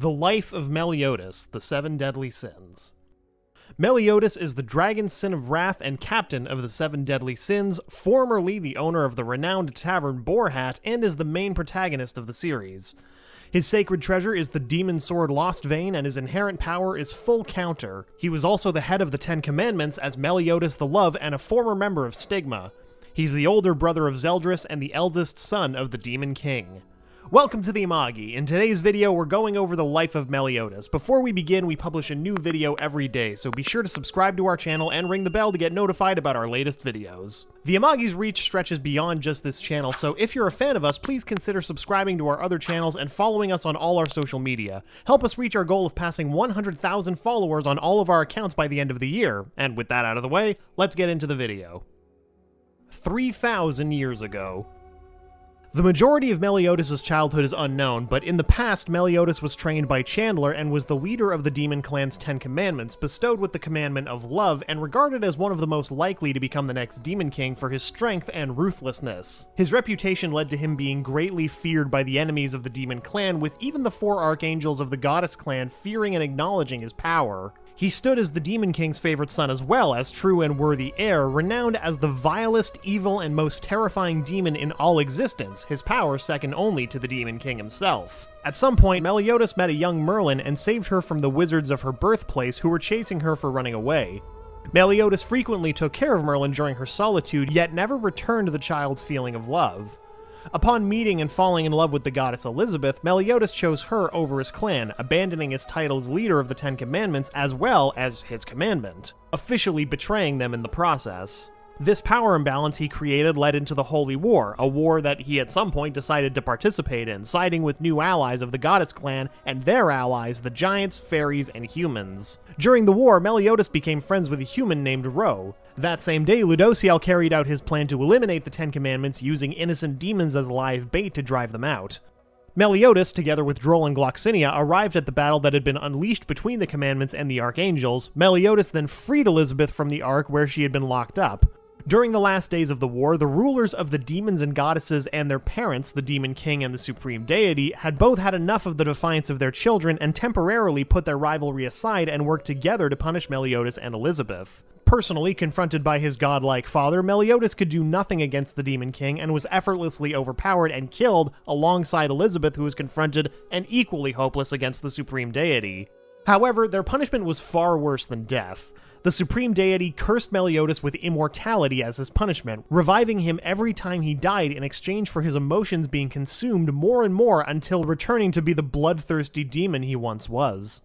The Life of Meliodas, the Seven Deadly Sins. Meliodas is the dragon sin of wrath and captain of the Seven Deadly Sins, formerly the owner of the renowned tavern Boar Hat, and is the main protagonist of the series. His sacred treasure is the Demon Sword Lostvayne, and his inherent power is full counter. He was also the head of the Ten Commandments as Meliodas the Love and a former member of Stigma. He's the older brother of Zeldris and the eldest son of the Demon King. Welcome to the Amagi. In today's video, we're going over the life of Meliodas. Before we begin, we publish a new video every day, so be sure to subscribe to our channel and ring the bell to get notified about our latest videos. The Amagi's reach stretches beyond just this channel, so if you're a fan of us, please consider subscribing to our other channels and following us on all our social media. Help us reach our goal of passing 100,000 followers on all of our accounts by the end of the year. And with that out of the way, let's get into the video. 3,000 years ago. The majority of Meliodas' childhood is unknown, but in the past, Meliodas was trained by Chandler and was the leader of the Demon Clan's 10 Commandments, bestowed with the commandment of love, and regarded as one of the most likely to become the next Demon King for his strength and ruthlessness. His reputation led to him being greatly feared by the enemies of the Demon Clan, with even the 4 archangels of the Goddess Clan fearing and acknowledging his power. He stood as the Demon King's favorite son as well as true and worthy heir, renowned as the vilest, evil, and most terrifying demon in all existence, his power second only to the Demon King himself. At some point, Meliodas met a young Merlin and saved her from the wizards of her birthplace who were chasing her for running away. Meliodas frequently took care of Merlin during her solitude, yet never returned the child's feeling of love. Upon meeting and falling in love with the goddess Elizabeth, Meliodas chose her over his clan, abandoning his title as leader of the 10 Commandments as well as his commandment, officially betraying them in the process. This power imbalance he created led into the Holy War, a war that he at some point decided to participate in, siding with new allies of the Goddess Clan and their allies, the giants, fairies, and humans. During the war, Meliodas became friends with a human named Ro. That same day, Ludociel carried out his plan to eliminate the 10 Commandments using innocent demons as live bait to drive them out. Meliodas, together with Droll and Gloxinia, arrived at the battle that had been unleashed between the Commandments and the Archangels. Meliodas then freed Elizabeth from the Ark where she had been locked up. During the last days of the war, the rulers of the demons and goddesses and their parents, the Demon King and the Supreme Deity, had both had enough of the defiance of their children and temporarily put their rivalry aside and worked together to punish Meliodas and Elizabeth. Personally confronted by his godlike father, Meliodas could do nothing against the Demon King and was effortlessly overpowered and killed alongside Elizabeth, who was confronted and equally hopeless against the Supreme Deity. However, their punishment was far worse than death. The Supreme Deity cursed Meliodas with immortality as his punishment, reviving him every time he died in exchange for his emotions being consumed more and more until returning to be the bloodthirsty demon he once was.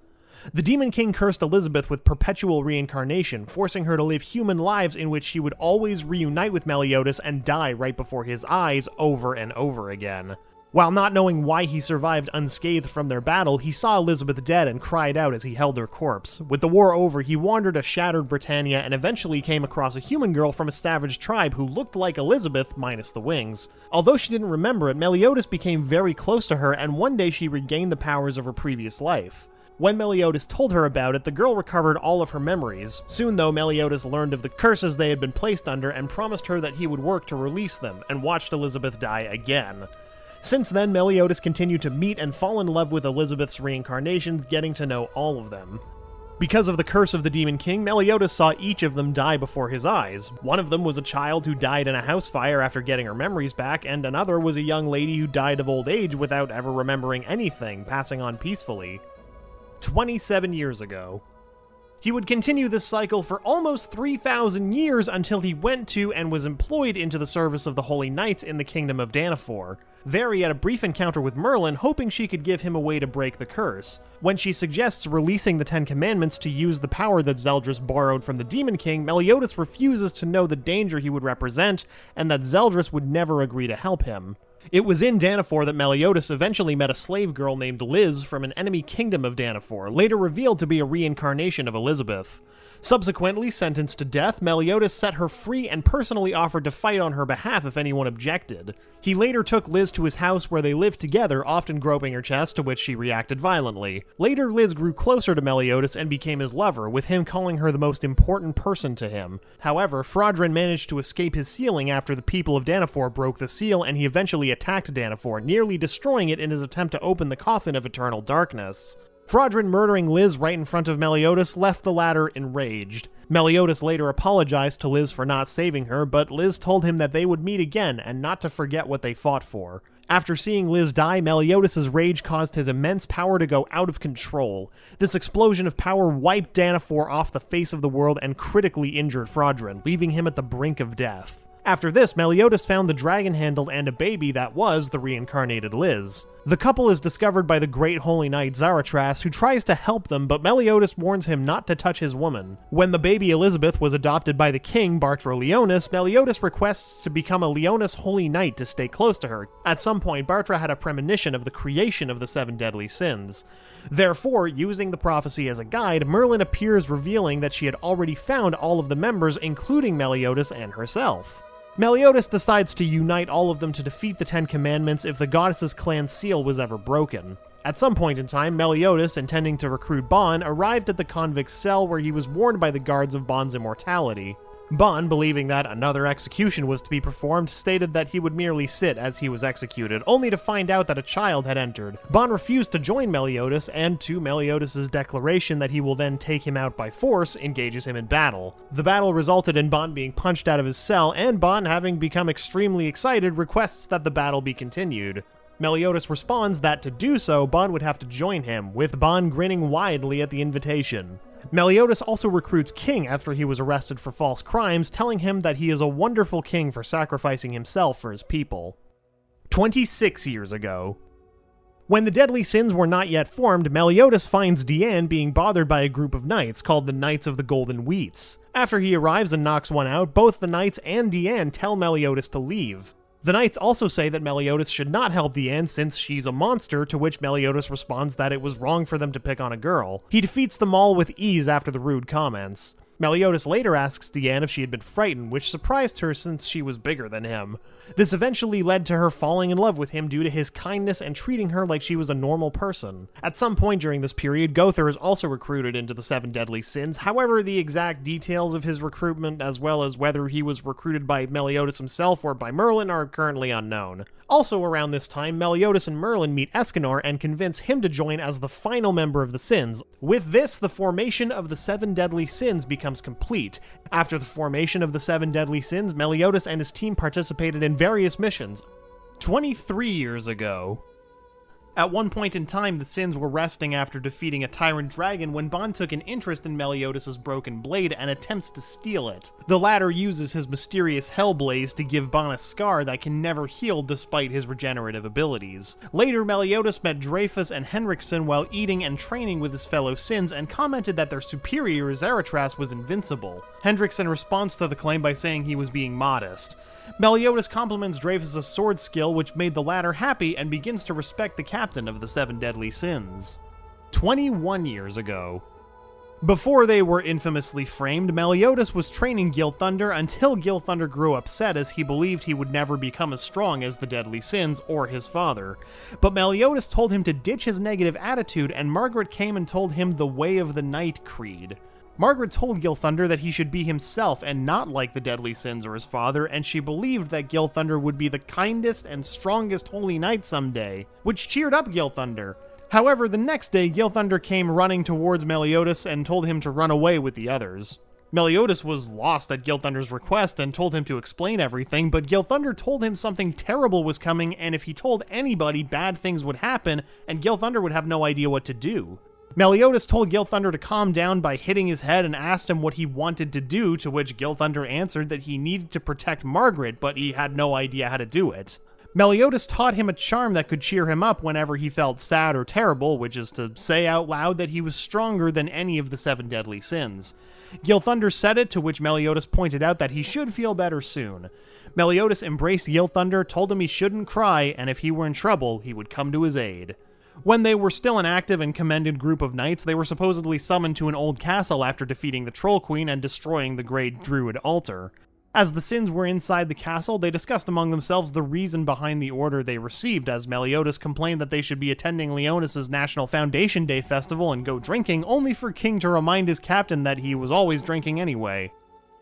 The Demon King cursed Elizabeth with perpetual reincarnation, forcing her to live human lives in which she would always reunite with Meliodas and die right before his eyes over and over again. While not knowing why he survived unscathed from their battle, he saw Elizabeth dead and cried out as he held her corpse. With the war over, he wandered a shattered Britannia and eventually came across a human girl from a savage tribe who looked like Elizabeth, minus the wings. Although she didn't remember it, Meliodas became very close to her, and one day she regained the powers of her previous life. When Meliodas told her about it, the girl recovered all of her memories. Soon, though, Meliodas learned of the curses they had been placed under and promised her that he would work to release them, and watched Elizabeth die again. Since then, Meliodas continued to meet and fall in love with Elizabeth's reincarnations, getting to know all of them. Because of the curse of the Demon King, Meliodas saw each of them die before his eyes. One of them was a child who died in a house fire after getting her memories back, and another was a young lady who died of old age without ever remembering anything, passing on peacefully. 27 years ago. He would continue this cycle for almost 3,000 years until he went to and was employed into the service of the Holy Knights in the Kingdom of Danafor. There he had a brief encounter with Merlin, hoping she could give him a way to break the curse. When she suggests releasing the 10 Commandments to use the power that Zeldris borrowed from the Demon King, Meliodas refuses to know the danger he would represent, and that Zeldris would never agree to help him. It was in Danafor that Meliodas eventually met a slave girl named Liz from an enemy kingdom of Danafor, later revealed to be a reincarnation of Elizabeth. Subsequently sentenced to death, Meliodas set her free and personally offered to fight on her behalf if anyone objected. He later took Liz to his house where they lived together, often groping her chest, to which she reacted violently. Later, Liz grew closer to Meliodas and became his lover, with him calling her the most important person to him. However, Frodran managed to escape his sealing after the people of Danafor broke the seal, and he eventually attacked Danafor, nearly destroying it in his attempt to open the coffin of eternal darkness. Frodran murdering Liz right in front of Meliodas left the latter enraged. Meliodas later apologized to Liz for not saving her, but Liz told him that they would meet again and not to forget what they fought for. After seeing Liz die, Meliodas' rage caused his immense power to go out of control. This explosion of power wiped Danafor off the face of the world and critically injured Frodran, leaving him at the brink of death. After this, Meliodas found the dragon handle and a baby that was the reincarnated Liz. The couple is discovered by the great holy knight Zaratras, who tries to help them, but Meliodas warns him not to touch his woman. When the baby Elizabeth was adopted by the king, Bartra Leonis, Meliodas requests to become a Leonis holy knight to stay close to her. At some point, Bartra had a premonition of the creation of the 7 deadly sins. Therefore, using the prophecy as a guide, Merlin appears revealing that she had already found all of the members, including Meliodas and herself. Meliodas decides to unite all of them to defeat the 10 Commandments if the goddess's clan seal was ever broken. At some point in time, Meliodas, intending to recruit Bon, arrived at the convict's cell where he was warned by the guards of Bon's immortality. Bon, believing that another execution was to be performed, stated that he would merely sit as he was executed, only to find out that a child had entered. Bon refused to join Meliodas, and to Meliodas' declaration that he will then take him out by force, engages him in battle. The battle resulted in Bon being punched out of his cell, and Bon, having become extremely excited, requests that the battle be continued. Meliodas responds that to do so, Bon would have to join him, with Bon grinning widely at the invitation. Meliodas also recruits King after he was arrested for false crimes, telling him that he is a wonderful king for sacrificing himself for his people. 26 years ago. When the deadly sins were not yet formed, Meliodas finds Diane being bothered by a group of knights called the Knights of the Golden Wheats. After he arrives and knocks one out, both the knights and Diane tell Meliodas to leave. The knights also say that Meliodas should not help Diane since she's a monster, to which Meliodas responds that it was wrong for them to pick on a girl. He defeats them all with ease after the rude comments. Meliodas later asks Diane if she had been frightened, which surprised her since she was bigger than him. This eventually led to her falling in love with him due to his kindness and treating her like she was a normal person. At some point during this period, Gother is also recruited into the 7 deadly sins. However, the exact details of his recruitment, as well as whether he was recruited by Meliodas himself or by Merlin, are currently unknown. Also around this time, Meliodas and Merlin meet Escanor and convince him to join as the final member of the sins. With this, the formation of the 7 deadly sins becomes complete. After the formation of the 7 deadly sins, Meliodas and his team participated in various missions. 23 years ago. At one point in time, the Sins were resting after defeating a tyrant dragon when Bon took an interest in Meliodas' broken blade and attempts to steal it. The latter uses his mysterious Hellblaze to give Bon a scar that can never heal despite his regenerative abilities. Later, Meliodas met Dreyfus and Henriksen while eating and training with his fellow Sins and commented that their superior Zaratras was invincible. Henriksen responds to the claim by saying he was being modest. Meliodas compliments Dreyfus' sword skill, which made the latter happy and begins to respect the captain of the 7 deadly sins. 21 years ago. Before they were infamously framed, Meliodas was training Gilthunder until Gilthunder grew upset as he believed he would never become as strong as the deadly sins or his father. But Meliodas told him to ditch his negative attitude, and Margaret came and told him the Way of the Knight creed. Margaret told Gilthunder that he should be himself and not like the deadly sins or his father, and she believed that Gilthunder would be the kindest and strongest holy knight someday, which cheered up Gilthunder. However, the next day, Gilthunder came running towards Meliodas and told him to run away with the others. Meliodas was lost at Gilthunder's request and told him to explain everything, but Gilthunder told him something terrible was coming, and if he told anybody, bad things would happen, and Gilthunder would have no idea what to do. Meliodas told Gilthunder to calm down by hitting his head and asked him what he wanted to do, to which Gilthunder answered that he needed to protect Margaret, but he had no idea how to do it. Meliodas taught him a charm that could cheer him up whenever he felt sad or terrible, which is to say out loud that he was stronger than any of the 7 deadly sins. Gilthunder said it, to which Meliodas pointed out that he should feel better soon. Meliodas embraced Gilthunder, told him he shouldn't cry, and if he were in trouble, he would come to his aid. When they were still an active and commended group of knights, they were supposedly summoned to an old castle after defeating the Troll Queen and destroying the great druid altar. As the Sins were inside the castle, they discussed among themselves the reason behind the order they received, as Meliodas complained that they should be attending Leonis' National Foundation Day festival and go drinking, only for King to remind his captain that he was always drinking anyway.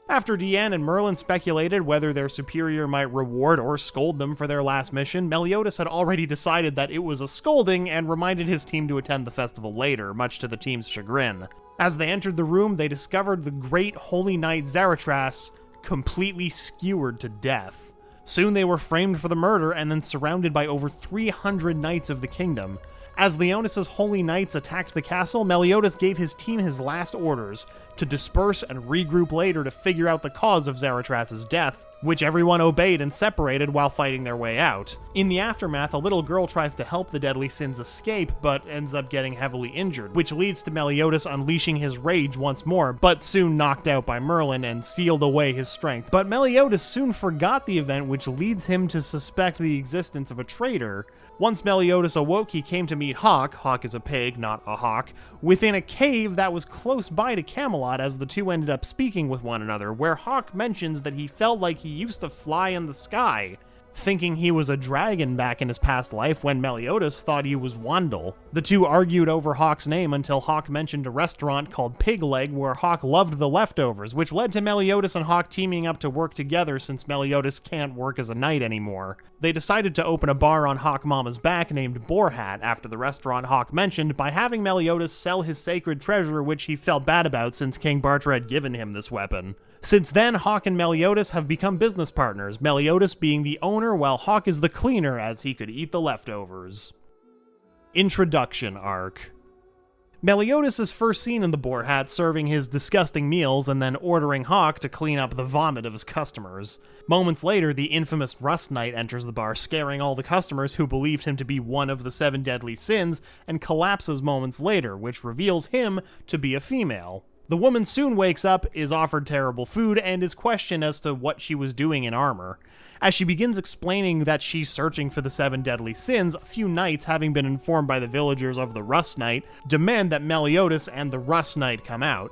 After Deanne and Merlin speculated whether their superior might reward or scold them for their last mission, Meliodas had already decided that it was a scolding and reminded his team to attend the festival later, much to the team's chagrin. As they entered the room, they discovered the great holy knight Zeldris completely skewered to death. Soon they were framed for the murder and then surrounded by over 300 knights of the kingdom. As Leonis' holy knights attacked the castle, Meliodas gave his team his last orders to disperse and regroup later to figure out the cause of Zeldris' death, which everyone obeyed and separated while fighting their way out. In the aftermath, a little girl tries to help the deadly Sins escape, but ends up getting heavily injured, which leads to Meliodas unleashing his rage once more, but soon knocked out by Merlin and sealed away his strength. But Meliodas soon forgot the event, which leads him to suspect the existence of a traitor. Once Meliodas awoke, he came to meet Hawk is a pig, not a hawk, within a cave that was close by to Camelot, as the two ended up speaking with one another, where Hawk mentions that he felt like he used to fly in the sky, thinking he was a dragon back in his past life when Meliodas thought he was Wandel. The two argued over Hawk's name until Hawk mentioned a restaurant called Pig Leg where Hawk loved the leftovers, which led to Meliodas and Hawk teaming up to work together since Meliodas can't work as a knight anymore. They decided to open a bar on Hawk Mama's back named Boar Hat after the restaurant Hawk mentioned by having Meliodas sell his sacred treasure, which he felt bad about since King Bartra had given him this weapon. Since then, Hawk and Meliodas have become business partners, Meliodas being the owner while Hawk is the cleaner as he could eat the leftovers. Introduction Arc. Meliodas is first seen in the Boar Hat serving his disgusting meals and then ordering Hawk to clean up the vomit of his customers. Moments later, the infamous Rust Knight enters the bar, scaring all the customers who believed him to be one of the 7 deadly sins, and collapses moments later, which reveals him to be a female. The woman soon wakes up, is offered terrible food, and is questioned as to what she was doing in armor. As she begins explaining that she's searching for the 7 deadly sins, a few knights, having been informed by the villagers of the Rust Knight, demand that Meliodas and the Rust Knight come out.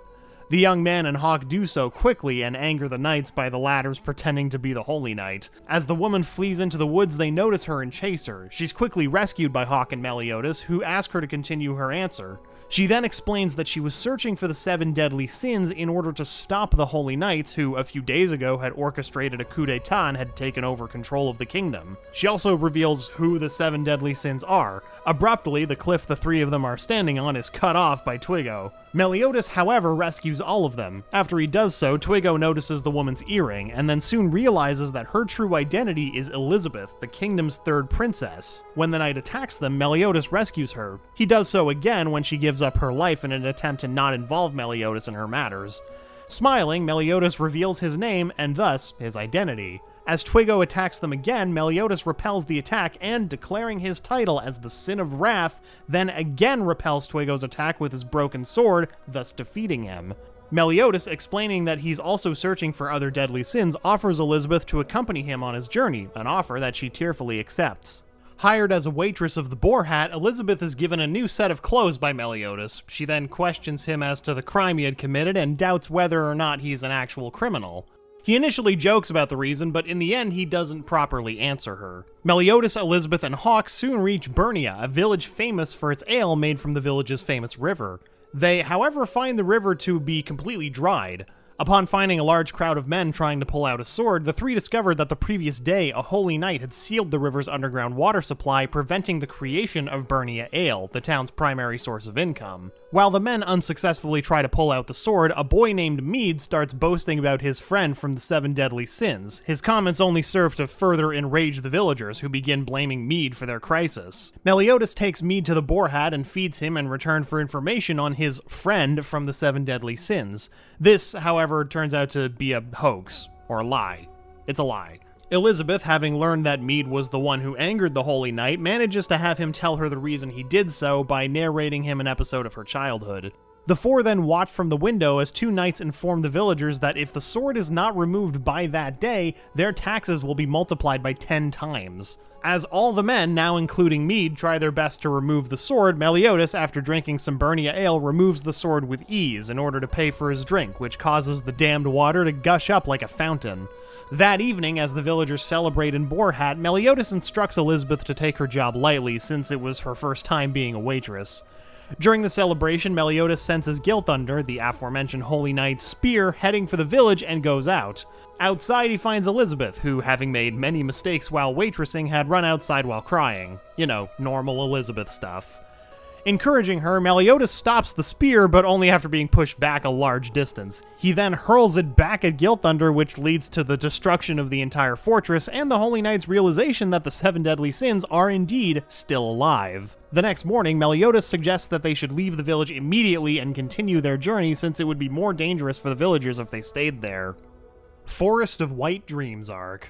The young man and Hawk do so quickly and anger the knights by the latter's pretending to be the Holy Knight. As the woman flees into the woods, they notice her and chase her. She's quickly rescued by Hawk and Meliodas, who ask her to continue her answer. She then explains that she was searching for the 7 deadly sins in order to stop the Holy Knights, who a few days ago had orchestrated a coup d'etat and had taken over control of the kingdom. She also reveals who the 7 deadly sins are. Abruptly, the cliff the 3 of them are standing on is cut off by Twiggo. Meliodas, however, rescues all of them. After he does so, Twiggo notices the woman's earring, and then soon realizes that her true identity is Elizabeth, the kingdom's 3rd princess. When the knight attacks them, Meliodas rescues her. He does so again when she gives up her life in an attempt to not involve Meliodas in her matters. Smiling, Meliodas reveals his name, and thus, his identity. As Twiggo attacks them again, Meliodas repels the attack and, declaring his title as the Sin of Wrath, then again repels Twiggo's attack with his broken sword, thus defeating him. Meliodas, explaining that he's also searching for other deadly sins, offers Elizabeth to accompany him on his journey, an offer that she tearfully accepts. Hired as a waitress of the Boar Hat, Elizabeth is given a new set of clothes by Meliodas. She then questions him as to the crime he had committed and doubts whether or not he's an actual criminal. He initially jokes about the reason, but in the end he doesn't properly answer her. Meliodas, Elizabeth, and Hawk soon reach Burnia, a village famous for its ale made from the village's famous river. They, however, find the river to be completely dried. Upon finding a large crowd of men trying to pull out a sword, the 3 discovered that the previous day a holy knight had sealed the river's underground water supply, preventing the creation of Burnia Ale, the town's primary source of income. While the men unsuccessfully try to pull out the sword, a boy named Mead starts boasting about his friend from the 7 deadly sins. His comments only serve to further enrage the villagers, who begin blaming Mead for their crisis. Meliodas takes Mead to the Boar Hat and feeds him in return for information on his friend from the 7 deadly sins. This, however, turns out to be a hoax, or a lie. It's a lie. Elizabeth, having learned that Mead was the one who angered the Holy Knight, manages to have him tell her the reason he did so by narrating him an episode of her childhood. The four then watch from the window as two knights inform the villagers that if the sword is not removed by that day, their taxes will be multiplied by 10 times. As all the men, now including Mead, try their best to remove the sword, Meliodas, after drinking some Burnia ale, removes the sword with ease in order to pay for his drink, which causes the damned water to gush up like a fountain. That evening, as the villagers celebrate in Boar Hat, Meliodas instructs Elizabeth to take her job lightly since it was her first time being a waitress. During the celebration, Meliodas senses Gilthunder, the aforementioned Holy Knight's spear, heading for the village and goes out. Outside, he finds Elizabeth, who, having made many mistakes while waitressing, had run outside while crying. You know, normal Elizabeth stuff. Encouraging her, Meliodas stops the spear, but only after being pushed back a large distance. He then hurls it back at Gilthunder, which leads to the destruction of the entire fortress and the Holy Knight's realization that the 7 deadly sins are indeed still alive. The next morning, Meliodas suggests that they should leave the village immediately and continue their journey since it would be more dangerous for the villagers if they stayed there. Forest of White Dreams arc.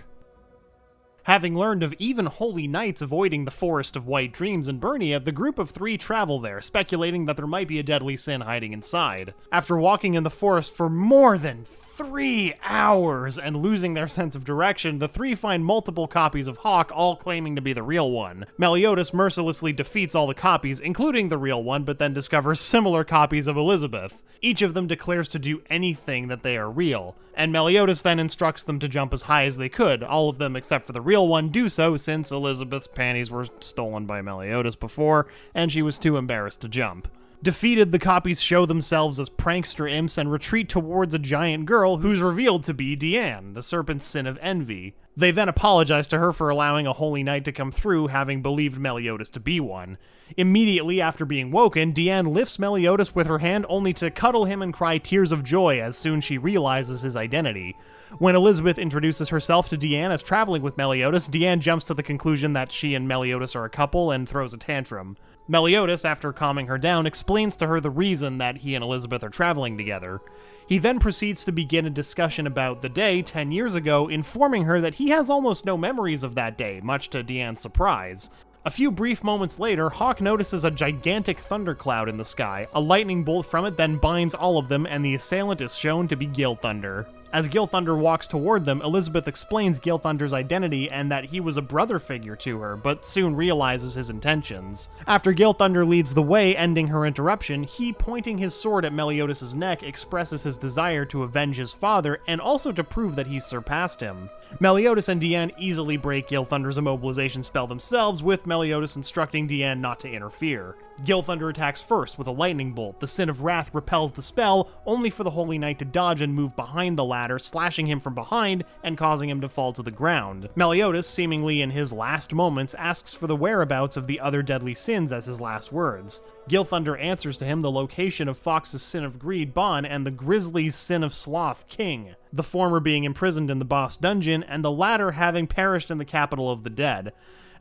Having learned of even holy knights avoiding the Forest of White Dreams in Burnia, the group of 3 travel there, speculating that there might be a deadly sin hiding inside. After walking in the forest for more than 3 hours and losing their sense of direction, the 3 find multiple copies of Hawk, all claiming to be the real one. Meliodas mercilessly defeats all the copies, including the real one, but then discovers similar copies of Elizabeth. Each of them declares to do anything that they are real, and Meliodas then instructs them to jump as high as they could. All of them, except for the real one, do so since Elizabeth's panties were stolen by Meliodas before, and she was too embarrassed to jump. Defeated, the copies show themselves as prankster imps and retreat towards a giant girl who's revealed to be Deanne, the serpent's sin of envy. They then apologize to her for allowing a holy knight to come through, having believed Meliodas to be one. Immediately after being woken, Deanne lifts Meliodas with her hand only to cuddle him and cry tears of joy as soon she realizes his identity. When Elizabeth introduces herself to Deanne as traveling with Meliodas, Deanne jumps to the conclusion that she and Meliodas are a couple and throws a tantrum. Meliodas, after calming her down, explains to her the reason that he and Elizabeth are traveling together. He then proceeds to begin a discussion about the day 10 years ago, informing her that he has almost no memories of that day, much to Deanne's surprise. A few brief moments later, Hawk notices a gigantic thundercloud in the sky. A lightning bolt from it then binds all of them, and the assailant is shown to be Gilthunder. As Gilthunder walks toward them, Elizabeth explains Gilthunder's identity and that he was a brother figure to her, but soon realizes his intentions. After Gilthunder leads the way, ending her interruption, he, pointing his sword at Meliodas' neck, expresses his desire to avenge his father and also to prove that he's surpassed him. Meliodas and Deanne easily break Gilthunder's immobilization spell themselves, with Meliodas instructing Deanne not to interfere. Gilthunder attacks first with a lightning bolt. The Sin of Wrath repels the spell, only for the Holy Knight to dodge and move behind the ladder, slashing him from behind and causing him to fall to the ground. Meliodas, seemingly in his last moments, asks for the whereabouts of the other deadly sins as his last words. Gilthunder answers to him the location of Fox's Sin of Greed, Bon, and the Grizzly's Sin of Sloth, King, the former being imprisoned in the Baste Dungeon, and the latter having perished in the capital of the dead.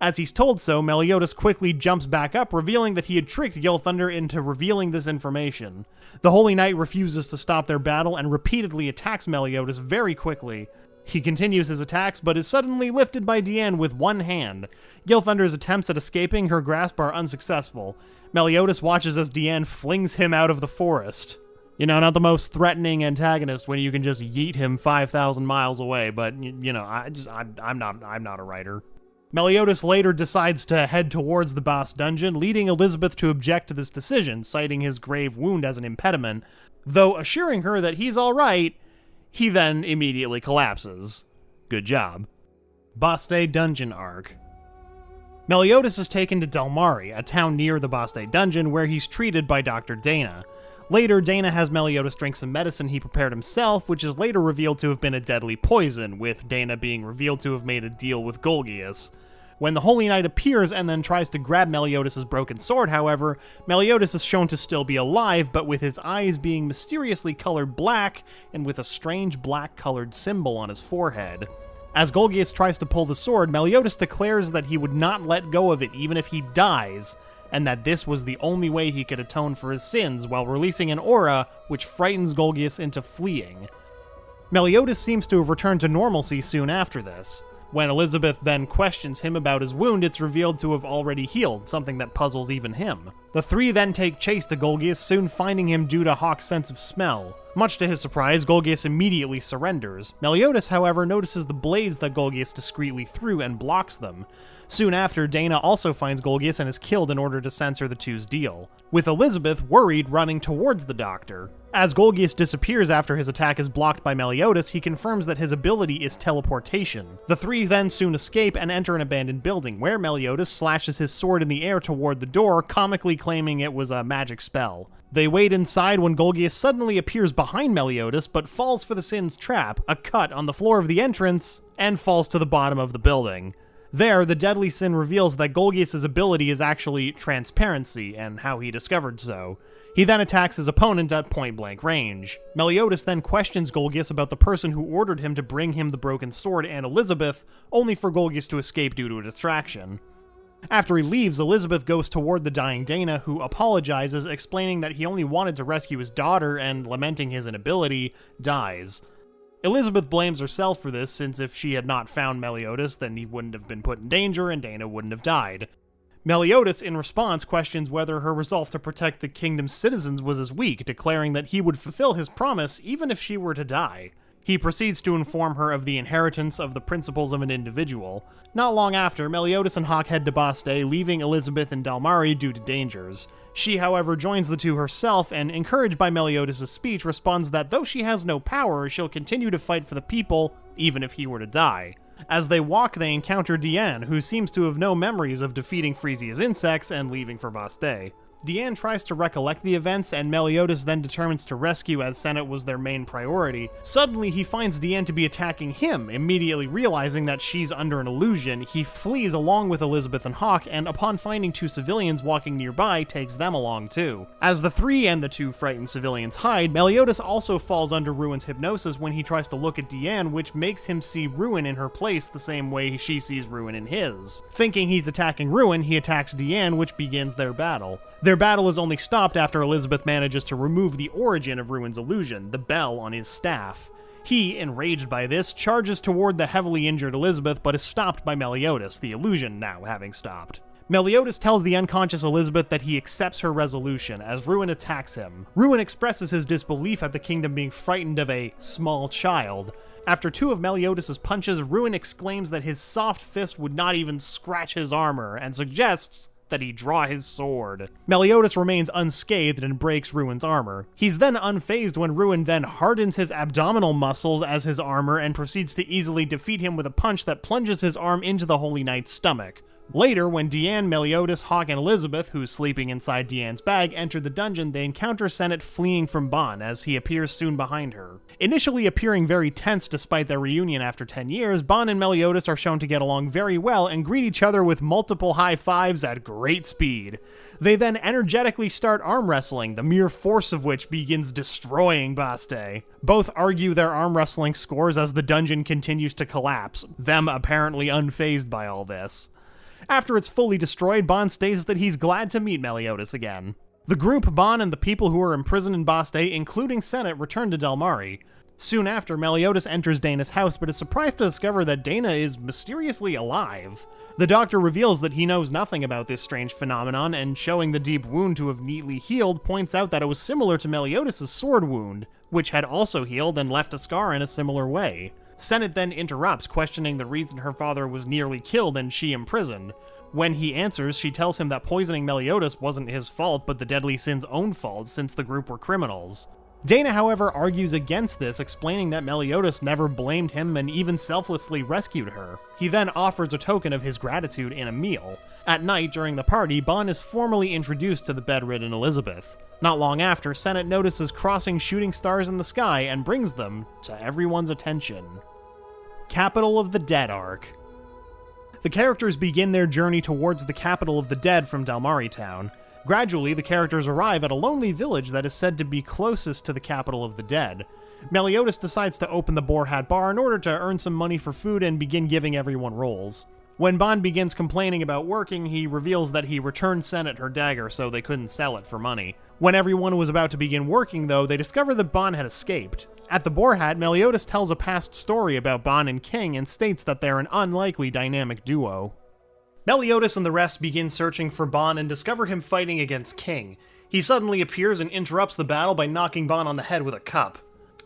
As he's told so, Meliodas quickly jumps back up, revealing that he had tricked Gilthunder into revealing this information. The Holy Knight refuses to stop their battle and repeatedly attacks Meliodas very quickly. He continues his attacks, but is suddenly lifted by Deanne with one hand. Gilthunder's attempts at escaping her grasp are unsuccessful. Meliodas watches as Deanne flings him out of the forest. You know, not the most threatening antagonist when you can just yeet him 5,000 miles away, but, you know, I'm not a writer. Meliodas later decides to head towards the Baste Dungeon, leading Elizabeth to object to this decision, citing his grave wound as an impediment. Though assuring her that he's alright, he then immediately collapses. Good job. Baste Dungeon arc. Meliodas is taken to Dalmari, a town near the Baste Dungeon, where he's treated by Dr. Dana. Later, Dana has Meliodas drink some medicine he prepared himself, which is later revealed to have been a deadly poison, with Dana being revealed to have made a deal with Golgius. When the Holy Knight appears and then tries to grab Meliodas' broken sword, however, Meliodas is shown to still be alive, but with his eyes being mysteriously colored black, and with a strange black-colored symbol on his forehead. As Golgius tries to pull the sword, Meliodas declares that he would not let go of it even if he dies, and that this was the only way he could atone for his sins, while releasing an aura which frightens Golgius into fleeing. Meliodas seems to have returned to normalcy soon after this. When Elizabeth then questions him about his wound, it's revealed to have already healed, something that puzzles even him. The three then take chase to Golgius, soon finding him due to Hawk's sense of smell. Much to his surprise, Golgius immediately surrenders. Meliodas, however, notices the blades that Golgius discreetly threw and blocks them. Soon after, Dana also finds Golgius and is killed in order to censor the two's deal, with Elizabeth, worried, running towards the doctor. As Golgius disappears after his attack is blocked by Meliodas, he confirms that his ability is teleportation. The three then soon escape and enter an abandoned building, where Meliodas slashes his sword in the air toward the door, comically claiming it was a magic spell. They wait inside when Golgius suddenly appears behind Meliodas, but falls for the Sin's trap, a cut on the floor of the entrance, and falls to the bottom of the building. There, the deadly sin reveals that Golgius' ability is actually transparency, and how he discovered so. He then attacks his opponent at point-blank range. Meliodas then questions Golgius about the person who ordered him to bring him the broken sword and Elizabeth, only for Golgius to escape due to a distraction. After he leaves, Elizabeth goes toward the dying Dana, who apologizes, explaining that he only wanted to rescue his daughter and, lamenting his inability, dies. Elizabeth blames herself for this, since if she had not found Meliodas, then he wouldn't have been put in danger and Dana wouldn't have died. Meliodas, in response, questions whether her resolve to protect the kingdom's citizens was as weak, declaring that he would fulfill his promise even if she were to die. He proceeds to inform her of the inheritance of the principles of an individual. Not long after, Meliodas and Hawk head to Baste, leaving Elizabeth in Dalmari due to dangers. She, however, joins the two herself, and encouraged by Meliodas' speech, responds that though she has no power, she'll continue to fight for the people, even if he were to die. As they walk, they encounter Diane, who seems to have no memories of defeating Frisia's insects and leaving for Baste. Diane tries to recollect the events, and Meliodas then determines to rescue as Senate was their main priority. Suddenly, he finds Diane to be attacking him, immediately realizing that she's under an illusion. He flees along with Elizabeth and Hawk, and upon finding two civilians walking nearby, takes them along too. As the three and the two frightened civilians hide, Meliodas also falls under Ruin's hypnosis when he tries to look at Diane, which makes him see Ruin in her place the same way she sees Ruin in his. Thinking he's attacking Ruin, he attacks Diane, which begins their battle. Their battle is only stopped after Elizabeth manages to remove the origin of Ruin's illusion, the bell on his staff. He, enraged by this, charges toward the heavily injured Elizabeth, but is stopped by Meliodas, the illusion now having stopped. Meliodas tells the unconscious Elizabeth that he accepts her resolution, as Ruin attacks him. Ruin expresses his disbelief at the kingdom being frightened of a small child. After two of Meliodas' punches, Ruin exclaims that his soft fist would not even scratch his armor, and suggests that he draw his sword. Meliodas remains unscathed and breaks Ruin's armor. He's then unfazed when Ruin then hardens his abdominal muscles as his armor and proceeds to easily defeat him with a punch that plunges his arm into the Holy Knight's stomach. Later, when Diane, Meliodas, Hawk, and Elizabeth, who's sleeping inside Diane's bag, enter the dungeon, they encounter Senate fleeing from Bon, as he appears soon behind her. Initially appearing very tense despite their reunion after 10 years, Bon and Meliodas are shown to get along very well and greet each other with multiple high fives at great speed. They then energetically start arm wrestling, the mere force of which begins destroying Baste. Both argue their arm wrestling scores as the dungeon continues to collapse, them apparently unfazed by all this. After it's fully destroyed, Bon states that he's glad to meet Meliodas again. The group, Bon, and the people who are imprisoned in Baste, including Senate, return to Dalmari. Soon after, Meliodas enters Dana's house, but is surprised to discover that Dana is mysteriously alive. The doctor reveals that he knows nothing about this strange phenomenon, and showing the deep wound to have neatly healed, points out that it was similar to Meliodas' sword wound, which had also healed and left a scar in a similar way. Senate then interrupts, questioning the reason her father was nearly killed and she imprisoned. When he answers, she tells him that poisoning Meliodas wasn't his fault, but the Deadly Sin's own fault, since the group were criminals. Dana, however, argues against this, explaining that Meliodas never blamed him and even selflessly rescued her. He then offers a token of his gratitude in a meal. At night, during the party, Bon is formally introduced to the bedridden Elizabeth. Not long after, Senate notices crossing shooting stars in the sky and brings them to everyone's attention. Capital of the Dead arc. The characters begin their journey towards the capital of the dead from Dalmari town. Gradually, the characters arrive at a lonely village that is said to be closest to the capital of the dead. Meliodas decides to open the Boar Hat bar in order to earn some money for food and begin giving everyone rolls. When Ban begins complaining about working, he reveals that he returned Senet her dagger so they couldn't sell it for money. When everyone was about to begin working, though, they discover that Ban had escaped. At the Boar Hat, Meliodas tells a past story about Ban and King and states that they're an unlikely dynamic duo. Meliodas and the rest begin searching for Ban and discover him fighting against King. He suddenly appears and interrupts the battle by knocking Ban on the head with a cup.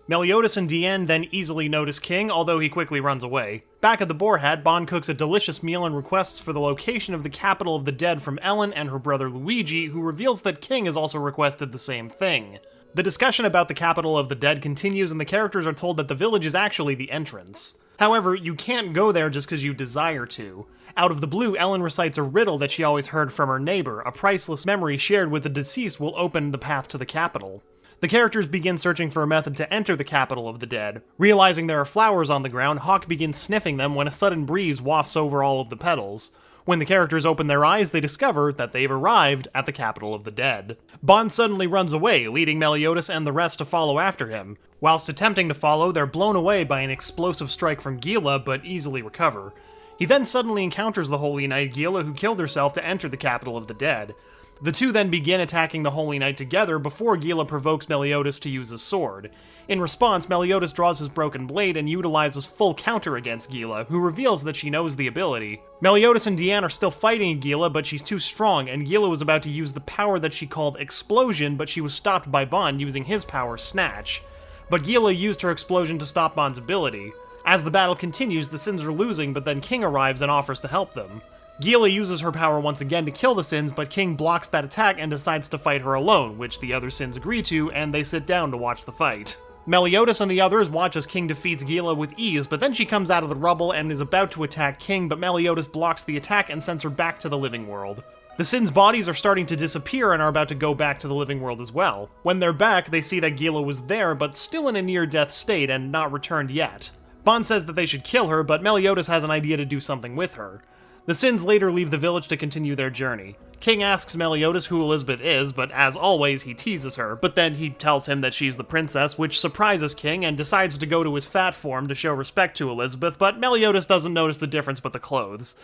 Meliodas and Diane then easily notice King, although he quickly runs away. Back at the Boar Hat, Ban cooks a delicious meal and requests for the location of the capital of the dead from Ellen and her brother Luigi, who reveals that King has also requested the same thing. The discussion about the capital of the dead continues, and the characters are told that the village is actually the entrance. However, you can't go there just because you desire to. Out of the blue, Ellen recites a riddle that she always heard from her neighbor. A priceless memory shared with the deceased will open the path to the capital. The characters begin searching for a method to enter the capital of the dead. Realizing there are flowers on the ground, Hawk begins sniffing them when a sudden breeze wafts over all of the petals. When the characters open their eyes, they discover that they've arrived at the capital of the dead. Ban suddenly runs away, leading Meliodas and the rest to follow after him. Whilst attempting to follow, they're blown away by an explosive strike from Gila, but easily recover. He then suddenly encounters the Holy Knight Gila, who killed herself to enter the capital of the dead. The two then begin attacking the Holy Knight together before Gila provokes Meliodas to use his sword. In response, Meliodas draws his broken blade and utilizes full counter against Gila, who reveals that she knows the ability. Meliodas and Diane are still fighting Gila, but she's too strong, and Gila was about to use the power that she called Explosion, but she was stopped by Ban using his power, Snatch. But Gila used her explosion to stop Ban's ability. As the battle continues, the Sins are losing, but then King arrives and offers to help them. Gila uses her power once again to kill the Sins, but King blocks that attack and decides to fight her alone, which the other Sins agree to, and they sit down to watch the fight. Meliodas and the others watch as King defeats Gila with ease, but then she comes out of the rubble and is about to attack King, but Meliodas blocks the attack and sends her back to the living world. The Sins' bodies are starting to disappear and are about to go back to the living world as well. When they're back, they see that Gila was there, but still in a near-death state and not returned yet. Ban says that they should kill her, but Meliodas has an idea to do something with her. The Sins later leave the village to continue their journey. King asks Meliodas who Elizabeth is, but as always, he teases her, but then he tells him that she's the princess, which surprises King and decides to go to his fat form to show respect to Elizabeth, but Meliodas doesn't notice the difference but the clothes.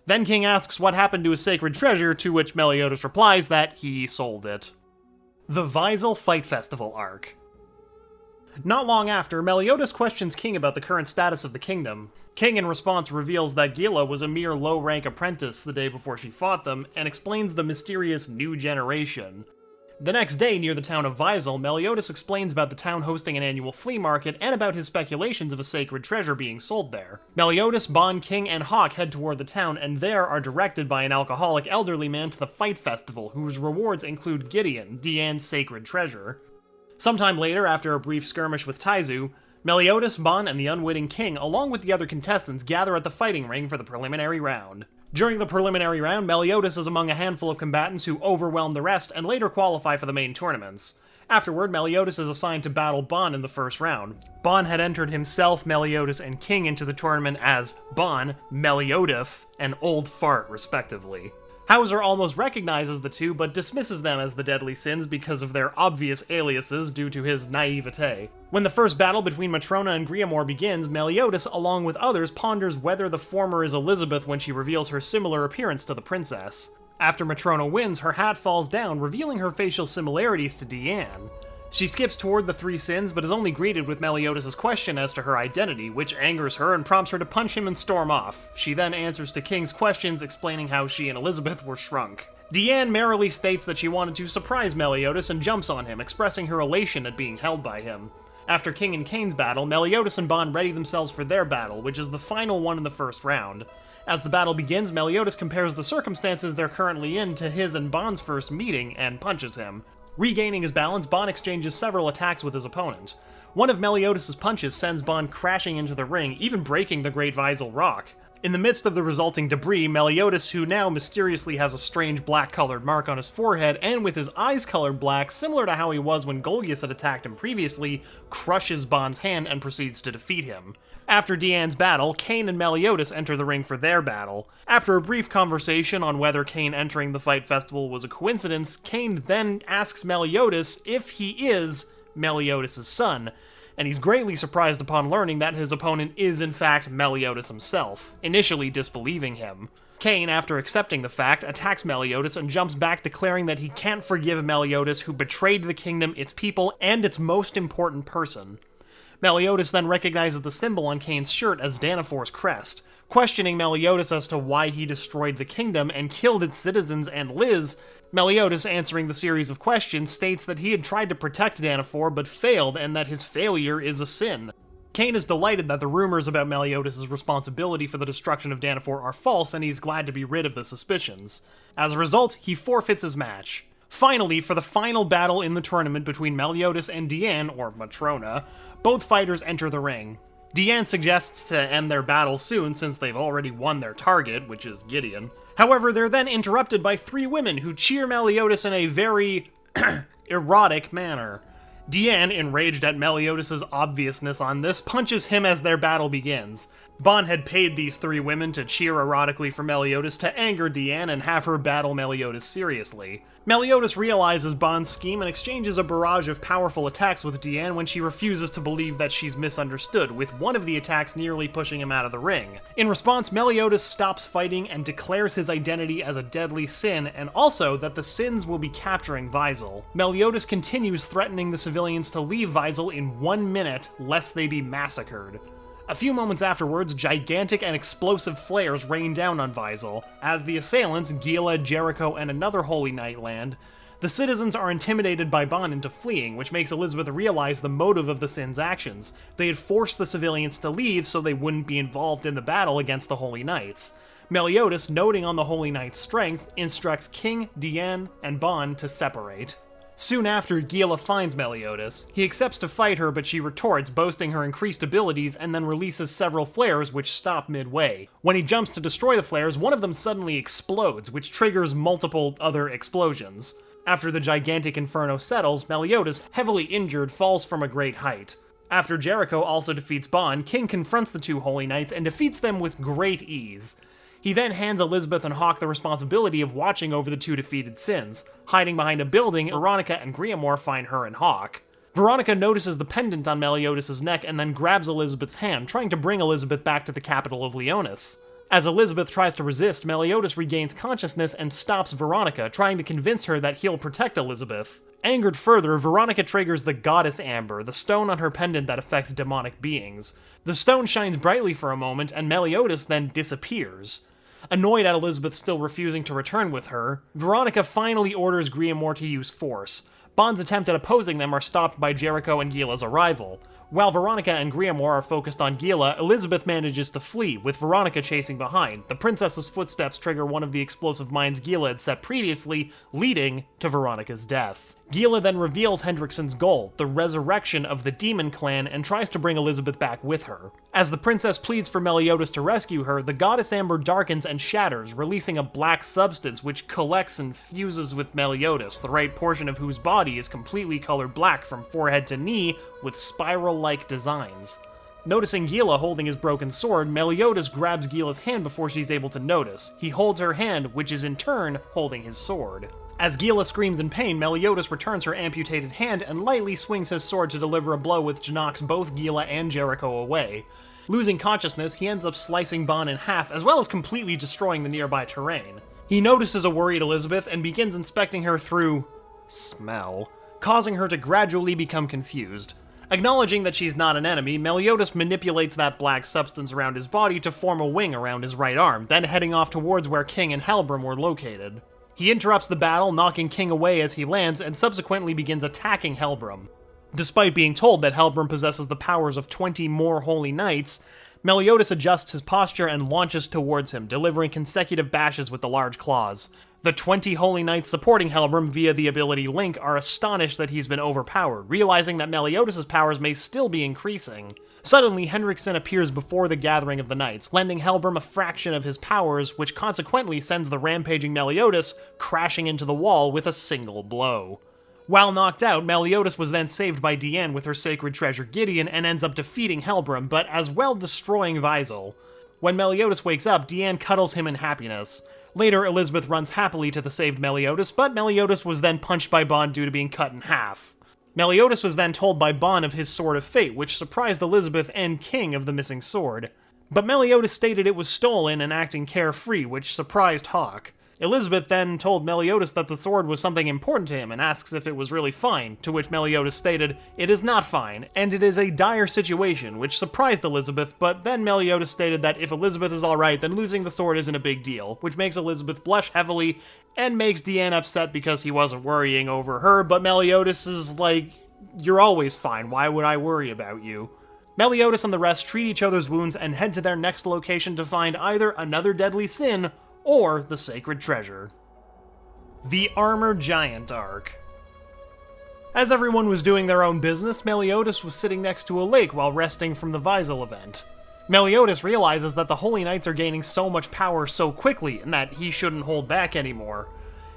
Then King asks what happened to his sacred treasure, to which Meliodas replies that he sold it. The Vaizel Fight Festival Arc. Not long after, Meliodas questions King about the current status of the kingdom. King, in response, reveals that Gila was a mere low-rank apprentice the day before she fought them, and explains the mysterious new generation. The next day, near the town of Vaizel, Meliodas explains about the town hosting an annual flea market and about his speculations of a sacred treasure being sold there. Meliodas, Ban, King, and Hawk head toward the town, and there are directed by an alcoholic elderly man to the fight festival, whose rewards include Gideon, Diane's sacred treasure. Sometime later, after a brief skirmish with Taizu, Meliodas, Ban, and the unwitting King, along with the other contestants, gather at the fighting ring for the preliminary round. During the preliminary round, Meliodas is among a handful of combatants who overwhelm the rest and later qualify for the main tournaments. Afterward, Meliodas is assigned to battle Ban in the first round. Ban had entered himself, Meliodas, and King into the tournament as Ban, Meliodas, and Old Fart, respectively. Hauser almost recognizes the two, but dismisses them as the deadly Sins because of their obvious aliases due to his naivete. When the first battle between Matrona and Griamore begins, Meliodas, along with others, ponders whether the former is Elizabeth when she reveals her similar appearance to the princess. After Matrona wins, her hat falls down, revealing her facial similarities to Diane. She skips toward the three Sins, but is only greeted with Meliodas' question as to her identity, which angers her and prompts her to punch him and storm off. She then answers to King's questions, explaining how she and Elizabeth were shrunk. Diane merrily states that she wanted to surprise Meliodas and jumps on him, expressing her elation at being held by him. After King and Kane's battle, Meliodas and Ban ready themselves for their battle, which is the final one in the first round. As the battle begins, Meliodas compares the circumstances they're currently in to his and Ban's first meeting, and punches him. Regaining his balance, Ban exchanges several attacks with his opponent. One of Meliodas' punches sends Ban crashing into the ring, even breaking the Great Vaizel Rock. In the midst of the resulting debris, Meliodas, who now mysteriously has a strange black-colored mark on his forehead, and with his eyes colored black, similar to how he was when Golgius had attacked him previously, crushes Ban's hand and proceeds to defeat him. After Diane's battle, Kane and Meliodas enter the ring for their battle. After a brief conversation on whether Kane entering the fight festival was a coincidence, Kane then asks Meliodas if he is Meliodas' son. and he's greatly surprised upon learning that his opponent is in fact Meliodas himself, initially disbelieving him. Cain, after accepting the fact, attacks Meliodas and jumps back, declaring that he can't forgive Meliodas, who betrayed the kingdom, its people, and its most important person. Meliodas then recognizes the symbol on Cain's shirt as Danafor's crest, questioning Meliodas as to why he destroyed the kingdom and killed its citizens and Liz. Meliodas, answering the series of questions, states that he had tried to protect Danafor but failed, and that his failure is a sin. Cain is delighted that the rumors about Meliodas' responsibility for the destruction of Danafor are false, and he's glad to be rid of the suspicions. As a result, he forfeits his match. Finally, for the final battle in the tournament between Meliodas and Diane, or Matrona, both fighters enter the ring. Diane suggests to end their battle soon since they've already won their target, which is Gideon. However, they're then interrupted by three women who cheer Meliodas in a very erotic manner. Diane, enraged at Meliodas' obviousness on this, punches him as their battle begins. Bon had paid these three women to cheer erotically for Meliodas to anger Diane and have her battle Meliodas seriously. Meliodas realizes Bon's scheme and exchanges a barrage of powerful attacks with Diane when she refuses to believe that she's misunderstood, with one of the attacks nearly pushing him out of the ring. In response, Meliodas stops fighting and declares his identity as a deadly sin, and also that the sins will be capturing Vaizel. Meliodas continues threatening the civilians to leave Vaizel in 1 minute, lest they be massacred. A few moments afterwards, gigantic and explosive flares rain down on Vaizel. As the assailants, Gila, Jericho, and another Holy Knight land, the citizens are intimidated by Bon into fleeing, which makes Elizabeth realize the motive of the Sin's actions. They had forced the civilians to leave so they wouldn't be involved in the battle against the Holy Knights. Meliodas, noting on the Holy Knight's strength, instructs King, Diane, and Bon to separate. Soon after, Gila finds Meliodas. He accepts to fight her, but she retorts, boasting her increased abilities, and then releases several flares which stop midway. When he jumps to destroy the flares, one of them suddenly explodes, which triggers multiple other explosions. After the gigantic inferno settles, Meliodas, heavily injured, falls from a great height. After Jericho also defeats Bon, King confronts the two Holy Knights and defeats them with great ease. He then hands Elizabeth and Hawk the responsibility of watching over the two defeated Sins. Hiding behind a building, Veronica and Griamore find her and Hawk. Veronica notices the pendant on Meliodas' neck and then grabs Elizabeth's hand, trying to bring Elizabeth back to the capital of Leonis. As Elizabeth tries to resist, Meliodas regains consciousness and stops Veronica, trying to convince her that he'll protect Elizabeth. Angered further, Veronica triggers the Goddess Amber, the stone on her pendant that affects demonic beings. The stone shines brightly for a moment, and Meliodas then disappears. Annoyed at Elizabeth still refusing to return with her, Veronica finally orders Griamore to use force. Bon's attempt at opposing them are stopped by Jericho and Gila's arrival. While Veronica and Griamore are focused on Gila, Elizabeth manages to flee, with Veronica chasing behind. The princess's footsteps trigger one of the explosive mines Gila had set previously, leading to Veronica's death. Gila then reveals Hendrickson's goal, the resurrection of the Demon Clan, and tries to bring Elizabeth back with her. As the princess pleads for Meliodas to rescue her, the Goddess Amber darkens and shatters, releasing a black substance which collects and fuses with Meliodas, the right portion of whose body is completely colored black from forehead to knee, with spiral-like designs. Noticing Gila holding his broken sword, Meliodas grabs Gila's hand before she's able to notice. He holds her hand, which is in turn holding his sword. As Gila screams in pain, Meliodas returns her amputated hand and lightly swings his sword to deliver a blow which knocks both Gila and Jericho away. Losing consciousness, he ends up slicing Bon in half, as well as completely destroying the nearby terrain. He notices a worried Elizabeth and begins inspecting her through smell, causing her to gradually become confused. Acknowledging that she's not an enemy, Meliodas manipulates that black substance around his body to form a wing around his right arm, then heading off towards where King and Helbram were located. He interrupts the battle, knocking King away as he lands, and subsequently begins attacking Helbram. Despite being told that Helbram possesses the powers of 20 more Holy Knights, Meliodas adjusts his posture and launches towards him, delivering consecutive bashes with the large claws. The 20 Holy Knights supporting Helbram via the ability Link are astonished that he's been overpowered, realizing that Meliodas' powers may still be increasing. Suddenly, Hendrickson appears before the gathering of the Knights, lending Helbram a fraction of his powers, which consequently sends the rampaging Meliodas crashing into the wall with a single blow. While knocked out, Meliodas was then saved by Diane with her sacred treasure Gideon and ends up defeating Helbram, but as well destroying Vaizel. When Meliodas wakes up, Diane cuddles him in happiness. Later, Elizabeth runs happily to the saved Meliodas, but Meliodas was then punched by Bon due to being cut in half. Meliodas was then told by Bon of his Sword of Fate, which surprised Elizabeth and King of the missing sword. But Meliodas stated it was stolen and acting carefree, which surprised Hawke. Elizabeth then told Meliodas that the sword was something important to him and asks if it was really fine, to which Meliodas stated, "It is not fine, and it is a dire situation," which surprised Elizabeth, but then Meliodas stated that if Elizabeth is alright, then losing the sword isn't a big deal, which makes Elizabeth blush heavily and makes Deanne upset because he wasn't worrying over her, but Meliodas is like, "You're always fine, why would I worry about you?" Meliodas and the rest treat each other's wounds and head to their next location to find either another deadly sin or the sacred treasure. The Armor Giant Arc. As everyone was doing their own business, Meliodas was sitting next to a lake while resting from the Vaizel event. Meliodas realizes that the Holy Knights are gaining so much power so quickly, and that he shouldn't hold back anymore.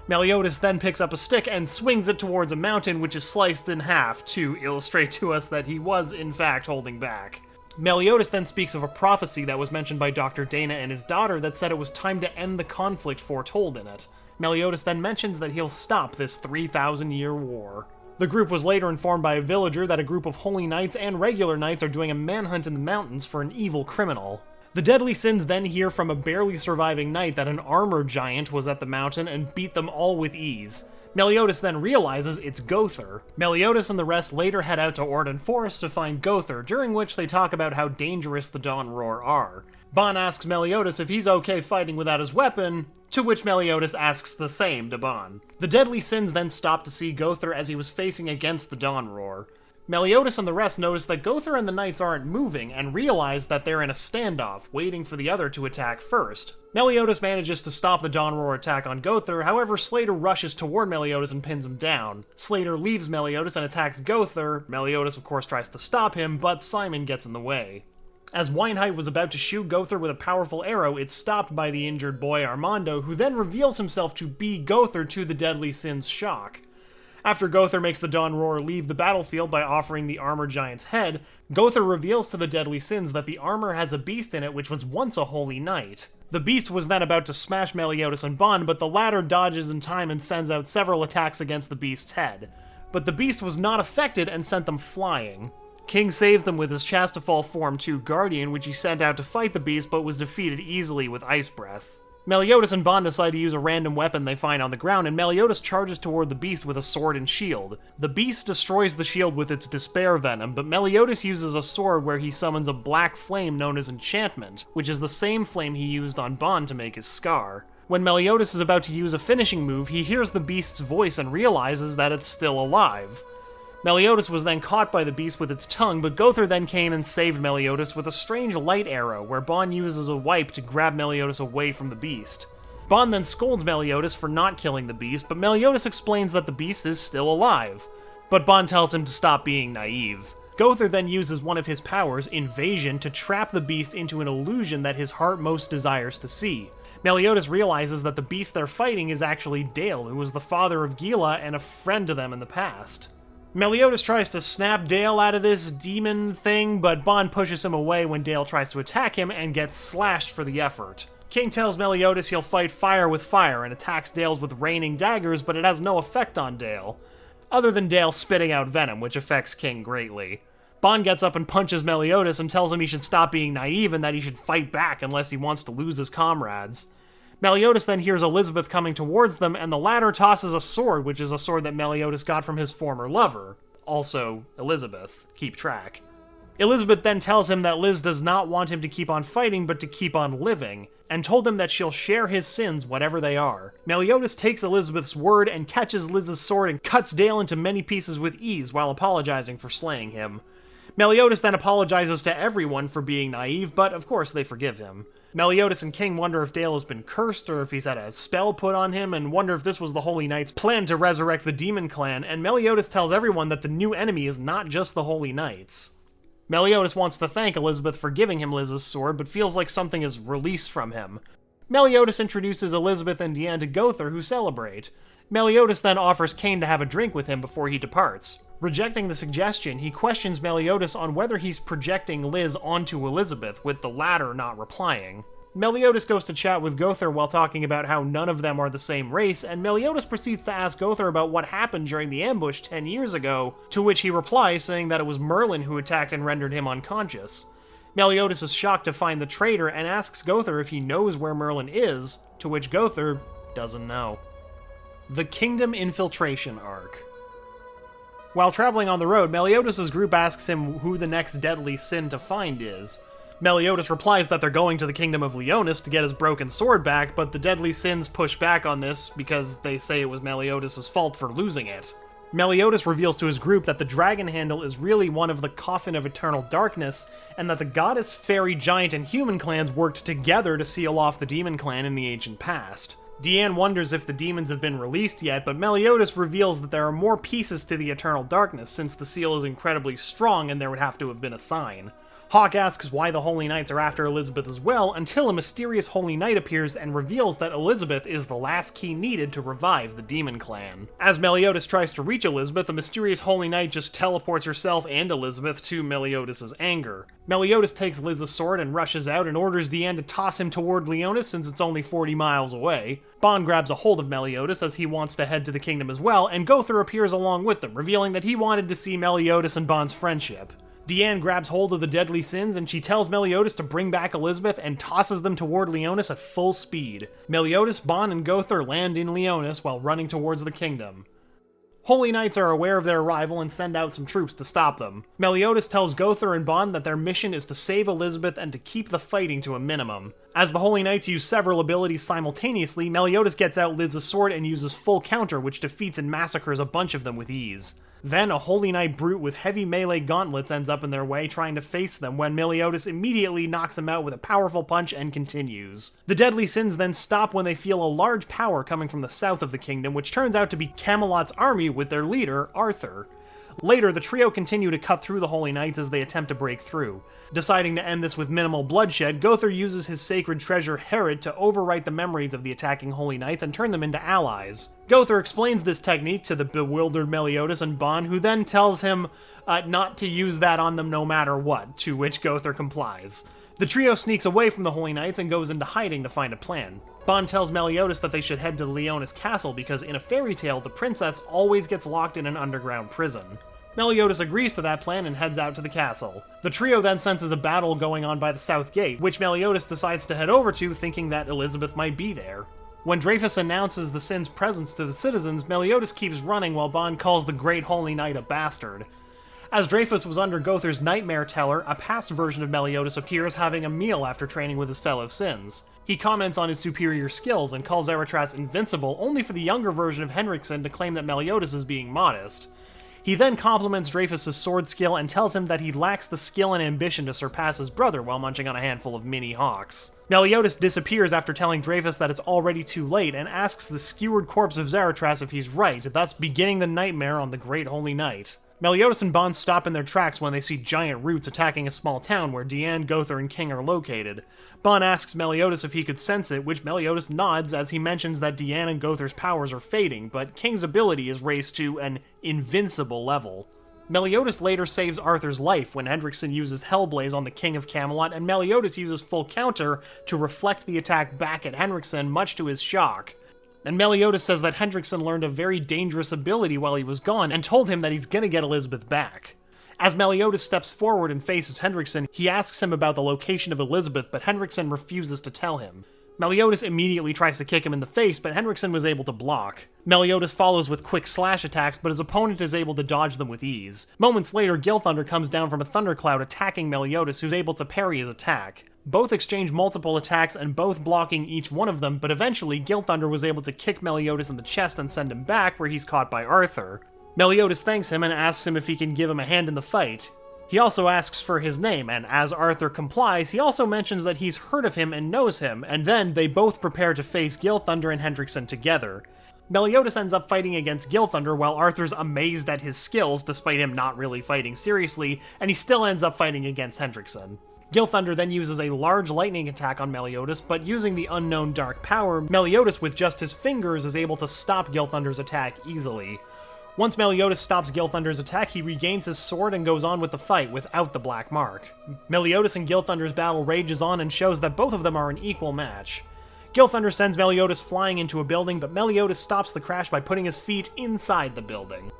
Meliodas then picks up a stick and swings it towards a mountain, which is sliced in half to illustrate to us that he was in fact holding back. Meliodas then speaks of a prophecy that was mentioned by Dr. Dana and his daughter that said it was time to end the conflict foretold in it. Meliodas then mentions that he'll stop this 3,000-year war. The group was later informed by a villager that a group of holy knights and regular knights are doing a manhunt in the mountains for an evil criminal. The Deadly Sins then hear from a barely surviving knight that an armor giant was at the mountain and beat them all with ease. Meliodas then realizes it's Gowther. Meliodas and the rest later head out to Orden Forest to find Gowther, during which they talk about how dangerous the Dawn Roar are. Bon asks Meliodas if he's okay fighting without his weapon, to which Meliodas asks the same to Bon. The Deadly Sins then stop to see Gowther as he was facing against the Dawn Roar. Meliodas and the rest notice that Gowther and the knights aren't moving and realize that they're in a standoff, waiting for the other to attack first. Meliodas manages to stop the Dawn Roar attack on Gowther, however Slater rushes toward Meliodas and pins him down. Slater leaves Meliodas and attacks Gowther. Meliodas of course tries to stop him, but Simon gets in the way. As Weinheit was about to shoot Gowther with a powerful arrow, it's stopped by the injured boy Armando, who then reveals himself to be Gowther to the Deadly Sin's shock. After Gowther makes the Dawn Roar leave the battlefield by offering the armor giant's head, Gowther reveals to the Deadly Sins that the armor has a beast in it which was once a holy knight. The beast was then about to smash Meliodas and Bon, but the latter dodges in time and sends out several attacks against the beast's head. But the beast was not affected and sent them flying. King saves them with his Chastafal Form 2 Guardian, which he sent out to fight the beast but was defeated easily with Ice Breath. Meliodas and Bon decide to use a random weapon they find on the ground, and Meliodas charges toward the beast with a sword and shield. The beast destroys the shield with its Despair Venom, but Meliodas uses a sword where he summons a black flame known as Enchantment, which is the same flame he used on Bon to make his scar. When Meliodas is about to use a finishing move, he hears the beast's voice and realizes that it's still alive. Meliodas was then caught by the beast with its tongue, but Gowther then came and saved Meliodas with a strange light arrow, where Bon uses a wipe to grab Meliodas away from the beast. Bon then scolds Meliodas for not killing the beast, but Meliodas explains that the beast is still alive. But Bon tells him to stop being naive. Gowther then uses one of his powers, Invasion, to trap the beast into an illusion that his heart most desires to see. Meliodas realizes that the beast they're fighting is actually Dale, who was the father of Gila and a friend to them in the past. Meliodas tries to snap Dale out of this demon thing, but Bon pushes him away when Dale tries to attack him and gets slashed for the effort. King tells Meliodas he'll fight fire with fire and attacks Dale's with raining daggers, but it has no effect on Dale, other than Dale spitting out venom, which affects King greatly. Bon gets up and punches Meliodas and tells him he should stop being naive and that he should fight back unless he wants to lose his comrades. Meliodas then hears Elizabeth coming towards them, and the latter tosses a sword, which is a sword that Meliodas got from his former lover. Also, Elizabeth. Keep track. Elizabeth then tells him that Liz does not want him to keep on fighting, but to keep on living, and told him that she'll share his sins, whatever they are. Meliodas takes Elizabeth's word and catches Liz's sword and cuts Dale into many pieces with ease while apologizing for slaying him. Meliodas then apologizes to everyone for being naive, but of course they forgive him. Meliodas and King wonder if Dale has been cursed or if he's had a spell put on him, and wonder if this was the Holy Knights' plan to resurrect the Demon Clan, and Meliodas tells everyone that the new enemy is not just the Holy Knights. Meliodas wants to thank Elizabeth for giving him Liz's sword, but feels like something is released from him. Meliodas introduces Elizabeth and Deanne to Gowther, who celebrate. Meliodas then offers Cain to have a drink with him before he departs. Rejecting the suggestion, he questions Meliodas on whether he's projecting Liz onto Elizabeth, with the latter not replying. Meliodas goes to chat with Gowther while talking about how none of them are the same race, and Meliodas proceeds to ask Gowther about what happened during the ambush 10 years ago, to which he replies saying that it was Merlin who attacked and rendered him unconscious. Meliodas is shocked to find the traitor and asks Gowther if he knows where Merlin is, to which Gowther doesn't know. The Kingdom Infiltration Arc. While traveling on the road, Meliodas' group asks him who the next deadly sin to find is. Meliodas replies that they're going to the Kingdom of Leonis to get his broken sword back, but the deadly sins push back on this because they say it was Meliodas' fault for losing it. Meliodas reveals to his group that the dragon handle is really one of the Coffin of Eternal Darkness, and that the goddess, fairy, giant, and human clans worked together to seal off the demon clan in the ancient past. Deanne wonders if the demons have been released yet, but Meliodas reveals that there are more pieces to the Eternal Darkness, since the seal is incredibly strong and there would have to have been a sign. Hawk asks why the Holy Knights are after Elizabeth as well, until a mysterious Holy Knight appears and reveals that Elizabeth is the last key needed to revive the Demon Clan. As Meliodas tries to reach Elizabeth, the mysterious Holy Knight just teleports herself and Elizabeth to Meliodas' anger. Meliodas takes Liz's sword and rushes out and orders Deanne to toss him toward Leonis since it's only 40 miles away. Bon grabs a hold of Meliodas as he wants to head to the kingdom as well, and Gowther appears along with them, revealing that he wanted to see Meliodas and Bon's friendship. Deanne grabs hold of the deadly sins and she tells Meliodas to bring back Elizabeth and tosses them toward Leonis at full speed. Meliodas, Bon, and Gowther land in Leonis while running towards the kingdom. Holy Knights are aware of their arrival and send out some troops to stop them. Meliodas tells Gowther and Bon that their mission is to save Elizabeth and to keep the fighting to a minimum. As the Holy Knights use several abilities simultaneously, Meliodas gets out Liz's sword and uses full counter, which defeats and massacres a bunch of them with ease. Then, a Holy Knight brute with heavy melee gauntlets ends up in their way, trying to face them, when Meliodas immediately knocks them out with a powerful punch and continues. The deadly sins then stop when they feel a large power coming from the south of the kingdom, which turns out to be Camelot's army with their leader, Arthur. Later, the trio continue to cut through the Holy Knights as they attempt to break through. Deciding to end this with minimal bloodshed, Gowther uses his sacred treasure Herod to overwrite the memories of the attacking Holy Knights and turn them into allies. Gowther explains this technique to the bewildered Meliodas and Bon, who then tells him not to use that on them no matter what, to which Gowther complies. The trio sneaks away from the Holy Knights and goes into hiding to find a plan. Bon tells Meliodas that they should head to Leonis Castle because in a fairy tale, the princess always gets locked in an underground prison. Meliodas agrees to that plan and heads out to the castle. The trio then senses a battle going on by the south gate, which Meliodas decides to head over to, thinking that Elizabeth might be there. When Dreyfus announces the Sin's presence to the citizens, Meliodas keeps running while Bon calls the Great Holy Knight a bastard. As Dreyfus was under Gowther's Nightmare Teller, a past version of Meliodas appears having a meal after training with his fellow Sins. He comments on his superior skills and calls Eritras invincible, only for the younger version of Henriksen to claim that Meliodas is being modest. He then compliments Dreyfus' sword skill and tells him that he lacks the skill and ambition to surpass his brother while munching on a handful of mini hawks. Meliodas disappears after telling Dreyfus that it's already too late and asks the skewered corpse of Zaratras if he's right, thus beginning the nightmare on the Great Holy Knight. Meliodas and Bon stop in their tracks when they see giant roots attacking a small town where Deanne, Gowther, and King are located. Bon asks Meliodas if he could sense it, which Meliodas nods as he mentions that Deanne and Gowther's powers are fading, but King's ability is raised to an invincible level. Meliodas later saves Arthur's life when Hendrickson uses Hellblaze on the King of Camelot, and Meliodas uses full counter to reflect the attack back at Henriksen, much to his shock. And Meliodas says that Hendrickson learned a very dangerous ability while he was gone, and told him that he's gonna get Elizabeth back. As Meliodas steps forward and faces Hendrickson, he asks him about the location of Elizabeth, but Hendrickson refuses to tell him. Meliodas immediately tries to kick him in the face, but Hendrickson was able to block. Meliodas follows with quick slash attacks, but his opponent is able to dodge them with ease. Moments later, Gilthunder comes down from a thundercloud attacking Meliodas, who's able to parry his attack. Both exchange multiple attacks and both blocking each one of them, but eventually Gilthunder was able to kick Meliodas in the chest and send him back, where he's caught by Arthur. Meliodas thanks him and asks him if he can give him a hand in the fight. He also asks for his name, and as Arthur complies, he also mentions that he's heard of him and knows him, and then they both prepare to face Gilthunder and Hendrickson together. Meliodas ends up fighting against Gilthunder while Arthur's amazed at his skills, despite him not really fighting seriously, and he still ends up fighting against Hendrickson. Gilthunder then uses a large lightning attack on Meliodas, but using the unknown dark power, Meliodas with just his fingers is able to stop Gilthunder's attack easily. Once Meliodas stops Gilthunder's attack, he regains his sword and goes on with the fight without the black mark. Meliodas and Gilthunder's battle rages on and shows that both of them are an equal match. Gilthunder sends Meliodas flying into a building, but Meliodas stops the crash by putting his feet inside the building.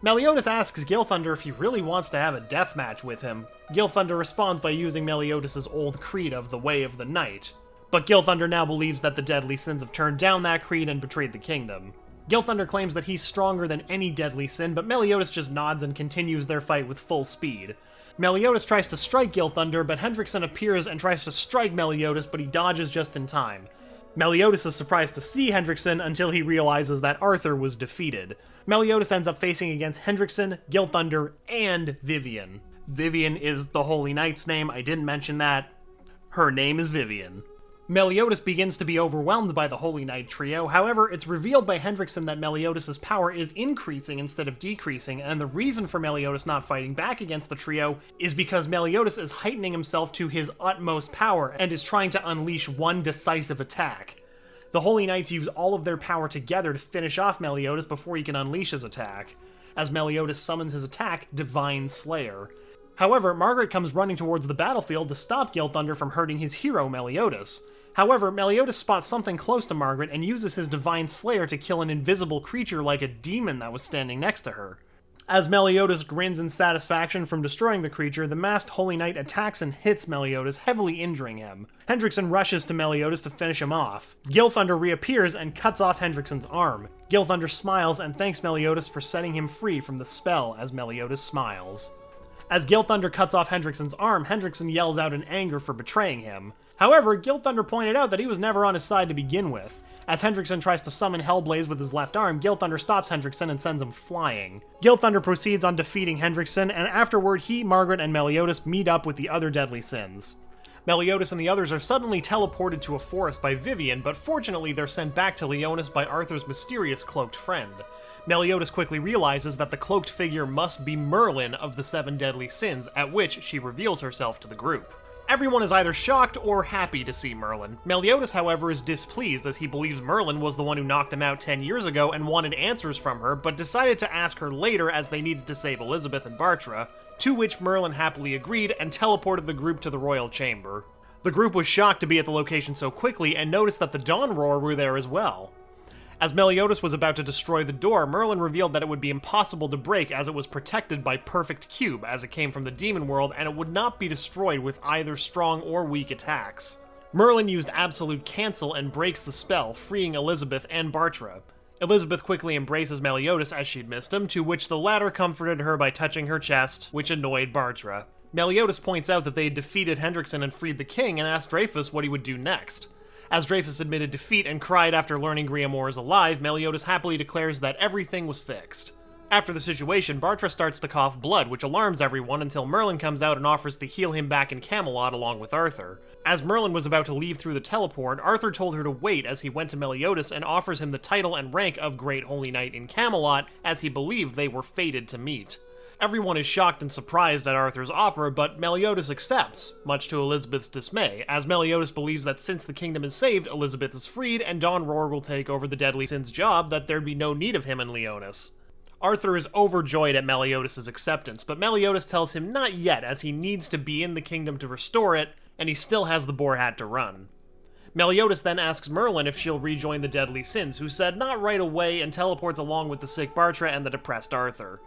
Meliodas asks Gilthunder if he really wants to have a death match with him. Gilthunder responds by using Meliodas' old creed of the Way of the Knight. But Gilthunder now believes that the deadly sins have turned down that creed and betrayed the kingdom. Gilthunder claims that he's stronger than any deadly sin, but Meliodas just nods and continues their fight with full speed. Meliodas tries to strike Gilthunder, but Hendrickson appears and tries to strike Meliodas, but he dodges just in time. Meliodas is surprised to see Hendrickson until he realizes that Arthur was defeated. Meliodas ends up facing against Hendrickson, Gilthunder, and Vivian. Vivian is the Holy Knight's name, I didn't mention that. Her name is Vivian. Meliodas begins to be overwhelmed by the Holy Knight trio, however, it's revealed by Hendrickson that Meliodas' power is increasing instead of decreasing, and the reason for Meliodas not fighting back against the trio is because Meliodas is heightening himself to his utmost power and is trying to unleash one decisive attack. The Holy Knights use all of their power together to finish off Meliodas before he can unleash his attack. As Meliodas summons his attack, Divine Slayer. However, Margaret comes running towards the battlefield to stop Gilthunder from hurting his hero, Meliodas. However, Meliodas spots something close to Margaret and uses his Divine Slayer to kill an invisible creature like a demon that was standing next to her. As Meliodas grins in satisfaction from destroying the creature, the masked Holy Knight attacks and hits Meliodas, heavily injuring him. Hendrickson rushes to Meliodas to finish him off. Gilthunder reappears and cuts off Hendrickson's arm. Gilthunder smiles and thanks Meliodas for setting him free from the spell as Meliodas smiles. As Gilthunder cuts off Hendrickson's arm, Hendrickson yells out in anger for betraying him. However, Gilthunder pointed out that he was never on his side to begin with. As Hendrickson tries to summon Hellblaze with his left arm, Gilthunder stops Hendrickson and sends him flying. Gilthunder proceeds on defeating Hendrickson, and afterward he, Margaret, and Meliodas meet up with the other deadly sins. Meliodas and the others are suddenly teleported to a forest by Vivian, but fortunately they're sent back to Leonis by Arthur's mysterious cloaked friend. Meliodas quickly realizes that the cloaked figure must be Merlin of the Seven Deadly Sins, at which she reveals herself to the group. Everyone is either shocked or happy to see Merlin. Meliodas, however, is displeased as he believes Merlin was the one who knocked him out 10 years ago and wanted answers from her, but decided to ask her later as they needed to save Elizabeth and Bartra, to which Merlin happily agreed and teleported the group to the royal chamber. The group was shocked to be at the location so quickly and noticed that the Dawn Roar were there as well. As Meliodas was about to destroy the door, Merlin revealed that it would be impossible to break as it was protected by Perfect Cube as it came from the demon world, and it would not be destroyed with either strong or weak attacks. Merlin used Absolute Cancel and breaks the spell, freeing Elizabeth and Bartra. Elizabeth quickly embraces Meliodas as she'd missed him, to which the latter comforted her by touching her chest, which annoyed Bartra. Meliodas points out that they had defeated Hendrickson and freed the king and asked Dreyfus what he would do next. As Dreyfus admitted defeat and cried after learning Griamore is alive, Meliodas happily declares that everything was fixed. After the situation, Bartra starts to cough blood, which alarms everyone until Merlin comes out and offers to heal him back in Camelot along with Arthur. As Merlin was about to leave through the teleport, Arthur told her to wait as he went to Meliodas and offers him the title and rank of Great Holy Knight in Camelot, as he believed they were fated to meet. Everyone is shocked and surprised at Arthur's offer, but Meliodas accepts, much to Elizabeth's dismay, as Meliodas believes that since the kingdom is saved, Elizabeth is freed, and Dawn Roar will take over the Deadly Sin's job, that there'd be no need of him in Leonis. Arthur is overjoyed at Meliodas' acceptance, but Meliodas tells him not yet, as he needs to be in the kingdom to restore it, and he still has the Boar Hat to run. Meliodas then asks Merlin if she'll rejoin the Deadly Sins, who said not right away and teleports along with the sick Bartra and the depressed Arthur.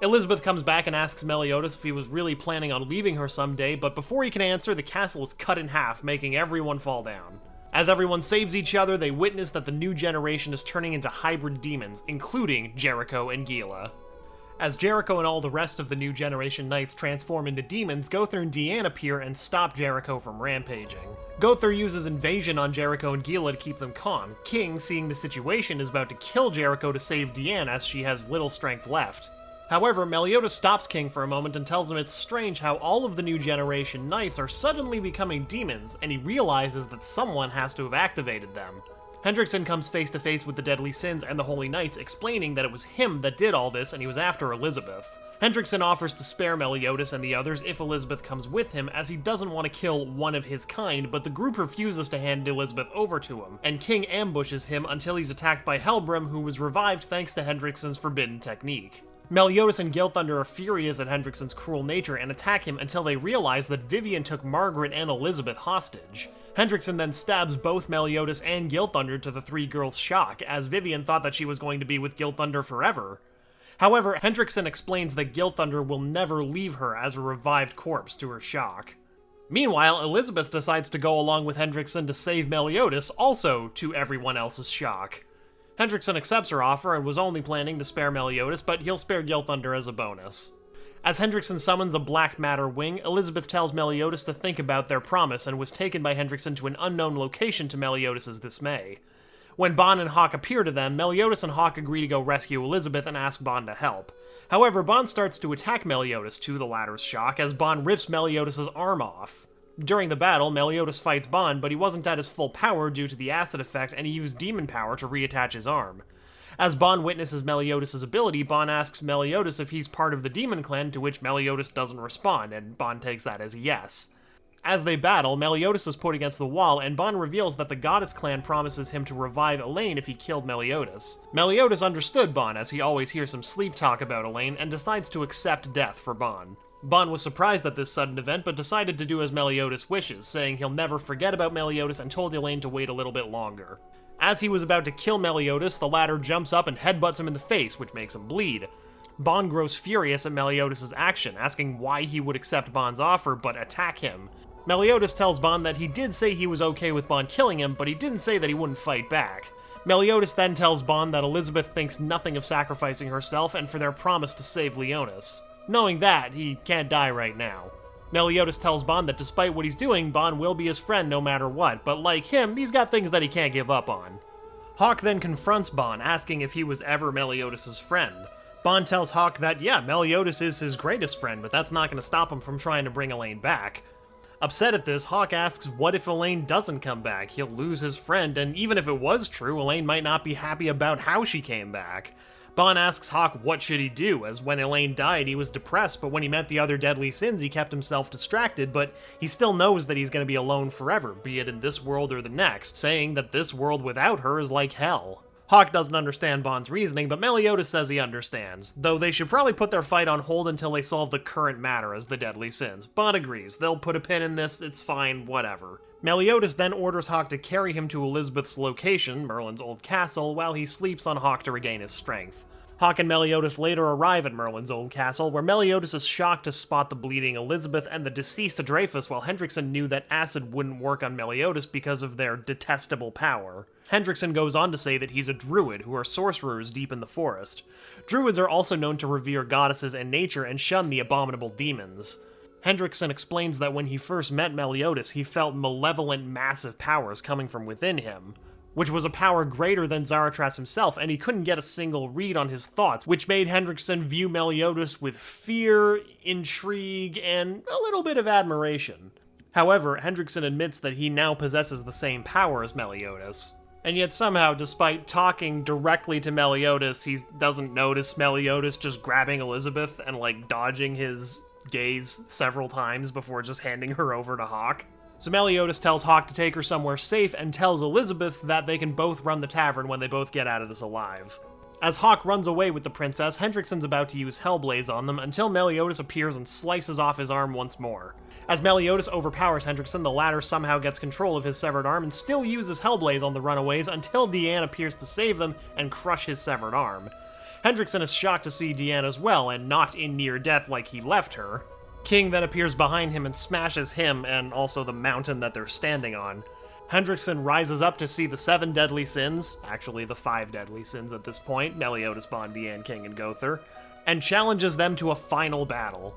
Elizabeth comes back and asks Meliodas if he was really planning on leaving her someday, but before he can answer, the castle is cut in half, making everyone fall down. As everyone saves each other, they witness that the new generation is turning into hybrid demons, including Jericho and Gila. As Jericho and all the rest of the new generation knights transform into demons, Gother and Deanne appear and stop Jericho from rampaging. Gother uses invasion on Jericho and Gila to keep them calm. King, seeing the situation, is about to kill Jericho to save Deanne as she has little strength left. However, Meliodas stops King for a moment and tells him it's strange how all of the new generation knights are suddenly becoming demons, and he realizes that someone has to have activated them. Hendrickson comes face to face with the Deadly Sins and the Holy Knights, explaining that it was him that did all this and he was after Elizabeth. Hendrickson offers to spare Meliodas and the others if Elizabeth comes with him, as he doesn't want to kill one of his kind, but the group refuses to hand Elizabeth over to him, and King ambushes him until he's attacked by Helbrim, who was revived thanks to Hendrickson's forbidden technique. Meliodas and Gilthunder are furious at Hendrickson's cruel nature and attack him until they realize that Vivian took Margaret and Elizabeth hostage. Hendrickson then stabs both Meliodas and Gilthunder to the three girls' shock, as Vivian thought that she was going to be with Gilthunder forever. However, Hendrickson explains that Gilthunder will never leave her as a revived corpse to her shock. Meanwhile, Elizabeth decides to go along with Hendrickson to save Meliodas, also to everyone else's shock. Hendrickson accepts her offer and was only planning to spare Meliodas, but he'll spare Gilthunder as a bonus. As Hendrickson summons a black matter wing, Elizabeth tells Meliodas to think about their promise and was taken by Hendrickson to an unknown location to Meliodas' dismay. When Bon and Hawk appear to them, Meliodas and Hawk agree to go rescue Elizabeth and ask Bon to help. However, Bon starts to attack Meliodas to the latter's shock as Bon rips Meliodas' arm off. During the battle, Meliodas fights Bon, but he wasn't at his full power due to the acid effect, and he used demon power to reattach his arm. As Bon witnesses Meliodas' ability, Bon asks Meliodas if he's part of the demon clan, to which Meliodas doesn't respond, and Bon takes that as a yes. As they battle, Meliodas is put against the wall, and Bon reveals that the Goddess clan promises him to revive Elaine if he killed Meliodas. Meliodas understood Bon, as he always hears some sleep talk about Elaine, and decides to accept death for Bon. Bon was surprised at this sudden event, but decided to do as Meliodas wishes, saying he'll never forget about Meliodas and told Elaine to wait a little bit longer. As he was about to kill Meliodas, the latter jumps up and headbutts him in the face, which makes him bleed. Bon grows furious at Meliodas' action, asking why he would accept Bon's offer but attack him. Meliodas tells Bon that he did say he was okay with Bon killing him, but he didn't say that he wouldn't fight back. Meliodas then tells Bon that Elizabeth thinks nothing of sacrificing herself and for their promise to save Leonis. Knowing that, he can't die right now. Meliodas tells Bon that despite what he's doing, Bon will be his friend no matter what, but like him, he's got things that he can't give up on. Hawk then confronts Bon, asking if he was ever Meliodas' friend. Bon tells Hawk that, yeah, Meliodas is his greatest friend, but that's not going to stop him from trying to bring Elaine back. Upset at this, Hawk asks what if Elaine doesn't come back? He'll lose his friend, and even if it was true, Elaine might not be happy about how she came back. Bon asks Hawk what should he do, as when Elaine died he was depressed, but when he met the other deadly sins he kept himself distracted, but he still knows that he's going to be alone forever, be it in this world or the next, saying that this world without her is like hell. Hawk doesn't understand Bon's reasoning, but Meliodas says he understands, though they should probably put their fight on hold until they solve the current matter as the deadly sins. Bon agrees, they'll put a pin in this, it's fine, whatever. Meliodas then orders Hawk to carry him to Elizabeth's location, Merlin's old castle, while he sleeps on Hawk to regain his strength. Hawk and Meliodas later arrive at Merlin's old castle, where Meliodas is shocked to spot the bleeding Elizabeth and the deceased Dreyfus, while Hendrickson knew that acid wouldn't work on Meliodas because of their detestable power. Hendrickson goes on to say that he's a druid, who are sorcerers deep in the forest. Druids are also known to revere goddesses and nature and shun the abominable demons. Hendrickson explains that when he first met Meliodas, he felt malevolent, massive powers coming from within him, which was a power greater than Zaratras himself, and he couldn't get a single read on his thoughts, which made Hendrickson view Meliodas with fear, intrigue, and a little bit of admiration. However, Hendrickson admits that he now possesses the same power as Meliodas. And yet somehow, despite talking directly to Meliodas, he doesn't notice Meliodas just grabbing Elizabeth and, like, dodging his gaze several times before just handing her over to Hawk. So Meliodas tells Hawk to take her somewhere safe and tells Elizabeth that they can both run the tavern when they both get out of this alive. As Hawk runs away with the princess, Hendrickson's about to use Hellblaze on them until Meliodas appears and slices off his arm once more. As Meliodas overpowers Hendrickson, the latter somehow gets control of his severed arm and still uses Hellblaze on the runaways until Deanne appears to save them and crush his severed arm. Hendrickson is shocked to see Deanne as well, and not in near death like he left her. King then appears behind him and smashes him and also the mountain that they're standing on. Hendrickson rises up to see the 7 deadly sins, actually the 5 deadly sins at this point, Meliodas, Bon, Deanne, King, and Gother, and challenges them to a final battle.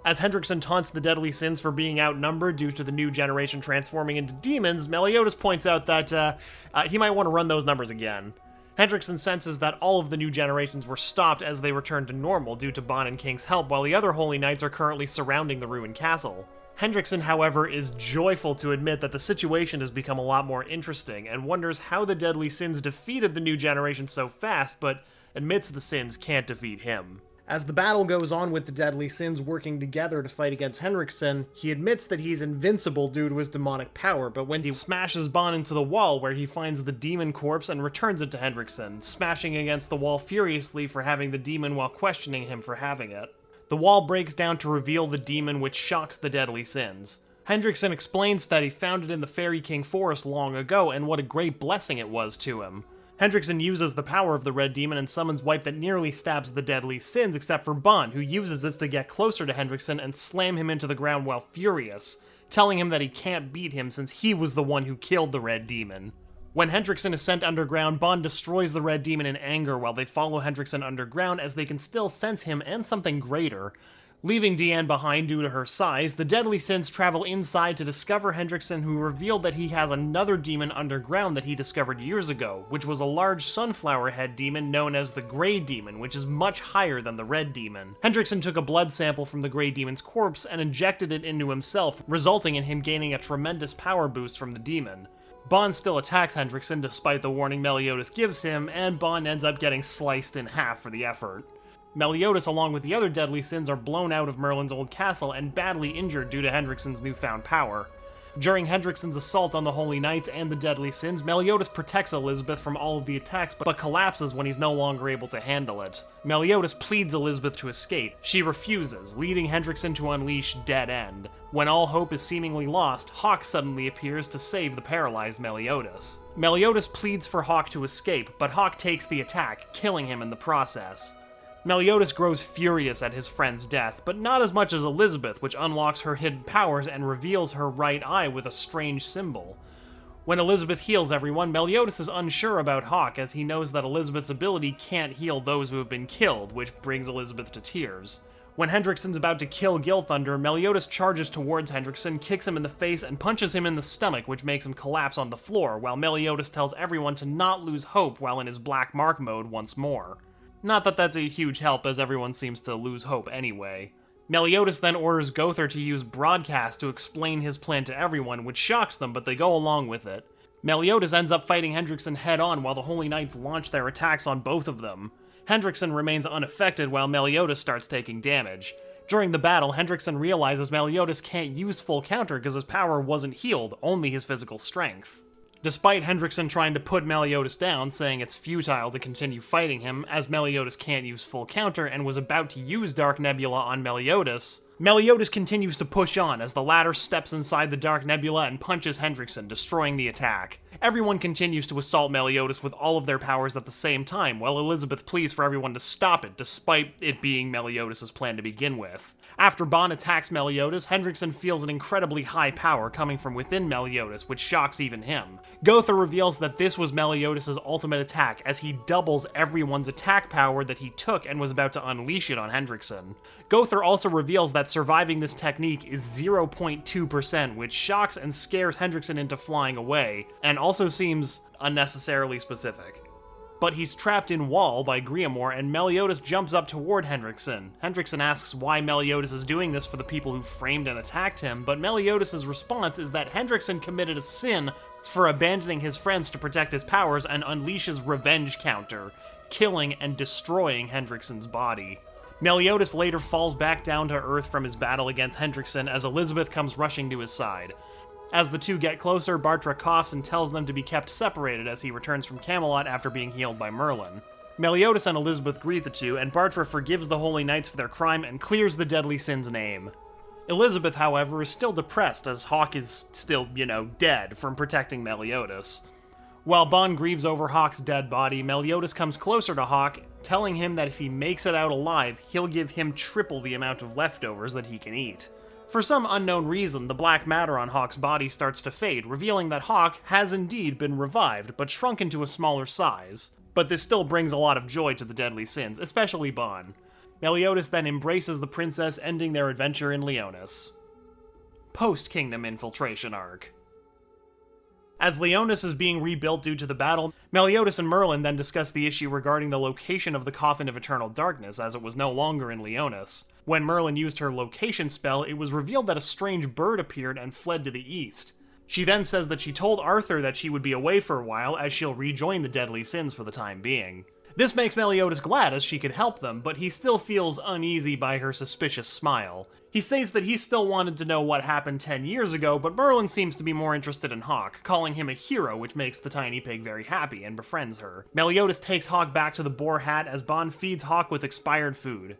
As Hendrickson taunts the deadly sins for being outnumbered due to the new generation transforming into demons, Meliodas points out that he might want to run those numbers again. Hendrickson senses that all of the new generations were stopped as they returned to normal due to Bon and King's help, while the other Holy Knights are currently surrounding the ruined castle. Hendrickson, however, is joyful to admit that the situation has become a lot more interesting, and wonders how the deadly sins defeated the new generation so fast, but admits the sins can't defeat him. As the battle goes on with the Deadly Sins working together to fight against Henriksen, he admits that he's invincible due to his demonic power, but when he smashes Bon into the wall where he finds the demon corpse and returns it to Henriksen, smashing against the wall furiously for having the demon while questioning him for having it. The wall breaks down to reveal the demon, which shocks the Deadly Sins. Henriksen explains that he found it in the Fairy King Forest long ago and what a great blessing it was to him. Henriksen uses the power of the Red Demon and summons Wipe that nearly stabs the Deadly Sins, except for Bon, who uses this to get closer to Henriksen and slam him into the ground while furious, telling him that he can't beat him since he was the one who killed the Red Demon. When Henriksen is sent underground, Bon destroys the Red Demon in anger while they follow Henriksen underground as they can still sense him and something greater. Leaving Deanne behind due to her size, the Deadly Sins travel inside to discover Henriksen, who revealed that he has another demon underground that he discovered years ago, which was a large sunflower head demon known as the Grey Demon, which is much higher than the Red Demon. Henriksen took a blood sample from the Grey Demon's corpse and injected it into himself, resulting in him gaining a tremendous power boost from the demon. Bon still attacks Henriksen despite the warning Meliodas gives him, and Bon ends up getting sliced in half for the effort. Meliodas, along with the other Deadly Sins, are blown out of Merlin's old castle and badly injured due to Henriksen's newfound power. During Henriksen's assault on the Holy Knights and the Deadly Sins, Meliodas protects Elizabeth from all of the attacks, but collapses when he's no longer able to handle it. Meliodas pleads Elizabeth to escape. She refuses, leading Henriksen to unleash Dead End. When all hope is seemingly lost, Hawk suddenly appears to save the paralyzed Meliodas. Meliodas pleads for Hawk to escape, but Hawk takes the attack, killing him in the process. Meliodas grows furious at his friend's death, but not as much as Elizabeth, which unlocks her hidden powers and reveals her right eye with a strange symbol. When Elizabeth heals everyone, Meliodas is unsure about Hawk, as he knows that Elizabeth's ability can't heal those who have been killed, which brings Elizabeth to tears. When Henriksen's about to kill Gilthunder, Meliodas charges towards Henriksen, kicks him in the face, and punches him in the stomach, which makes him collapse on the floor, while Meliodas tells everyone to not lose hope while in his Black Mark mode once more. Not that that's a huge help, as everyone seems to lose hope anyway. Meliodas then orders Gowther to use broadcast to explain his plan to everyone, which shocks them, but they go along with it. Meliodas ends up fighting Henriksen head-on while the Holy Knights launch their attacks on both of them. Henriksen remains unaffected while Meliodas starts taking damage. During the battle, Henriksen realizes Meliodas can't use full counter because his power wasn't healed, only his physical strength. Despite Henriksen trying to put Meliodas down, saying it's futile to continue fighting him, as Meliodas can't use full counter and was about to use Dark Nebula on Meliodas, Meliodas continues to push on as the latter steps inside the Dark Nebula and punches Henriksen, destroying the attack. Everyone continues to assault Meliodas with all of their powers at the same time, while Elizabeth pleads for everyone to stop it, despite it being Meliodas' plan to begin with. After Bon attacks Meliodas, Henriksen feels an incredibly high power coming from within Meliodas, which shocks even him. Gowther reveals that this was Meliodas' ultimate attack, as he doubles everyone's attack power that he took and was about to unleash it on Henriksen. Gowther also reveals that surviving this technique is 0.2%, which shocks and scares Henriksen into flying away, and also seems unnecessarily specific. But he's trapped in Wall by Griamore, and Meliodas jumps up toward Henriksen. Henriksen asks why Meliodas is doing this for the people who framed and attacked him, but Meliodas' response is that Henriksen committed a sin for abandoning his friends to protect his powers and unleashes Revenge Counter, killing and destroying Henriksen's body. Meliodas later falls back down to Earth from his battle against Henriksen as Elizabeth comes rushing to his side. As the two get closer, Bartra coughs and tells them to be kept separated as he returns from Camelot after being healed by Merlin. Meliodas and Elizabeth greet the two, and Bartra forgives the Holy Knights for their crime and clears the Deadly Sin's name. Elizabeth, however, is still depressed as Hawk is still, dead from protecting Meliodas. While Bon grieves over Hawk's dead body, Meliodas comes closer to Hawk, telling him that if he makes it out alive, he'll give him triple the amount of leftovers that he can eat. For some unknown reason, the black matter on Hawk's body starts to fade, revealing that Hawk has indeed been revived, but shrunk into a smaller size. But this still brings a lot of joy to the Deadly Sins, especially Bon. Meliodas then embraces the princess, ending their adventure in Leonis. Post-Kingdom Infiltration Arc. As Leonis is being rebuilt due to the battle, Meliodas and Merlin then discuss the issue regarding the location of the Coffin of Eternal Darkness, as it was no longer in Leonis. When Merlin used her location spell, it was revealed that a strange bird appeared and fled to the east. She then says that she told Arthur that she would be away for a while, as she'll rejoin the Deadly Sins for the time being. This makes Meliodas glad as she could help them, but he still feels uneasy by her suspicious smile. He states that he still wanted to know what happened 10 years ago, but Merlin seems to be more interested in Hawk, calling him a hero, which makes the tiny pig very happy and befriends her. Meliodas takes Hawk back to the Boar Hat as Bond feeds Hawk with expired food.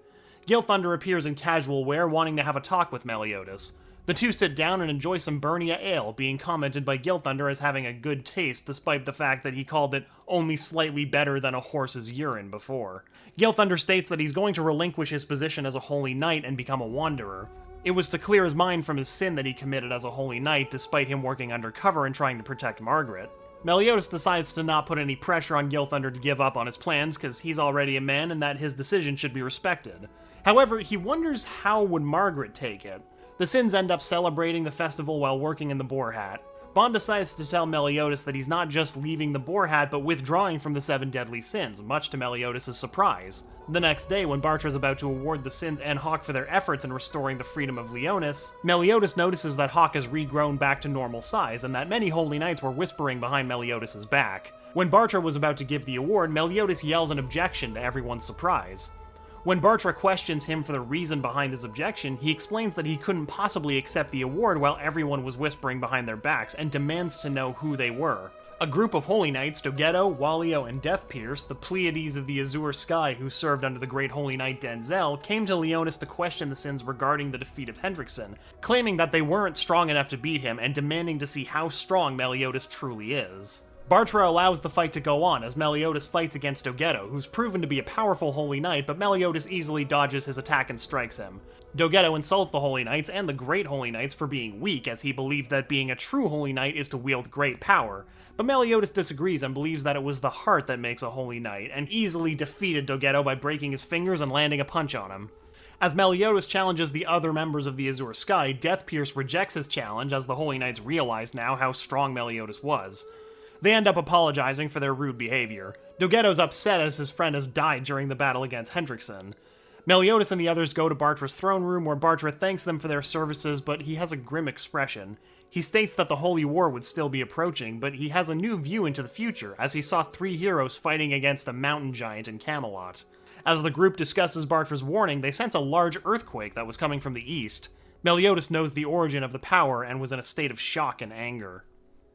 Gil Thunder appears in casual wear, wanting to have a talk with Meliodas. The two sit down and enjoy some Burnia ale, being commented by Gil Thunder as having a good taste, despite the fact that he called it only slightly better than a horse's urine before. Gil Thunder states that he's going to relinquish his position as a holy knight and become a wanderer. It was to clear his mind from his sin that he committed as a holy knight, despite him working undercover and trying to protect Margaret. Meliodas decides to not put any pressure on Gil Thunder to give up on his plans, because he's already a man and that his decision should be respected. However, he wonders how would Margaret take it. The Sins end up celebrating the festival while working in the Boar Hat. Bond decides to tell Meliodas that he's not just leaving the Boar Hat, but withdrawing from the 7 deadly sins, much to Meliodas' surprise. The next day, when Bartra's about to award the Sins and Hawk for their efforts in restoring the freedom of Leonis, Meliodas notices that Hawk has regrown back to normal size, and that many holy knights were whispering behind Meliodas' back. When Bartra was about to give the award, Meliodas yells an objection to everyone's surprise. When Bartra questions him for the reason behind his objection, he explains that he couldn't possibly accept the award while everyone was whispering behind their backs, and demands to know who they were. A group of holy knights, Doggetto, Wallio, and Deathpierce, the Pleiades of the Azure Sky who served under the great holy knight Denzel, came to Leonis to question the Sins regarding the defeat of Hendrickson, claiming that they weren't strong enough to beat him and demanding to see how strong Meliodas truly is. Bartra allows the fight to go on as Meliodas fights against Doggetto, who's proven to be a powerful holy knight, but Meliodas easily dodges his attack and strikes him. Doggetto insults the holy knights and the great holy knights for being weak, as he believed that being a true holy knight is to wield great power, but Meliodas disagrees and believes that it was the heart that makes a holy knight, and easily defeated Doggetto by breaking his fingers and landing a punch on him. As Meliodas challenges the other members of the Azure Sky, Deathpierce rejects his challenge as the holy knights realize now how strong Meliodas was. They end up apologizing for their rude behavior. Doggetto's upset as his friend has died during the battle against Hendrickson. Meliodas and the others go to Bartra's throne room where Bartra thanks them for their services, but he has a grim expression. He states that the Holy War would still be approaching, but he has a new view into the future, as he saw 3 heroes fighting against a mountain giant in Camelot. As the group discusses Bartra's warning, they sense a large earthquake that was coming from the east. Meliodas knows the origin of the power and was in a state of shock and anger.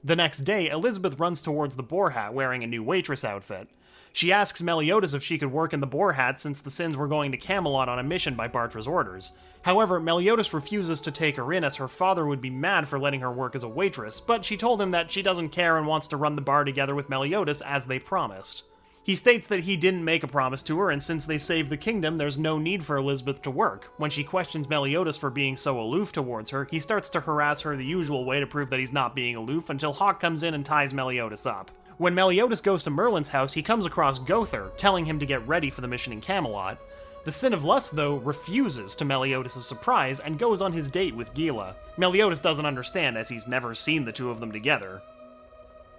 The next day, Elizabeth runs towards the Boar Hat wearing a new waitress outfit. She asks Meliodas if she could work in the Boar Hat since the Sins were going to Camelot on a mission by Bartra's orders. However, Meliodas refuses to take her in as her father would be mad for letting her work as a waitress, but she told him that she doesn't care and wants to run the bar together with Meliodas as they promised. He states that he didn't make a promise to her, and since they saved the kingdom, there's no need for Elizabeth to work. When she questions Meliodas for being so aloof towards her, he starts to harass her the usual way to prove that he's not being aloof until Hawk comes in and ties Meliodas up. When Meliodas goes to Merlin's house, he comes across Gother, telling him to get ready for the mission in Camelot. The Sin of Lust, though, refuses to Meliodas' surprise and goes on his date with Gila. Meliodas doesn't understand as he's never seen the two of them together.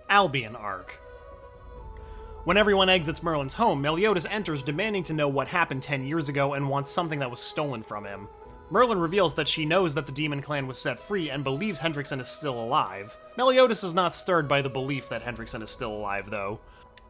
Albion Arc. When everyone exits Merlin's home, Meliodas enters demanding to know what happened 10 years ago and wants something that was stolen from him. Merlin reveals that she knows that the demon clan was set free and believes Hendrickson is still alive. Meliodas is not stirred by the belief that Hendrickson is still alive, though.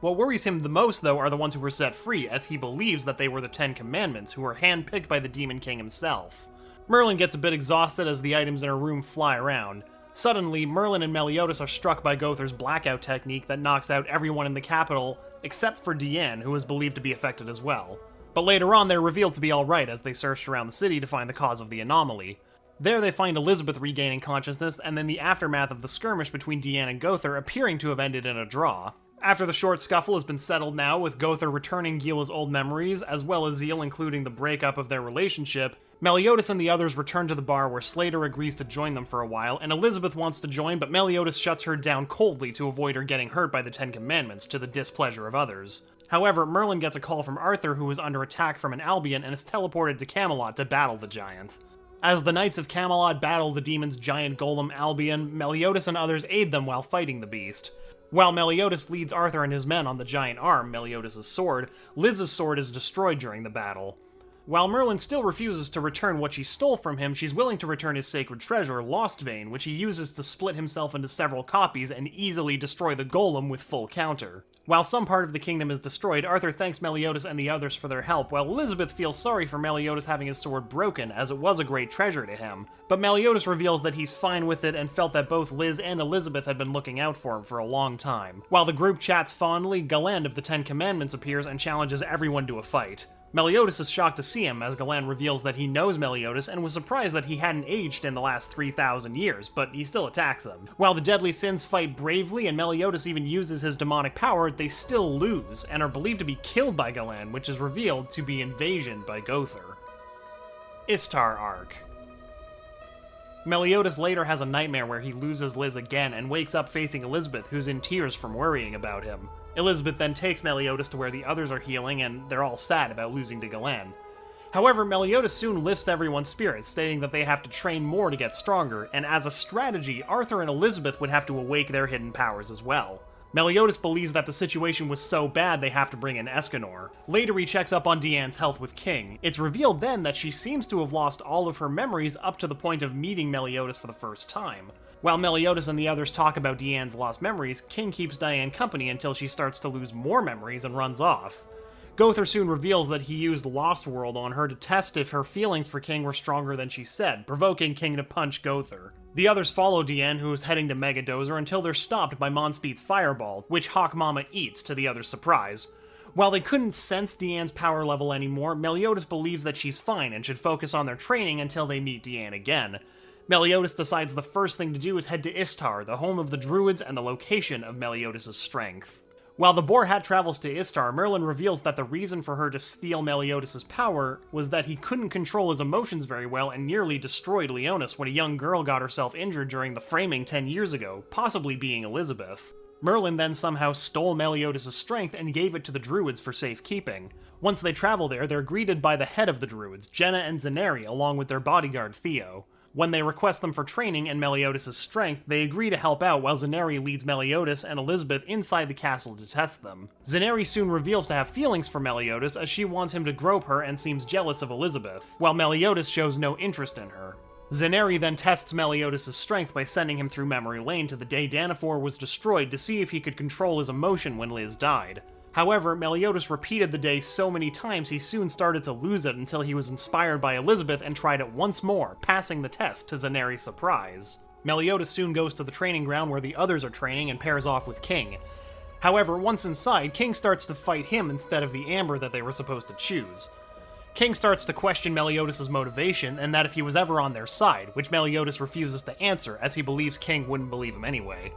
What worries him the most, though, are the ones who were set free, as he believes that they were the 10 Commandments, who were handpicked by the Demon King himself. Merlin gets a bit exhausted as the items in her room fly around. Suddenly, Merlin and Meliodas are struck by Gother's blackout technique that knocks out everyone in the capital, except for Diane, who is believed to be affected as well. But later on, they're revealed to be alright as they searched around the city to find the cause of the anomaly. There they find Elizabeth regaining consciousness, and then the aftermath of the skirmish between Diane and Gother appearing to have ended in a draw. After the short scuffle has been settled now, with Gother returning Gila's old memories, as well as Zeal including the breakup of their relationship, Meliodas and the others return to the bar where Slater agrees to join them for a while, and Elizabeth wants to join, but Meliodas shuts her down coldly to avoid her getting hurt by the 10 Commandments, to the displeasure of others. However, Merlin gets a call from Arthur, who is under attack from an Albion and is teleported to Camelot to battle the giant. As the Knights of Camelot battle the demon's giant golem Albion, Meliodas and others aid them while fighting the beast. While Meliodas leads Arthur and his men on the giant arm, Meliodas' sword, Liz's sword is destroyed during the battle. While Merlin still refuses to return what she stole from him, she's willing to return his sacred treasure, Lostvayne, which he uses to split himself into several copies and easily destroy the golem with full counter. While some part of the kingdom is destroyed, Arthur thanks Meliodas and the others for their help, while Elizabeth feels sorry for Meliodas having his sword broken, as it was a great treasure to him. But Meliodas reveals that he's fine with it and felt that both Liz and Elizabeth had been looking out for him for a long time. While the group chats fondly, Galland of the Ten Commandments appears and challenges everyone to a fight. Meliodas is shocked to see him, as Galland reveals that he knows Meliodas and was surprised that he hadn't aged in the last 3,000 years, but he still attacks him. While the Deadly Sins fight bravely and Meliodas even uses his demonic power, they still lose, and are believed to be killed by Galland, which is revealed to be invasion by Gowther. Istar Arc. Meliodas later has a nightmare where he loses Liz again and wakes up facing Elizabeth, who's in tears from worrying about him. Elizabeth then takes Meliodas to where the others are healing, and they're all sad about losing to Galland. However, Meliodas soon lifts everyone's spirits, stating that they have to train more to get stronger, and as a strategy, Arthur and Elizabeth would have to awake their hidden powers as well. Meliodas believes that the situation was so bad they have to bring in Escanor. Later he checks up on Deanne's health with King. It's revealed then that she seems to have lost all of her memories up to the point of meeting Meliodas for the first time. While Meliodas and the others talk about Deanne's lost memories, King keeps Diane company until she starts to lose more memories and runs off. Gowther soon reveals that he used Lost World on her to test if her feelings for King were stronger than she said, provoking King to punch Gowther. The others follow Deanne, who is heading to Megadozer, until they're stopped by Monspeed's Fireball, which Hawk Mama eats to the others' surprise. While they couldn't sense Deanne's power level anymore, Meliodas believes that she's fine and should focus on their training until they meet Deanne again. Meliodas decides the first thing to do is head to Istar, the home of the Druids and the location of Meliodas' strength. While the Boar Hat travels to Istar, Merlin reveals that the reason for her to steal Meliodas' power was that he couldn't control his emotions very well and nearly destroyed Leonis when a young girl got herself injured during the framing 10 years ago, possibly being Elizabeth. Merlin then somehow stole Meliodas' strength and gave it to the Druids for safekeeping. Once they travel there, they're greeted by the head of the Druids, Jenna and Zaneri, along with their bodyguard Theo. When they request them for training and Meliodas' strength, they agree to help out while Zaneri leads Meliodas and Elizabeth inside the castle to test them. Zaneri soon reveals to have feelings for Meliodas as she wants him to grope her and seems jealous of Elizabeth, while Meliodas shows no interest in her. Zaneri then tests Meliodas' strength by sending him through memory lane to the day Danafor was destroyed to see if he could control his emotion when Liz died. However, Meliodas repeated the day so many times he soon started to lose it until he was inspired by Elizabeth and tried it once more, passing the test to Zaneri's surprise. Meliodas soon goes to the training ground where the others are training and pairs off with King. However, once inside, King starts to fight him instead of the Amber that they were supposed to choose. King starts to question Meliodas' motivation and that if he was ever on their side, which Meliodas refuses to answer as he believes King wouldn't believe him anyway.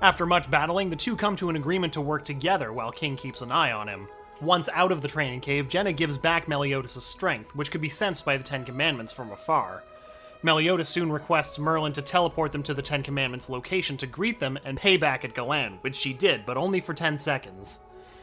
After much battling, the two come to an agreement to work together while King keeps an eye on him. Once out of the training cave, Jenna gives back Meliodas' strength, which could be sensed by the Ten Commandments from afar. Meliodas soon requests Merlin to teleport them to the Ten Commandments location to greet them and pay back at Galland, which she did, but only for 10 seconds.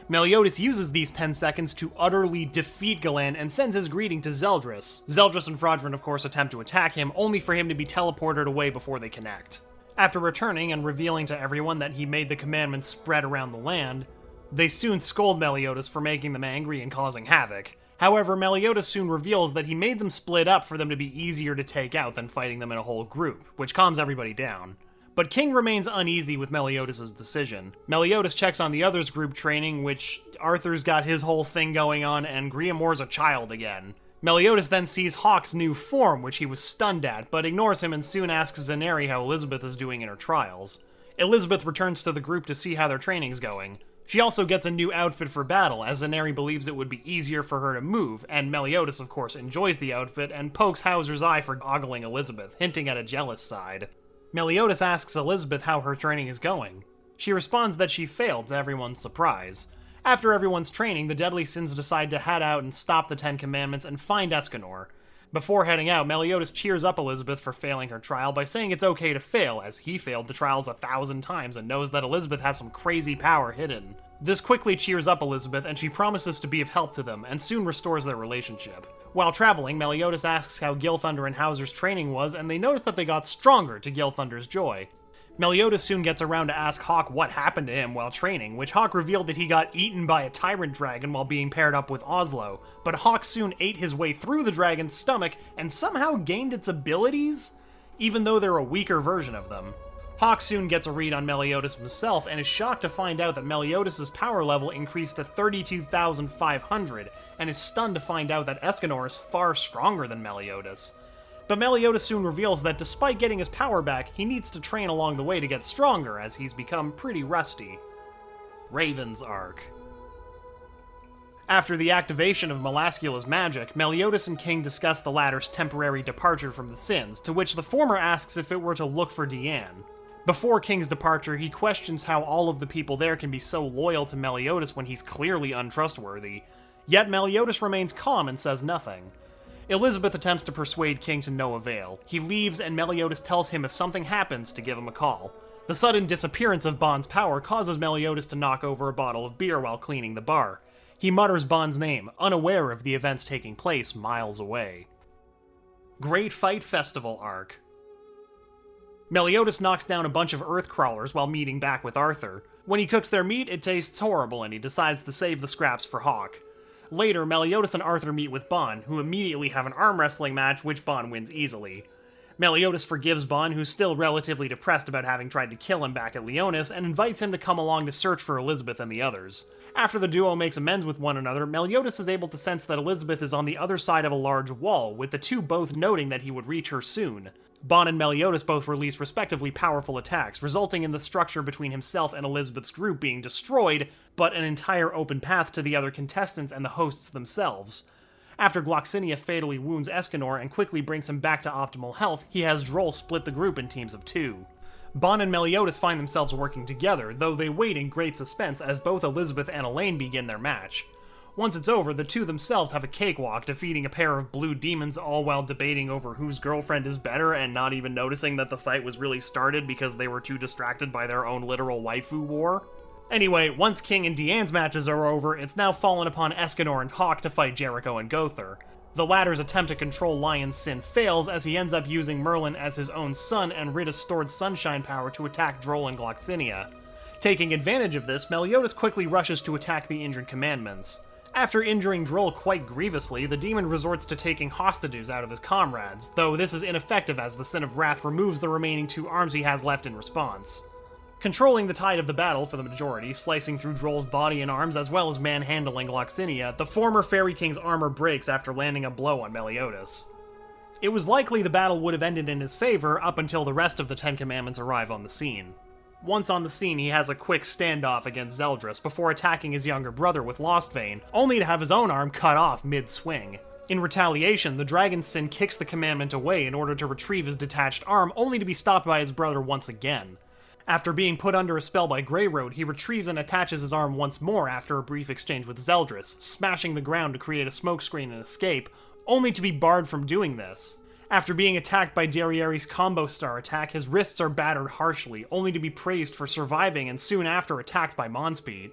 Meliodas uses these 10 seconds to utterly defeat Galland and sends his greeting to Zeldris. Zeldris and Frodran of course attempt to attack him, only for him to be teleported away before they connect. After returning and revealing to everyone that he made the commandments spread around the land, they soon scold Meliodas for making them angry and causing havoc. However, Meliodas soon reveals that he made them split up for them to be easier to take out than fighting them in a whole group, which calms everybody down. But King remains uneasy with Meliodas' decision. Meliodas checks on the others' group training, which Arthur's got his whole thing going on, and Griamore's a child again. Meliodas then sees Hawk's new form, which he was stunned at, but ignores him and soon asks Zaneri how Elizabeth is doing in her trials. Elizabeth returns to the group to see how their training's going. She also gets a new outfit for battle, as Zaneri believes it would be easier for her to move, and Meliodas of course enjoys the outfit and pokes Hauser's eye for ogling Elizabeth, hinting at a jealous side. Meliodas asks Elizabeth how her training is going. She responds that she failed to everyone's surprise. After everyone's training, the Deadly Sins decide to head out and stop the Ten Commandments and find Escanor. Before heading out, Meliodas cheers up Elizabeth for failing her trial by saying it's okay to fail, as he failed the trials 1,000 times and knows that Elizabeth has some crazy power hidden. This quickly cheers up Elizabeth, and she promises to be of help to them, and soon restores their relationship. While traveling, Meliodas asks how Gilthunder and Hauser's training was, and they notice that they got stronger to Gilthunder's joy. Meliodas soon gets around to ask Hawk what happened to him while training, which Hawk revealed that he got eaten by a tyrant dragon while being paired up with Oslo, but Hawk soon ate his way through the dragon's stomach and somehow gained its abilities, even though they're a weaker version of them. Hawk soon gets a read on Meliodas himself and is shocked to find out that Meliodas' power level increased to 32,500, and is stunned to find out that Escanor is far stronger than Meliodas. But Meliodas soon reveals that despite getting his power back, he needs to train along the way to get stronger, as he's become pretty rusty. Raven's Arc. After the activation of Melascula's magic, Meliodas and King discuss the latter's temporary departure from the Sins, to which the former asks if it were to look for Diane. Before King's departure, he questions how all of the people there can be so loyal to Meliodas when he's clearly untrustworthy. Yet Meliodas remains calm and says nothing. Elizabeth attempts to persuade King to no avail. He leaves, and Meliodas tells him if something happens to give him a call. The sudden disappearance of Bond's power causes Meliodas to knock over a bottle of beer while cleaning the bar. He mutters Bond's name, unaware of the events taking place miles away. Great Fight Festival Arc. Meliodas knocks down a bunch of earth crawlers while meeting back with Arthur. When he cooks their meat, it tastes horrible and he decides to save the scraps for Hawk. Later, Meliodas and Arthur meet with Bond, who immediately have an arm wrestling match, which Bond wins easily. Meliodas forgives Bond, who's still relatively depressed about having tried to kill him back at Leonis, and invites him to come along to search for Elizabeth and the others. After the duo makes amends with one another, Meliodas is able to sense that Elizabeth is on the other side of a large wall, with the two both noting that he would reach her soon. Bond and Meliodas both release respectively powerful attacks, resulting in the structure between himself and Elizabeth's group being destroyed, but an entire open path to the other contestants and the hosts themselves. After Gloxinia fatally wounds Escanor and quickly brings him back to optimal health, he has Droll split the group in teams of 2. Bond and Meliodas find themselves working together, though they wait in great suspense as both Elizabeth and Elaine begin their match. Once it's over, the two themselves have a cakewalk, defeating a pair of blue demons, all while debating over whose girlfriend is better and not even noticing that the fight was really started because they were too distracted by their own literal waifu war. Anyway, once King and Diane's matches are over, it's now fallen upon Escanor and Hawk to fight Jericho and Gother. The latter's attempt to control Lion's Sin fails, as he ends up using Merlin as his own son and Rita's stored sunshine power to attack Droll and Gloxinia. Taking advantage of this, Meliodas quickly rushes to attack the injured commandments. After injuring Droll quite grievously, the demon resorts to taking hostages out of his comrades, though this is ineffective as the Sin of Wrath removes the remaining 2 arms he has left in response. Controlling the tide of the battle for the majority, slicing through Droll's body and arms as well as manhandling Gloxinia, the former Fairy King's armor breaks after landing a blow on Meliodas. It was likely the battle would have ended in his favor up until the rest of the 10 Commandments arrive on the scene. Once on the scene, he has a quick standoff against Zeldris before attacking his younger brother with Lostvayne, only to have his own arm cut off mid-swing. In retaliation, the Dragon's Sin kicks the commandment away in order to retrieve his detached arm, only to be stopped by his brother once again. After being put under a spell by Greyroad, he retrieves and attaches his arm once more after a brief exchange with Zeldris, smashing the ground to create a smokescreen and escape, only to be barred from doing this. After being attacked by Derrieri's combo star attack, his wrists are battered harshly, only to be praised for surviving and soon after attacked by Monspeed.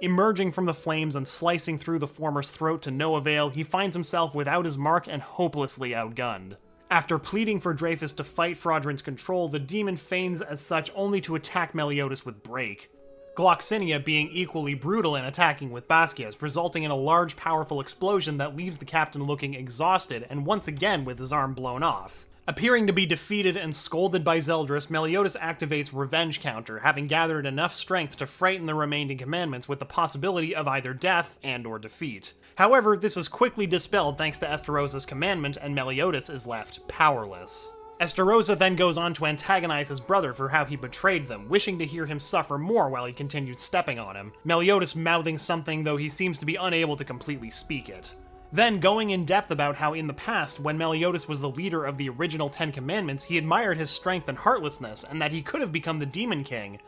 Emerging from the flames and slicing through the former's throat to no avail, he finds himself without his mark and hopelessly outgunned. After pleading for Dreyfus to fight Fraudrin's control, the demon feigns as such only to attack Meliodas with Break. Gloxinia being equally brutal in attacking with Basquias, resulting in a large powerful explosion that leaves the captain looking exhausted and once again with his arm blown off. Appearing to be defeated and scolded by Zeldris, Meliodas activates Revenge Counter, having gathered enough strength to frighten the remaining commandments with the possibility of either death and/or defeat. However, this is quickly dispelled thanks to Estarosa's commandment, and Meliodas is left powerless. Estarosa then goes on to antagonize his brother for how he betrayed them, wishing to hear him suffer more while he continued stepping on him, Meliodas mouthing something though he seems to be unable to completely speak it. Then going in depth about how in the past, when Meliodas was the leader of the original 10 Commandments, he admired his strength and heartlessness, and that he could have become the Demon King.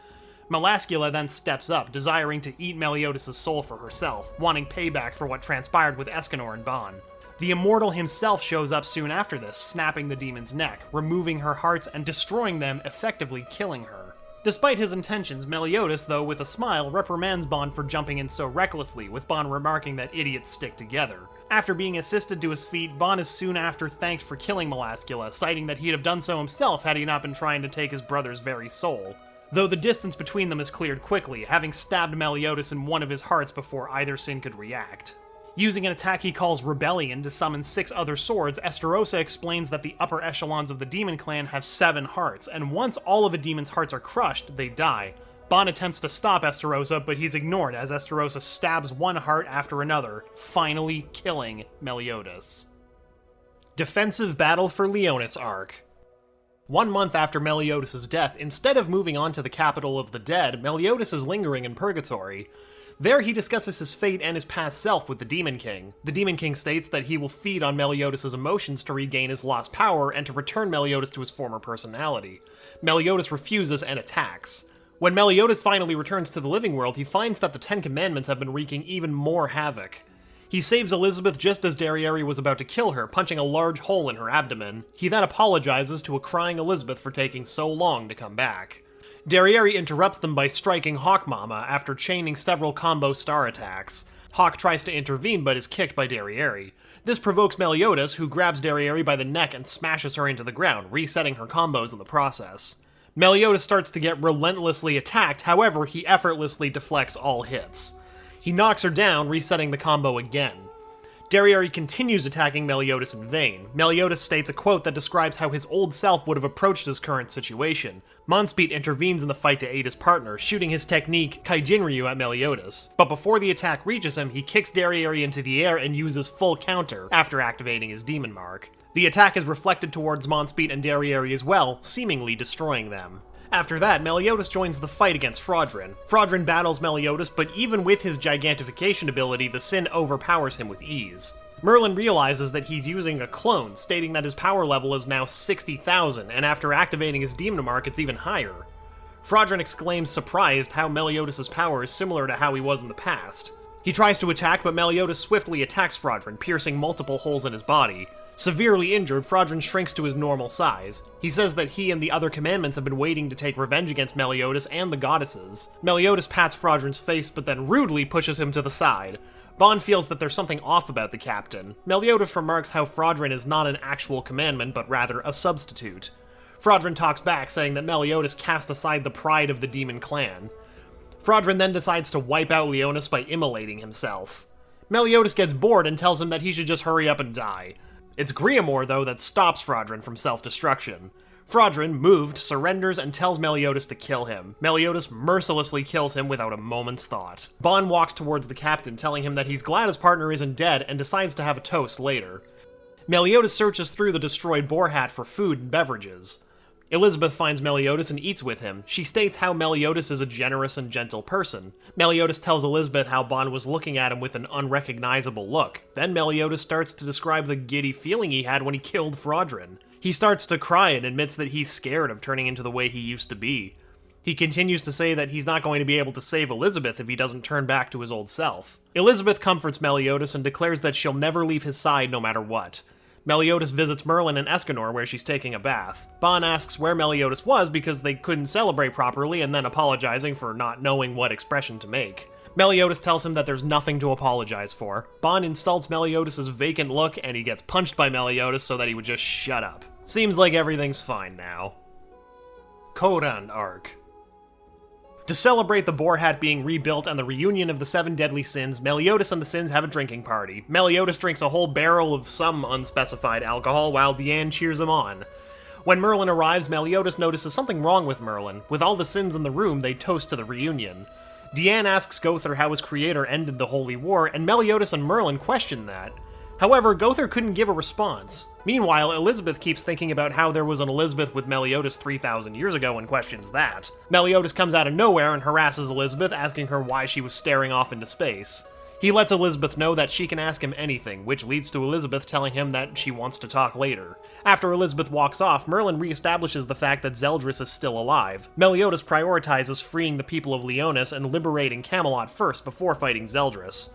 Melascula then steps up, desiring to eat Meliodas' soul for herself, wanting payback for what transpired with Escanor and Bon. The Immortal himself shows up soon after this, snapping the demon's neck, removing her hearts and destroying them, effectively killing her. Despite his intentions, Meliodas, though with a smile, reprimands Bon for jumping in so recklessly, with Bon remarking that idiots stick together. After being assisted to his feet, Bon is soon after thanked for killing Melascula, citing that he'd have done so himself had he not been trying to take his brother's very soul. though the distance between them is cleared quickly, having stabbed Meliodas in one of his hearts before either sin could react. Using an attack he calls Rebellion to summon 6 other swords, Estarossa explains that the upper echelons of the Demon Clan have 7 hearts, and once all of a demon's hearts are crushed, they die. Ban attempts to stop Estarossa, but he's ignored as Estarossa stabs one heart after another, finally killing Meliodas. Defensive Battle for Leonis arc. 1 month after Meliodas' death, instead of moving on to the capital of the dead, Meliodas is lingering in Purgatory. There he discusses his fate and his past self with the Demon King. The Demon King states that he will feed on Meliodas' emotions to regain his lost power and to return Meliodas to his former personality. Meliodas refuses and attacks. When Meliodas finally returns to the living world, he finds that the 10 Commandments have been wreaking even more havoc. He saves Elizabeth just as Darieri was about to kill her, punching a large hole in her abdomen. He then apologizes to a crying Elizabeth for taking so long to come back. Darieri interrupts them by striking Hawk Mama after chaining several combo star attacks. Hawk tries to intervene but is kicked by Darieri. This provokes Meliodas, who grabs Darieri by the neck and smashes her into the ground, resetting her combos in the process. Meliodas starts to get relentlessly attacked, however, he effortlessly deflects all hits. He knocks her down, resetting the combo again. Darieri continues attacking Meliodas in vain. Meliodas states a quote that describes how his old self would have approached his current situation. Monspeet intervenes in the fight to aid his partner, shooting his technique Kaijinryu at Meliodas. But before the attack reaches him, he kicks Darieri into the air and uses full counter, after activating his demon mark. The attack is reflected towards Monspeet and Darieri as well, seemingly destroying them. After that, Meliodas joins the fight against Fraudrin. Fraudrin battles Meliodas, but even with his gigantification ability, the Sin overpowers him with ease. Merlin realizes that he's using a clone, stating that his power level is now 60,000, and after activating his demon mark, it's even higher. Fraudrin exclaims surprised how Meliodas' power is similar to how he was in the past. He tries to attack, but Meliodas swiftly attacks Fraudrin, piercing multiple holes in his body. Severely injured, Fraudrin shrinks to his normal size. He says that he and the other commandments have been waiting to take revenge against Meliodas and the goddesses. Meliodas pats Fraudrin's face, but then rudely pushes him to the side. Ban feels that there's something off about the captain. Meliodas remarks how Fraudrin is not an actual commandment, but rather a substitute. Fraudrin talks back, saying that Meliodas cast aside the pride of the Demon Clan. Fraudrin then decides to wipe out Leonis by immolating himself. Meliodas gets bored and tells him that he should just hurry up and die. It's Griamore, though, that stops Fraudrin from self-destruction. Fraudrin, moved, surrenders and tells Meliodas to kill him. Meliodas mercilessly kills him without a moment's thought. Ban walks towards the captain, telling him that he's glad his partner isn't dead and decides to have a toast later. Meliodas searches through the destroyed Boar Hat for food and beverages. Elizabeth finds Meliodas and eats with him. She states how Meliodas is a generous and gentle person. Meliodas tells Elizabeth how Ban was looking at him with an unrecognizable look. Then Meliodas starts to describe the giddy feeling he had when he killed Fraudrin. He starts to cry and admits that he's scared of turning into the way he used to be. He continues to say that he's not going to be able to save Elizabeth if he doesn't turn back to his old self. Elizabeth comforts Meliodas and declares that she'll never leave his side no matter what. Meliodas visits Merlin and Escanor where she's taking a bath. Ban asks where Meliodas was because they couldn't celebrate properly and then apologizing for not knowing what expression to make. Meliodas tells him that there's nothing to apologize for. Ban insults Meliodas' vacant look and he gets punched by Meliodas so that he would just shut up. Seems like everything's fine now. Corand arc. To celebrate the Boar Hat being rebuilt and the reunion of the 7 deadly sins, Meliodas and the Sins have a drinking party. Meliodas drinks a whole barrel of some unspecified alcohol while Diane cheers him on. When Merlin arrives, Meliodas notices something wrong with Merlin. With all the Sins in the room, they toast to the reunion. Diane asks Gowther how his creator ended the Holy War, and Meliodas and Merlin question that. However, Gowther couldn't give a response. Meanwhile, Elizabeth keeps thinking about how there was an Elizabeth with Meliodas 3,000 years ago and questions that. Meliodas comes out of nowhere and harasses Elizabeth, asking her why she was staring off into space. He lets Elizabeth know that she can ask him anything, which leads to Elizabeth telling him that she wants to talk later. After Elizabeth walks off, Merlin reestablishes the fact that Zeldris is still alive. Meliodas prioritizes freeing the people of Leonis and liberating Camelot first before fighting Zeldris.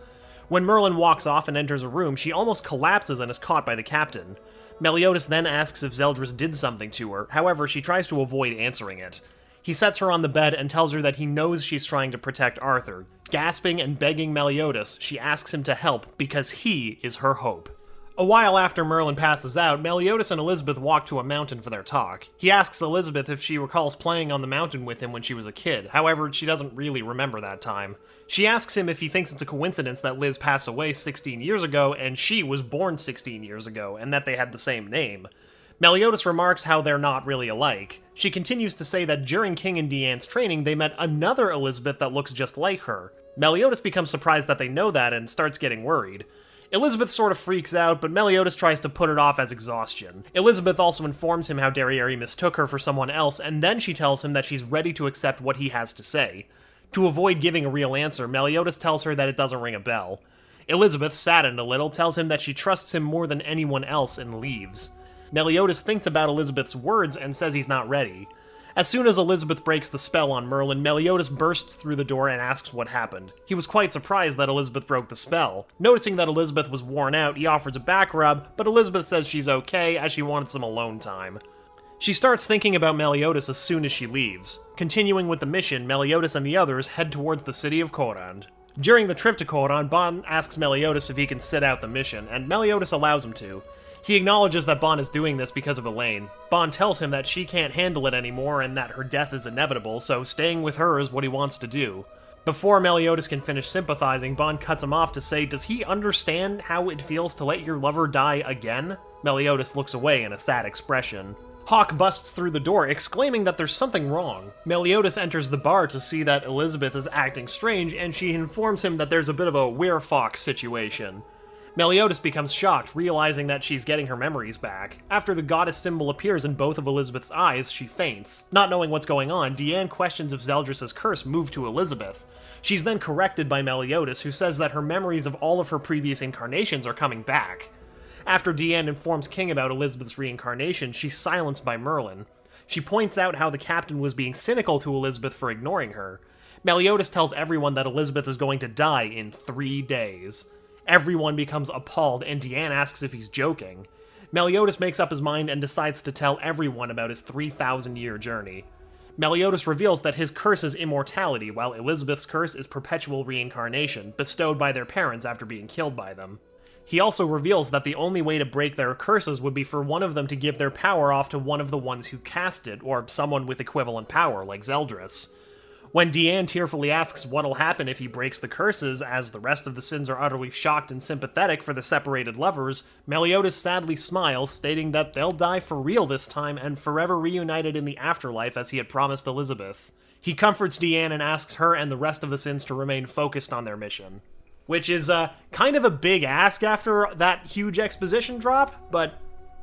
When Merlin walks off and enters a room, she almost collapses and is caught by the captain. Meliodas then asks if Zeldris did something to her, however, she tries to avoid answering it. He sets her on the bed and tells her that he knows she's trying to protect Arthur. Gasping and begging Meliodas, she asks him to help because he is her hope. A while after Merlin passes out, Meliodas and Elizabeth walk to a mountain for their talk. He asks Elizabeth if she recalls playing on the mountain with him when she was a kid, however, she doesn't really remember that time. She asks him if he thinks it's a coincidence that Liz passed away 16 years ago and she was born 16 years ago, and that they had the same name. Meliodas remarks how they're not really alike. She continues to say that during King and Deanne's training, they met another Elizabeth that looks just like her. Meliodas becomes surprised that they know that and starts getting worried. Elizabeth sort of freaks out, but Meliodas tries to put it off as exhaustion. Elizabeth also informs him how Derriere mistook her for someone else, and then she tells him that she's ready to accept what he has to say. To avoid giving a real answer, Meliodas tells her that it doesn't ring a bell. Elizabeth, saddened a little, tells him that she trusts him more than anyone else and leaves. Meliodas thinks about Elizabeth's words and says he's not ready. As soon as Elizabeth breaks the spell on Merlin, Meliodas bursts through the door and asks what happened. He was quite surprised that Elizabeth broke the spell. Noticing that Elizabeth was worn out, he offers a back rub, but Elizabeth says she's okay, as she wants some alone time. She starts thinking about Meliodas as soon as she leaves. Continuing with the mission, Meliodas and the others head towards the city of Corand. During the trip to Corand, Bon asks Meliodas if he can sit out the mission, and Meliodas allows him to. He acknowledges that Bon is doing this because of Elaine. Bon tells him that she can't handle it anymore and that her death is inevitable, so staying with her is what he wants to do. Before Meliodas can finish sympathizing, Bon cuts him off to say, does he understand how it feels to let your lover die again? Meliodas looks away in a sad expression. Hawk busts through the door, exclaiming that there's something wrong. Meliodas enters the bar to see that Elizabeth is acting strange, and she informs him that there's a bit of a werefox situation. Meliodas becomes shocked, realizing that she's getting her memories back. After the goddess symbol appears in both of Elizabeth's eyes, she faints. Not knowing what's going on, Deanne questions if Zeldris' curse moved to Elizabeth. She's then corrected by Meliodas, who says that her memories of all of her previous incarnations are coming back. After Deanne informs King about Elizabeth's reincarnation, she's silenced by Merlin. She points out how the captain was being cynical to Elizabeth for ignoring her. Meliodas tells everyone that Elizabeth is going to die in 3 days. Everyone becomes appalled, and Deanne asks if he's joking. Meliodas makes up his mind and decides to tell everyone about his 3,000-year journey. Meliodas reveals that his curse is immortality, while Elizabeth's curse is perpetual reincarnation, bestowed by their parents after being killed by them. He also reveals that the only way to break their curses would be for one of them to give their power off to one of the ones who cast it, or someone with equivalent power, like Zeldris. When Deanne tearfully asks what'll happen if he breaks the curses, as the rest of the Sins are utterly shocked and sympathetic for the separated lovers, Meliodas sadly smiles, stating that they'll die for real this time and forever reunited in the afterlife as he had promised Elizabeth. He comforts Deanne and asks her and the rest of the Sins to remain focused on their mission. Which is kind of a big ask after that huge exposition drop, but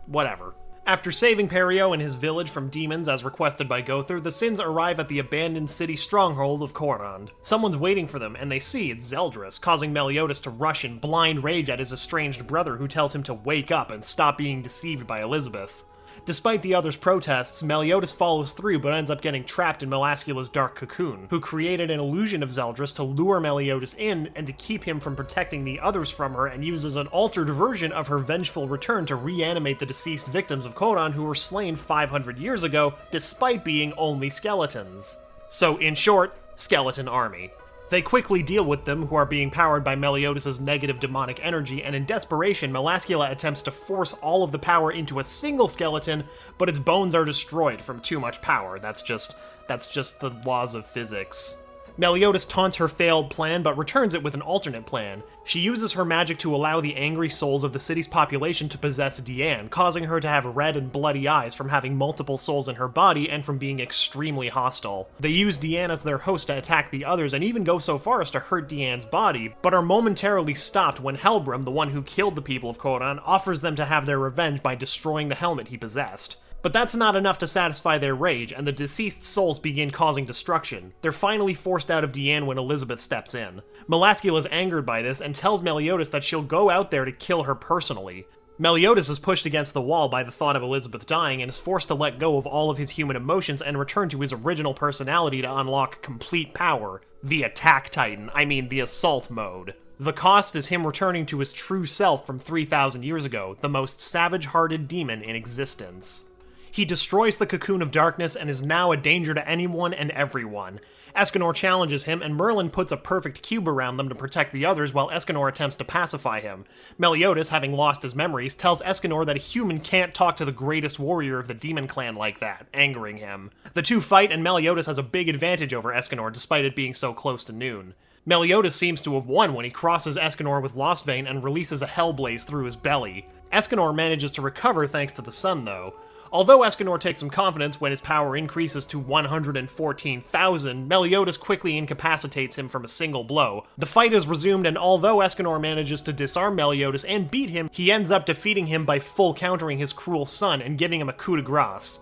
whatever. After saving Perio and his village from demons as requested by Gother, the Sins arrive at the abandoned city stronghold of Corand. Someone's waiting for them, and they see it's Zeldris, causing Meliodas to rush in blind rage at his estranged brother, who tells him to wake up and stop being deceived by Elizabeth. Despite the others' protests, Meliodas follows through but ends up getting trapped in Melascula's dark cocoon, who created an illusion of Zeldris to lure Meliodas in and to keep him from protecting the others from her, and uses an altered version of her vengeful return to reanimate the deceased victims of Corand who were slain 500 years ago, despite being only skeletons. So, in short, skeleton army. They quickly deal with them, who are being powered by Meliodas' negative demonic energy, and in desperation, Melascula attempts to force all of the power into a single skeleton, but its bones are destroyed from too much power. That's just the laws of physics. Meliodas taunts her failed plan, but returns it with an alternate plan. She uses her magic to allow the angry souls of the city's population to possess Deanne, causing her to have red and bloody eyes from having multiple souls in her body and from being extremely hostile. They use Deanne as their host to attack the others and even go so far as to hurt Deanne's body, but are momentarily stopped when Helbram, the one who killed the people of Corand, offers them to have their revenge by destroying the helmet he possessed. But that's not enough to satisfy their rage, and the deceased souls begin causing destruction. They're finally forced out of Deanne when Elizabeth steps in. Melascula is angered by this and tells Meliodas that she'll go out there to kill her personally. Meliodas is pushed against the wall by the thought of Elizabeth dying and is forced to let go of all of his human emotions and return to his original personality to unlock complete power. The Attack Titan, the Assault mode. The cost is him returning to his true self from 3,000 years ago, the most savage-hearted demon in existence. He destroys the Cocoon of Darkness and is now a danger to anyone and everyone. Escanor challenges him, and Merlin puts a perfect cube around them to protect the others while Escanor attempts to pacify him. Meliodas, having lost his memories, tells Escanor that a human can't talk to the greatest warrior of the demon clan like that, angering him. The two fight, and Meliodas has a big advantage over Escanor despite it being so close to noon. Meliodas seems to have won when he crosses Escanor with Lostvayne and releases a hellblaze through his belly. Escanor manages to recover thanks to the sun, though. Although Escanor takes some confidence when his power increases to 114,000, Meliodas quickly incapacitates him from a single blow. The fight is resumed, and although Escanor manages to disarm Meliodas and beat him, he ends up defeating him by full countering his cruel son and giving him a coup de grace.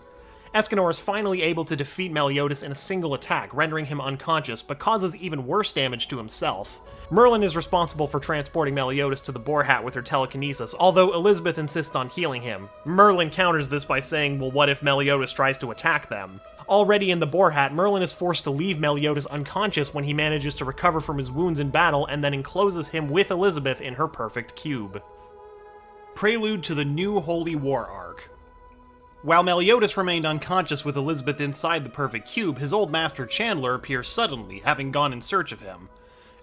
Escanor is finally able to defeat Meliodas in a single attack, rendering him unconscious, but causes even worse damage to himself. Merlin is responsible for transporting Meliodas to the Boar Hat with her telekinesis, although Elizabeth insists on healing him. Merlin counters this by saying, well, what if Meliodas tries to attack them? Already in the Boar Hat, Merlin is forced to leave Meliodas unconscious when he manages to recover from his wounds in battle and then encloses him with Elizabeth in her perfect cube. Prelude to the New Holy War arc. While Meliodas remained unconscious with Elizabeth inside the perfect cube, his old master Chandler appears suddenly, having gone in search of him.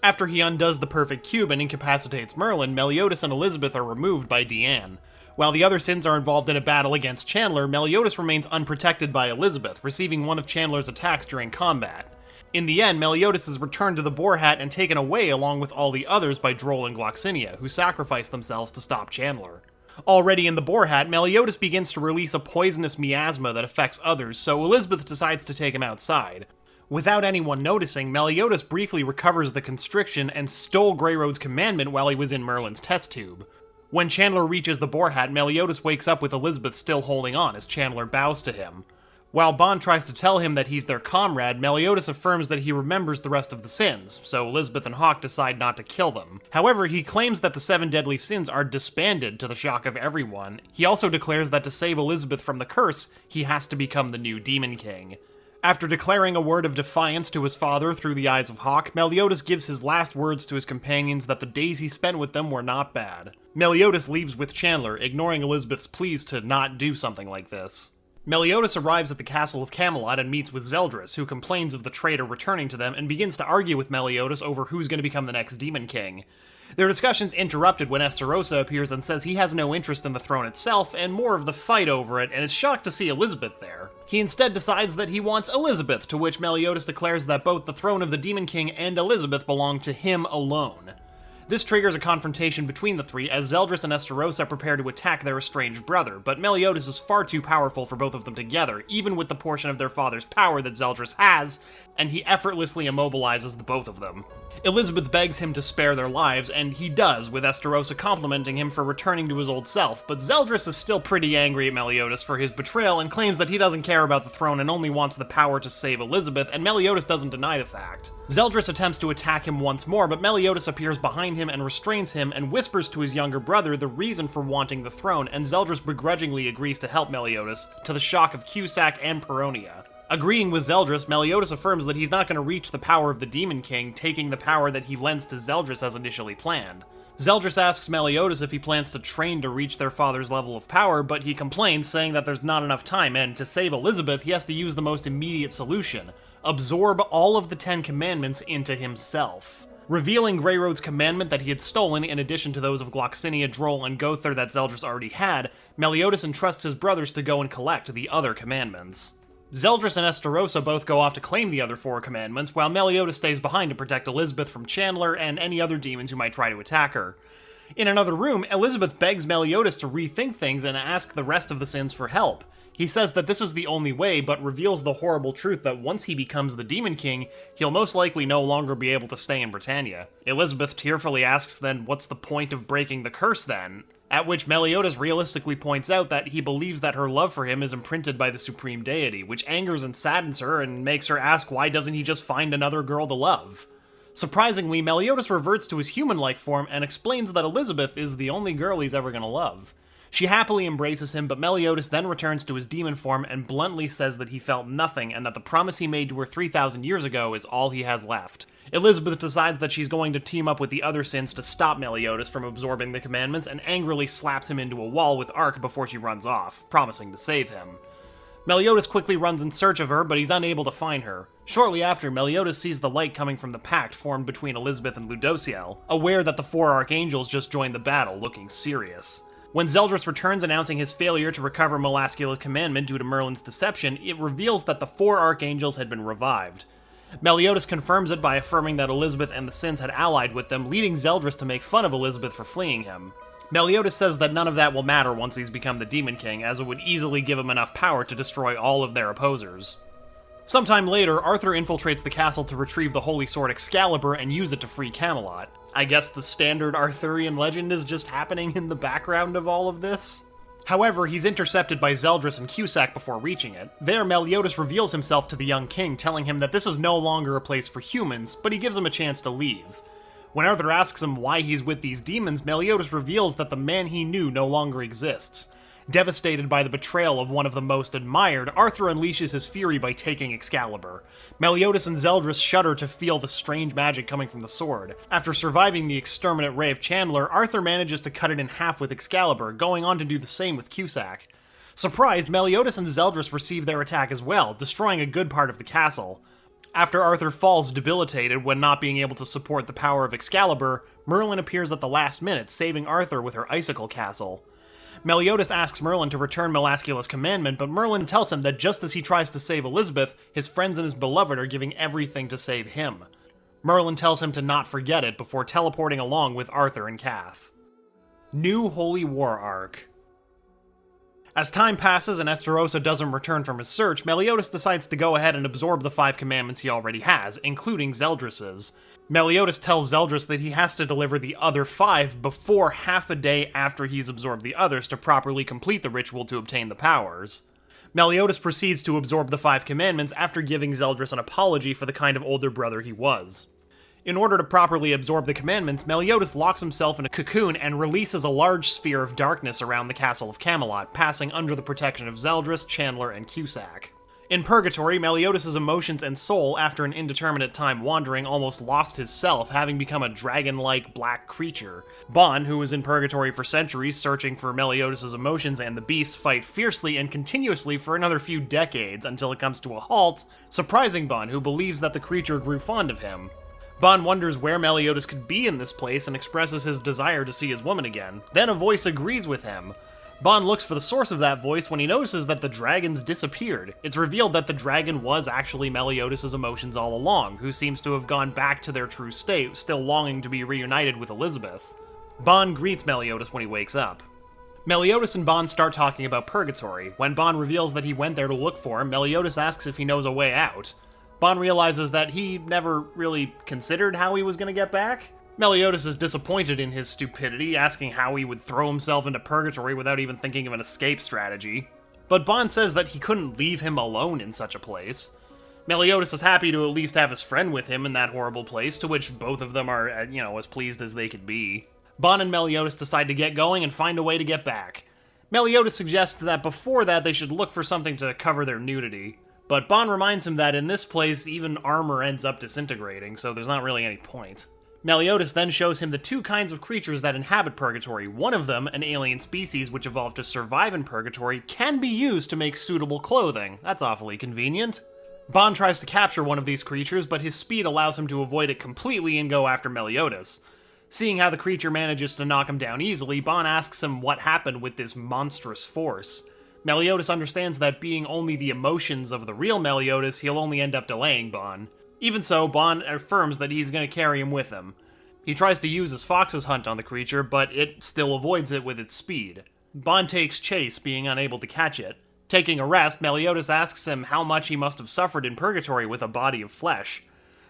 After he undoes the perfect cube and incapacitates Merlin, Meliodas and Elizabeth are removed by Deanne. While the other Sins are involved in a battle against Chandler, Meliodas remains unprotected by Elizabeth, receiving one of Chandler's attacks during combat. In the end, Meliodas is returned to the Boar Hat and taken away along with all the others by Droll and Gloxinia, who sacrifice themselves to stop Chandler. Already in the Boar Hat, Meliodas begins to release a poisonous miasma that affects others, so Elizabeth decides to take him outside. Without anyone noticing, Meliodas briefly recovers the constriction and stole Greyroad's commandment while he was in Merlin's test tube. When Chandler reaches the Boar Hat, Meliodas wakes up with Elizabeth still holding on as Chandler bows to him. While Bond tries to tell him that he's their comrade, Meliodas affirms that he remembers the rest of the sins, so Elizabeth and Hawk decide not to kill them. However, he claims that the 7 deadly sins are disbanded to the shock of everyone. He also declares that to save Elizabeth from the curse, he has to become the new Demon King. After declaring a word of defiance to his father through the eyes of Hawk, Meliodas gives his last words to his companions that the days he spent with them were not bad. Meliodas leaves with Chandler, ignoring Elizabeth's pleas to not do something like this. Meliodas arrives at the castle of Camelot and meets with Zeldris, who complains of the traitor returning to them and begins to argue with Meliodas over who's going to become the next Demon King. Their discussion's interrupted when Estarossa appears and says he has no interest in the throne itself, and more of the fight over it, and is shocked to see Elizabeth there. He instead decides that he wants Elizabeth, to which Meliodas declares that both the throne of the Demon King and Elizabeth belong to him alone. This triggers a confrontation between the three as Zeldris and Estarossa prepare to attack their estranged brother, but Meliodas is far too powerful for both of them together, even with the portion of their father's power that Zeldris has, and he effortlessly immobilizes the both of them. Elizabeth begs him to spare their lives, and he does, with Estarossa complimenting him for returning to his old self, but Zeldris is still pretty angry at Meliodas for his betrayal and claims that he doesn't care about the throne and only wants the power to save Elizabeth, and Meliodas doesn't deny the fact. Zeldris attempts to attack him once more, but Meliodas appears behind him and restrains him and whispers to his younger brother the reason for wanting the throne, and Zeldris begrudgingly agrees to help Meliodas, to the shock of Cusack and Peronia. Agreeing with Zeldris, Meliodas affirms that he's not going to reach the power of the Demon King, taking the power that he lends to Zeldris as initially planned. Zeldris asks Meliodas if he plans to train to reach their father's level of power, but he complains, saying that there's not enough time, and to save Elizabeth, he has to use the most immediate solution: absorb all of the 10 Commandments into himself. Revealing Greyroad's commandment that he had stolen, in addition to those of Gloxinia, Droll, and Gother that Zeldris already had, Meliodas entrusts his brothers to go and collect the other commandments. Zeldris and Estarossa both go off to claim the other 4 commandments, while Meliodas stays behind to protect Elizabeth from Chandler and any other demons who might try to attack her. In another room, Elizabeth begs Meliodas to rethink things and ask the rest of the Sins for help. He says that this is the only way, but reveals the horrible truth that once he becomes the Demon King, he'll most likely no longer be able to stay in Britannia. Elizabeth tearfully asks then, what's the point of breaking the curse then? At which Meliodas realistically points out that he believes that her love for him is imprinted by the supreme deity, which angers and saddens her and makes her ask why doesn't he just find another girl to love. Surprisingly, Meliodas reverts to his human-like form and explains that Elizabeth is the only girl he's ever gonna love. She happily embraces him, but Meliodas then returns to his demon form and bluntly says that he felt nothing and that the promise he made to her 3,000 years ago is all he has left. Elizabeth decides that she's going to team up with the other Sins to stop Meliodas from absorbing the commandments and angrily slaps him into a wall with Arc before she runs off, promising to save him. Meliodas quickly runs in search of her, but he's unable to find her. Shortly after, Meliodas sees the light coming from the pact formed between Elizabeth and Ludociel, aware that the four archangels just joined the battle, looking serious. When Zeldris returns announcing his failure to recover Melascula's commandment due to Merlin's deception, it reveals that the four archangels had been revived. Meliodas confirms it by affirming that Elizabeth and the Sins had allied with them, leading Zeldris to make fun of Elizabeth for fleeing him. Meliodas says that none of that will matter once he's become the Demon King, as it would easily give him enough power to destroy all of their opposers. Sometime later, Arthur infiltrates the castle to retrieve the holy sword Excalibur and use it to free Camelot. I guess the standard Arthurian legend is just happening in the background of all of this? However, he's intercepted by Zeldris and Cusack before reaching it. There, Meliodas reveals himself to the young king, telling him that this is no longer a place for humans, but he gives him a chance to leave. When Arthur asks him why he's with these demons, Meliodas reveals that the man he knew no longer exists. Devastated by the betrayal of one of the most admired, Arthur unleashes his fury by taking Excalibur. Meliodas and Zeldris shudder to feel the strange magic coming from the sword. After surviving the exterminate ray of Chandler, Arthur manages to cut it in half with Excalibur, going on to do the same with Cusack. Surprised, Meliodas and Zeldris receive their attack as well, destroying a good part of the castle. After Arthur falls debilitated when not being able to support the power of Excalibur, Merlin appears at the last minute, saving Arthur with her icicle castle. Meliodas asks Merlin to return Melascula's commandment, but Merlin tells him that just as he tries to save Elizabeth, his friends and his beloved are giving everything to save him. Merlin tells him to not forget it before teleporting along with Arthur and Kath. New Holy War Arc. As time passes and Estarossa doesn't return from his search, Meliodas decides to go ahead and absorb the 5 commandments he already has, including Zeldris's. Meliodas tells Zeldris that he has to deliver the other 5 before half a day after he's absorbed the others to properly complete the ritual to obtain the powers. Meliodas proceeds to absorb the 5 commandments after giving Zeldris an apology for the kind of older brother he was. In order to properly absorb the commandments, Meliodas locks himself in a cocoon and releases a large sphere of darkness around the castle of Camelot, passing under the protection of Zeldris, Chandler, and Cusack. In Purgatory, Meliodas' emotions and soul, after an indeterminate time wandering, almost lost his self, having become a dragon-like black creature. Bon, who was in Purgatory for centuries searching for Meliodas' emotions and the beast, fight fiercely and continuously for another few decades until it comes to a halt, surprising Bon, who believes that the creature grew fond of him. Bon wonders where Meliodas could be in this place and expresses his desire to see his woman again. Then a voice agrees with him. Bon looks for the source of that voice when he notices that the dragons disappeared. It's revealed that the dragon was actually Meliodas' emotions all along, who seems to have gone back to their true state, still longing to be reunited with Elizabeth. Bon greets Meliodas when he wakes up. Meliodas and Bon start talking about Purgatory. When Bon reveals that he went there to look for him, Meliodas asks if he knows a way out. Bon realizes that he never really considered how he was going to get back. Meliodas is disappointed in his stupidity, asking how he would throw himself into Purgatory without even thinking of an escape strategy. But Bon says that he couldn't leave him alone in such a place. Meliodas is happy to at least have his friend with him in that horrible place, to which both of them are, as pleased as they could be. Bon and Meliodas decide to get going and find a way to get back. Meliodas suggests that before that they should look for something to cover their nudity. But Bon reminds him that in this place, even armor ends up disintegrating, so there's not really any point. Meliodas then shows him the 2 kinds of creatures that inhabit Purgatory. One of them, an alien species which evolved to survive in Purgatory, can be used to make suitable clothing. That's awfully convenient. Bon tries to capture one of these creatures, but his speed allows him to avoid it completely and go after Meliodas. Seeing how the creature manages to knock him down easily, Bon asks him what happened with this monstrous force. Meliodas understands that being only the emotions of the real Meliodas, he'll only end up delaying Bon. Even so, Bon affirms that he's going to carry him with him. He tries to use his fox's hunt on the creature, but it still avoids it with its speed. Bon takes chase, being unable to catch it. Taking a rest, Meliodas asks him how much he must have suffered in Purgatory with a body of flesh.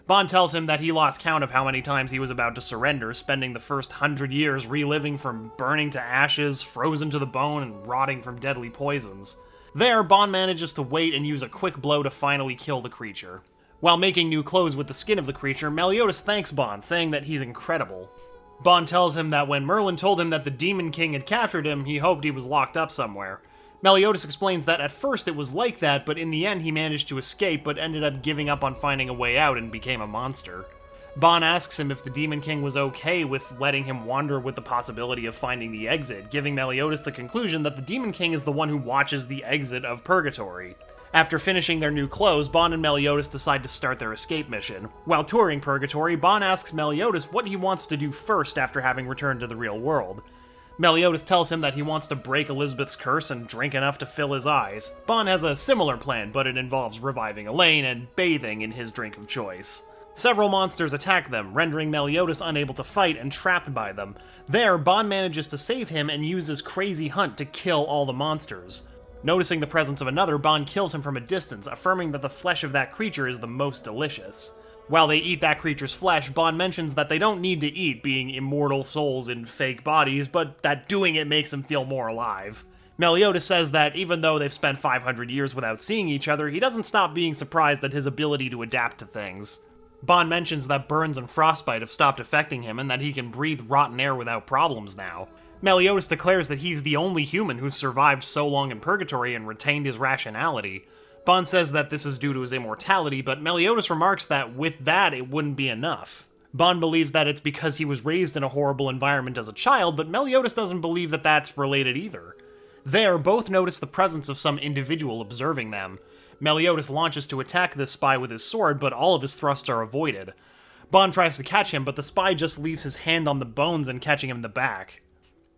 Bon tells him that he lost count of how many times he was about to surrender, spending the first 100 years reliving from burning to ashes, frozen to the bone, and rotting from deadly poisons. There, Bon manages to wait and use a quick blow to finally kill the creature. While making new clothes with the skin of the creature, Meliodas thanks Bon, saying that he's incredible. Bon tells him that when Merlin told him that the Demon King had captured him, he hoped he was locked up somewhere. Meliodas explains that at first it was like that, but in the end he managed to escape, but ended up giving up on finding a way out and became a monster. Bon asks him if the Demon King was okay with letting him wander with the possibility of finding the exit, giving Meliodas the conclusion that the Demon King is the one who watches the exit of Purgatory. After finishing their new clothes, Bon and Meliodas decide to start their escape mission. While touring Purgatory, Bon asks Meliodas what he wants to do first after having returned to the real world. Meliodas tells him that he wants to break Elizabeth's curse and drink enough to fill his eyes. Bon has a similar plan, but it involves reviving Elaine and bathing in his drink of choice. Several monsters attack them, rendering Meliodas unable to fight and trapped by them. There, Bon manages to save him and uses Crazy Hunt to kill all the monsters. Noticing the presence of another, Bon kills him from a distance, affirming that the flesh of that creature is the most delicious. While they eat that creature's flesh, Bon mentions that they don't need to eat, being immortal souls in fake bodies, but that doing it makes them feel more alive. Meliodas says that even though they've spent 500 years without seeing each other, he doesn't stop being surprised at his ability to adapt to things. Bon mentions that burns and frostbite have stopped affecting him and that he can breathe rotten air without problems now. Meliodas declares that he's the only human who's survived so long in Purgatory and retained his rationality. Bon says that this is due to his immortality, but Meliodas remarks that with that it wouldn't be enough. Bon believes that it's because he was raised in a horrible environment as a child, but Meliodas doesn't believe that that's related either. There, both notice the presence of some individual observing them. Meliodas launches to attack this spy with his sword, but all of his thrusts are avoided. Bon tries to catch him, but the spy just leaves his hand on the bones and catching him in the back.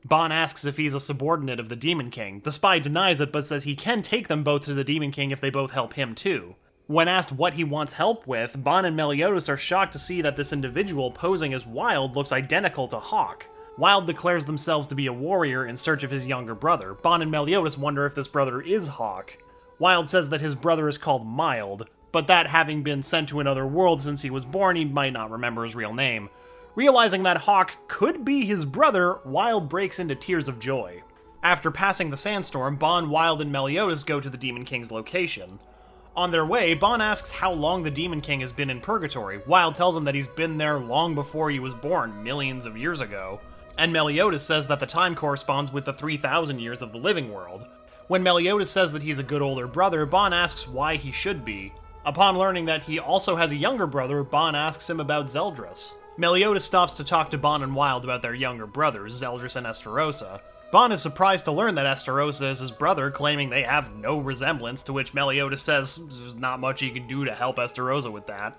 Bon asks if he's a subordinate of the Demon King. The spy denies it, but says he can take them both to the Demon King if they both help him too. When asked what he wants help with, Bon and Meliodas are shocked to see that this individual posing as Wild looks identical to Hawk. Wild declares themselves to be a warrior in search of his younger brother. Bon and Meliodas wonder if this brother is Hawk. Wild says that his brother is called Mild, but that having been sent to another world since he was born, he might not remember his real name. Realizing that Hawk could be his brother, Wild breaks into tears of joy. After passing the sandstorm, Bon, Wild, and Meliodas go to the Demon King's location. On their way, Bon asks how long the Demon King has been in Purgatory. Wild tells him that he's been there long before he was born, millions of years ago. And Meliodas says that the time corresponds with the 3,000 years of the living world. When Meliodas says that he's a good older brother, Bon asks why he should be. Upon learning that he also has a younger brother, Bon asks him about Zeldris. Meliodas stops to talk to Bon and Wild about their younger brothers, Zeldris and Estarossa. Bon is surprised to learn that Estarossa is his brother, claiming they have no resemblance, to which Meliodas says there's not much he can do to help Estarossa with that.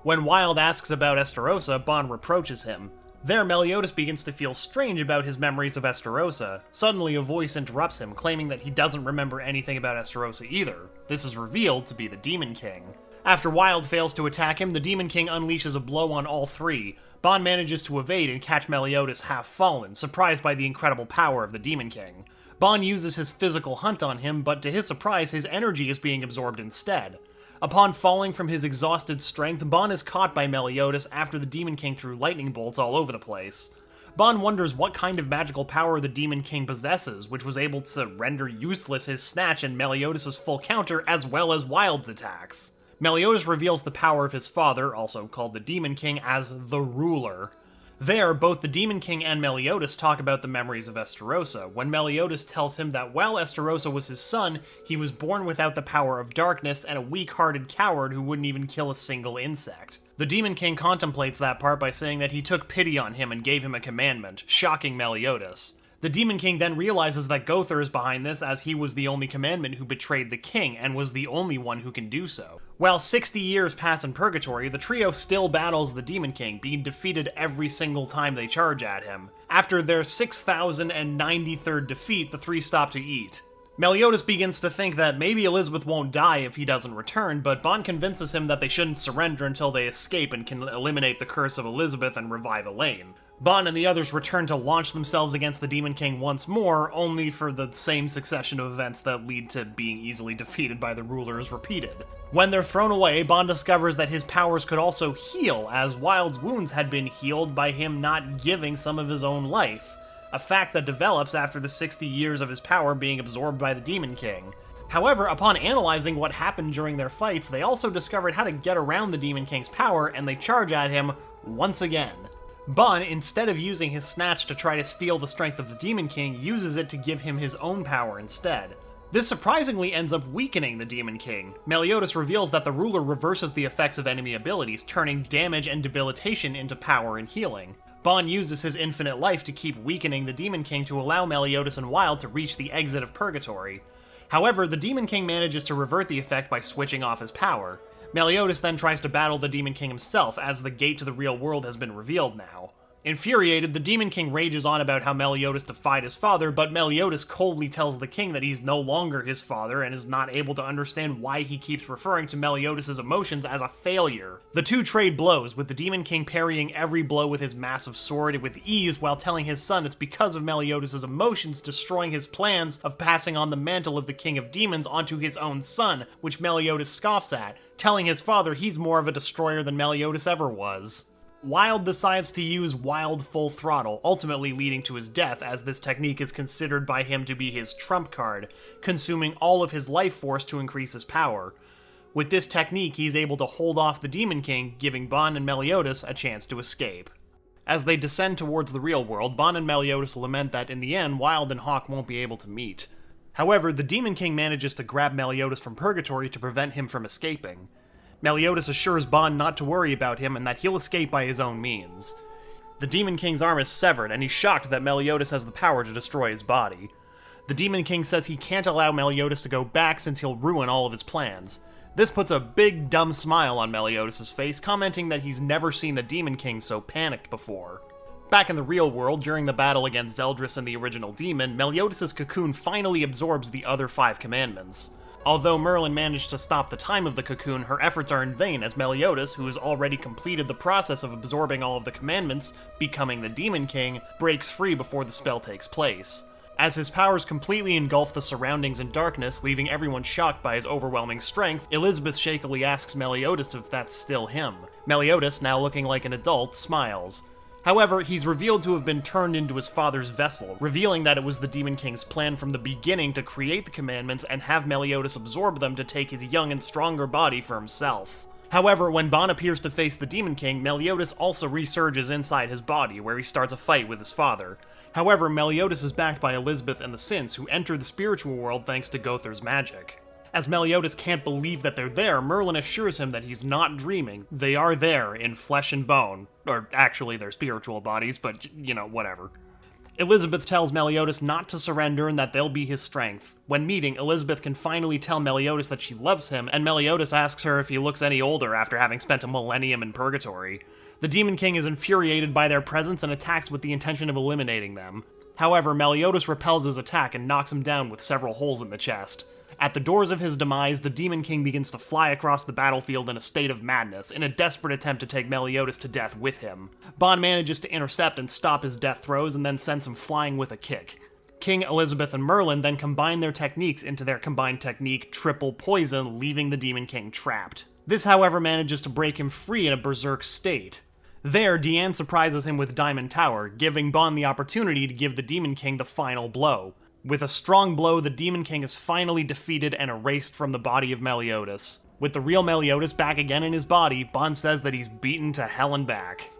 When Wild asks about Estarossa, Bon reproaches him. There, Meliodas begins to feel strange about his memories of Estarossa. Suddenly, a voice interrupts him, claiming that he doesn't remember anything about Estarossa either. This is revealed to be the Demon King. After Wild fails to attack him, the Demon King unleashes a blow on all three. Bon manages to evade and catch Meliodas half-fallen, surprised by the incredible power of the Demon King. Bon uses his physical hunt on him, but to his surprise, his energy is being absorbed instead. Upon falling from his exhausted strength, Bon is caught by Meliodas after the Demon King threw lightning bolts all over the place. Bon wonders what kind of magical power the Demon King possesses, which was able to render useless his snatch and Meliodas' full counter, as well as Wild's attacks. Meliodas reveals the power of his father, also called the Demon King, as the Ruler. There, both the Demon King and Meliodas talk about the memories of Estarossa, when Meliodas tells him that while Estarossa was his son, he was born without the power of darkness and a weak-hearted coward who wouldn't even kill a single insect. The Demon King contemplates that part by saying that he took pity on him and gave him a commandment, shocking Meliodas. The Demon King then realizes that Gowther is behind this, as he was the only commandment who betrayed the king, and was the only one who can do so. While 60 years pass in Purgatory, the trio still battles the Demon King, being defeated every single time they charge at him. After their 6,093rd defeat, the three stop to eat. Meliodas begins to think that maybe Elizabeth won't die if he doesn't return, but Bon convinces him that they shouldn't surrender until they escape and can eliminate the curse of Elizabeth and revive Elaine. Bon and the others return to launch themselves against the Demon King once more, only for the same succession of events that lead to being easily defeated by the rulers repeated. When they're thrown away, Bon discovers that his powers could also heal, as Wild's wounds had been healed by him not giving some of his own life, a fact that develops after the 60 years of his power being absorbed by the Demon King. However, upon analyzing what happened during their fights, they also discovered how to get around the Demon King's power, and they charge at him once again. Bon, instead of using his snatch to try to steal the strength of the Demon King, uses it to give him his own power instead. This surprisingly ends up weakening the Demon King. Meliodas reveals that the ruler reverses the effects of enemy abilities, turning damage and debilitation into power and healing. Bon uses his infinite life to keep weakening the Demon King to allow Meliodas and Wild to reach the exit of Purgatory. However, the Demon King manages to revert the effect by switching off his power. Meliodas then tries to battle the Demon King himself, as the gate to the real world has been revealed now. Infuriated, the Demon King rages on about how Meliodas defied his father, but Meliodas coldly tells the king that he's no longer his father and is not able to understand why he keeps referring to Meliodas' emotions as a failure. The two trade blows, with the Demon King parrying every blow with his massive sword with ease while telling his son it's because of Meliodas' emotions destroying his plans of passing on the mantle of the King of Demons onto his own son, which Meliodas scoffs at, telling his father he's more of a destroyer than Meliodas ever was. Wild decides to use Wild Full Throttle, ultimately leading to his death, as this technique is considered by him to be his trump card, consuming all of his life force to increase his power. With this technique, he's able to hold off the Demon King, giving Ban and Meliodas a chance to escape. As they descend towards the real world, Ban and Meliodas lament that in the end, Wild and Hawk won't be able to meet. However, the Demon King manages to grab Meliodas from Purgatory to prevent him from escaping. Meliodas assures Ban not to worry about him and that he'll escape by his own means. The Demon King's arm is severed, and he's shocked that Meliodas has the power to destroy his body. The Demon King says he can't allow Meliodas to go back since he'll ruin all of his plans. This puts a big, dumb smile on Meliodas' face, commenting that he's never seen the Demon King so panicked before. Back in the real world, during the battle against Zeldris and the original demon, Meliodas' cocoon finally absorbs the other 5 commandments. Although Merlin managed to stop the time of the cocoon, her efforts are in vain as Meliodas, who has already completed the process of absorbing all of the commandments, becoming the Demon King, breaks free before the spell takes place. As his powers completely engulf the surroundings in darkness, leaving everyone shocked by his overwhelming strength, Elizabeth shakily asks Meliodas if that's still him. Meliodas, now looking like an adult, smiles. However, he's revealed to have been turned into his father's vessel, revealing that it was the Demon King's plan from the beginning to create the commandments and have Meliodas absorb them to take his young and stronger body for himself. However, when Ban appears to face the Demon King, Meliodas also resurges inside his body, where he starts a fight with his father. However, Meliodas is backed by Elizabeth and the Sins, who enter the spiritual world thanks to Gother's magic. As Meliodas can't believe that they're there, Merlin assures him that he's not dreaming. They are there, in flesh and bone. Or, actually, they're spiritual bodies, but, you know, whatever. Elizabeth tells Meliodas not to surrender and that they'll be his strength. When meeting, Elizabeth can finally tell Meliodas that she loves him, and Meliodas asks her if he looks any older after having spent a millennium in Purgatory. The Demon King is infuriated by their presence and attacks with the intention of eliminating them. However, Meliodas repels his attack and knocks him down with several holes in the chest. At the doors of his demise, the Demon King begins to fly across the battlefield in a state of madness, in a desperate attempt to take Meliodas to death with him. Ban manages to intercept and stop his death throes, and then sends him flying with a kick. King, Elizabeth, and Merlin then combine their techniques into their combined technique, Triple Poison, leaving the Demon King trapped. This, however, manages to break him free in a berserk state. There, Deanne surprises him with Diamond Tower, giving Ban the opportunity to give the Demon King the final blow. With a strong blow, the Demon King is finally defeated and erased from the body of Meliodas. With the real Meliodas back again in his body, Ban says that he's beaten to hell and back.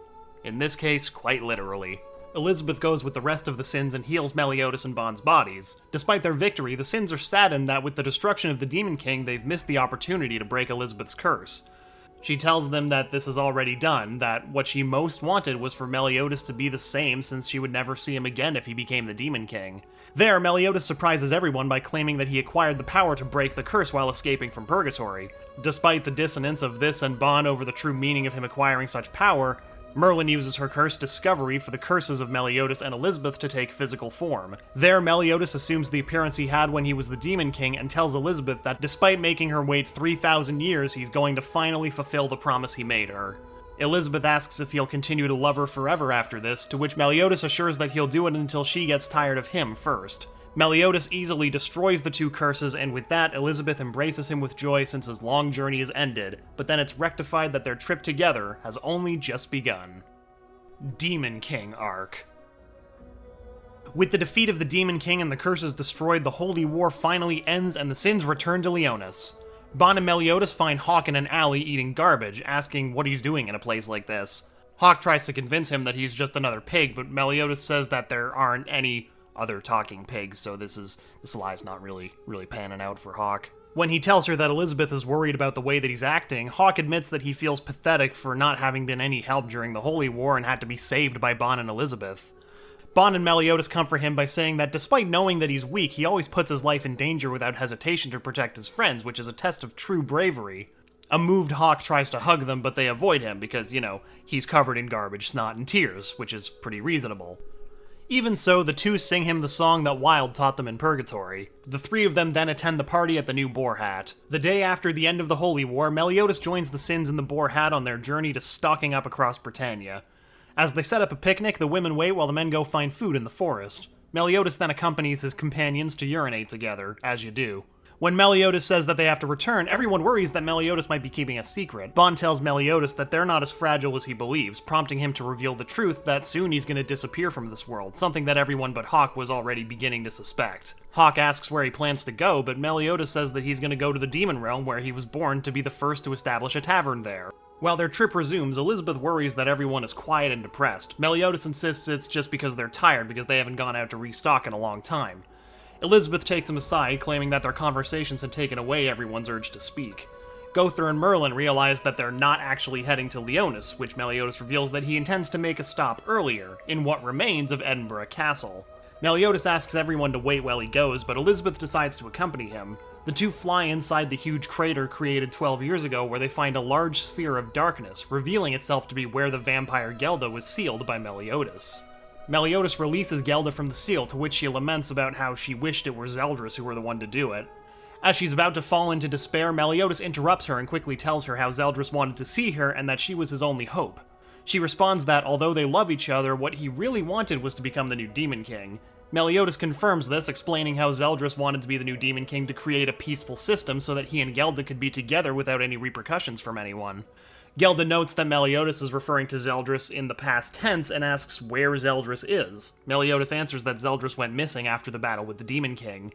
In this case, quite literally. Elizabeth goes with the rest of the Sins and heals Meliodas and Ban's bodies. Despite their victory, the Sins are saddened that with the destruction of the Demon King, they've missed the opportunity to break Elizabeth's curse. She tells them that this is already done, that what she most wanted was for Meliodas to be the same since she would never see him again if he became the Demon King. There, Meliodas surprises everyone by claiming that he acquired the power to break the curse while escaping from Purgatory. Despite the dissonance of this and Ban over the true meaning of him acquiring such power, Merlin uses her curse Discovery for the curses of Meliodas and Elizabeth to take physical form. There, Meliodas assumes the appearance he had when he was the Demon King and tells Elizabeth that despite making her wait 3,000 years, he's going to finally fulfill the promise he made her. Elizabeth asks if he'll continue to love her forever after this, to which Meliodas assures that he'll do it until she gets tired of him first. Meliodas easily destroys the two curses, and with that, Elizabeth embraces him with joy since his long journey is ended, but then it's rectified that their trip together has only just begun. Demon King Arc. With the defeat of the Demon King and the curses destroyed, the Holy War finally ends and the Sins return to Leonis. Ban and Meliodas find Hawk in an alley eating garbage, asking what he's doing in a place like this. Hawk tries to convince him that he's just another pig, but Meliodas says that there aren't any other talking pigs, so this lie's not really panning out for Hawk. When he tells her that Elizabeth is worried about the way that he's acting, Hawk admits that he feels pathetic for not having been any help during the Holy War and had to be saved by Ban and Elizabeth. Bon and Meliodas comfort him by saying that despite knowing that he's weak, he always puts his life in danger without hesitation to protect his friends, which is a test of true bravery. A moved Hawk tries to hug them, but they avoid him because, he's covered in garbage, snot, and tears, which is pretty reasonable. Even so, the two sing him the song that Wild taught them in Purgatory. The three of them then attend the party at the new Boar Hat. The day after the end of the Holy War, Meliodas joins the Sins in the Boar Hat on their journey to stalking up across Britannia. As they set up a picnic, the women wait while the men go find food in the forest. Meliodas then accompanies his companions to urinate together, as you do. When Meliodas says that they have to return, everyone worries that Meliodas might be keeping a secret. Bon tells Meliodas that they're not as fragile as he believes, prompting him to reveal the truth that soon he's going to disappear from this world, something that everyone but Hawk was already beginning to suspect. Hawk asks where he plans to go, but Meliodas says that he's going to go to the Demon Realm where he was born to be the first to establish a tavern there. While their trip resumes, Elizabeth worries that everyone is quiet and depressed. Meliodas insists it's just because they're tired because they haven't gone out to restock in a long time. Elizabeth takes him aside, claiming that their conversations had taken away everyone's urge to speak. Gowther and Merlin realize that they're not actually heading to Leonis, which Meliodas reveals that he intends to make a stop earlier, in what remains of Edinburgh Castle. Meliodas asks everyone to wait while he goes, but Elizabeth decides to accompany him. The two fly inside the huge crater created 12 years ago, where they find a large sphere of darkness, revealing itself to be where the vampire Gelda was sealed by Meliodas. Meliodas releases Gelda from the seal, to which she laments about how she wished it were Zeldris who were the one to do it. As she's about to fall into despair, Meliodas interrupts her and quickly tells her how Zeldris wanted to see her and that she was his only hope. She responds that, although they love each other, what he really wanted was to become the new Demon King. Meliodas confirms this, explaining how Zeldris wanted to be the new Demon King to create a peaceful system so that he and Gelda could be together without any repercussions from anyone. Gelda notes that Meliodas is referring to Zeldris in the past tense and asks where Zeldris is. Meliodas answers that Zeldris went missing after the battle with the Demon King.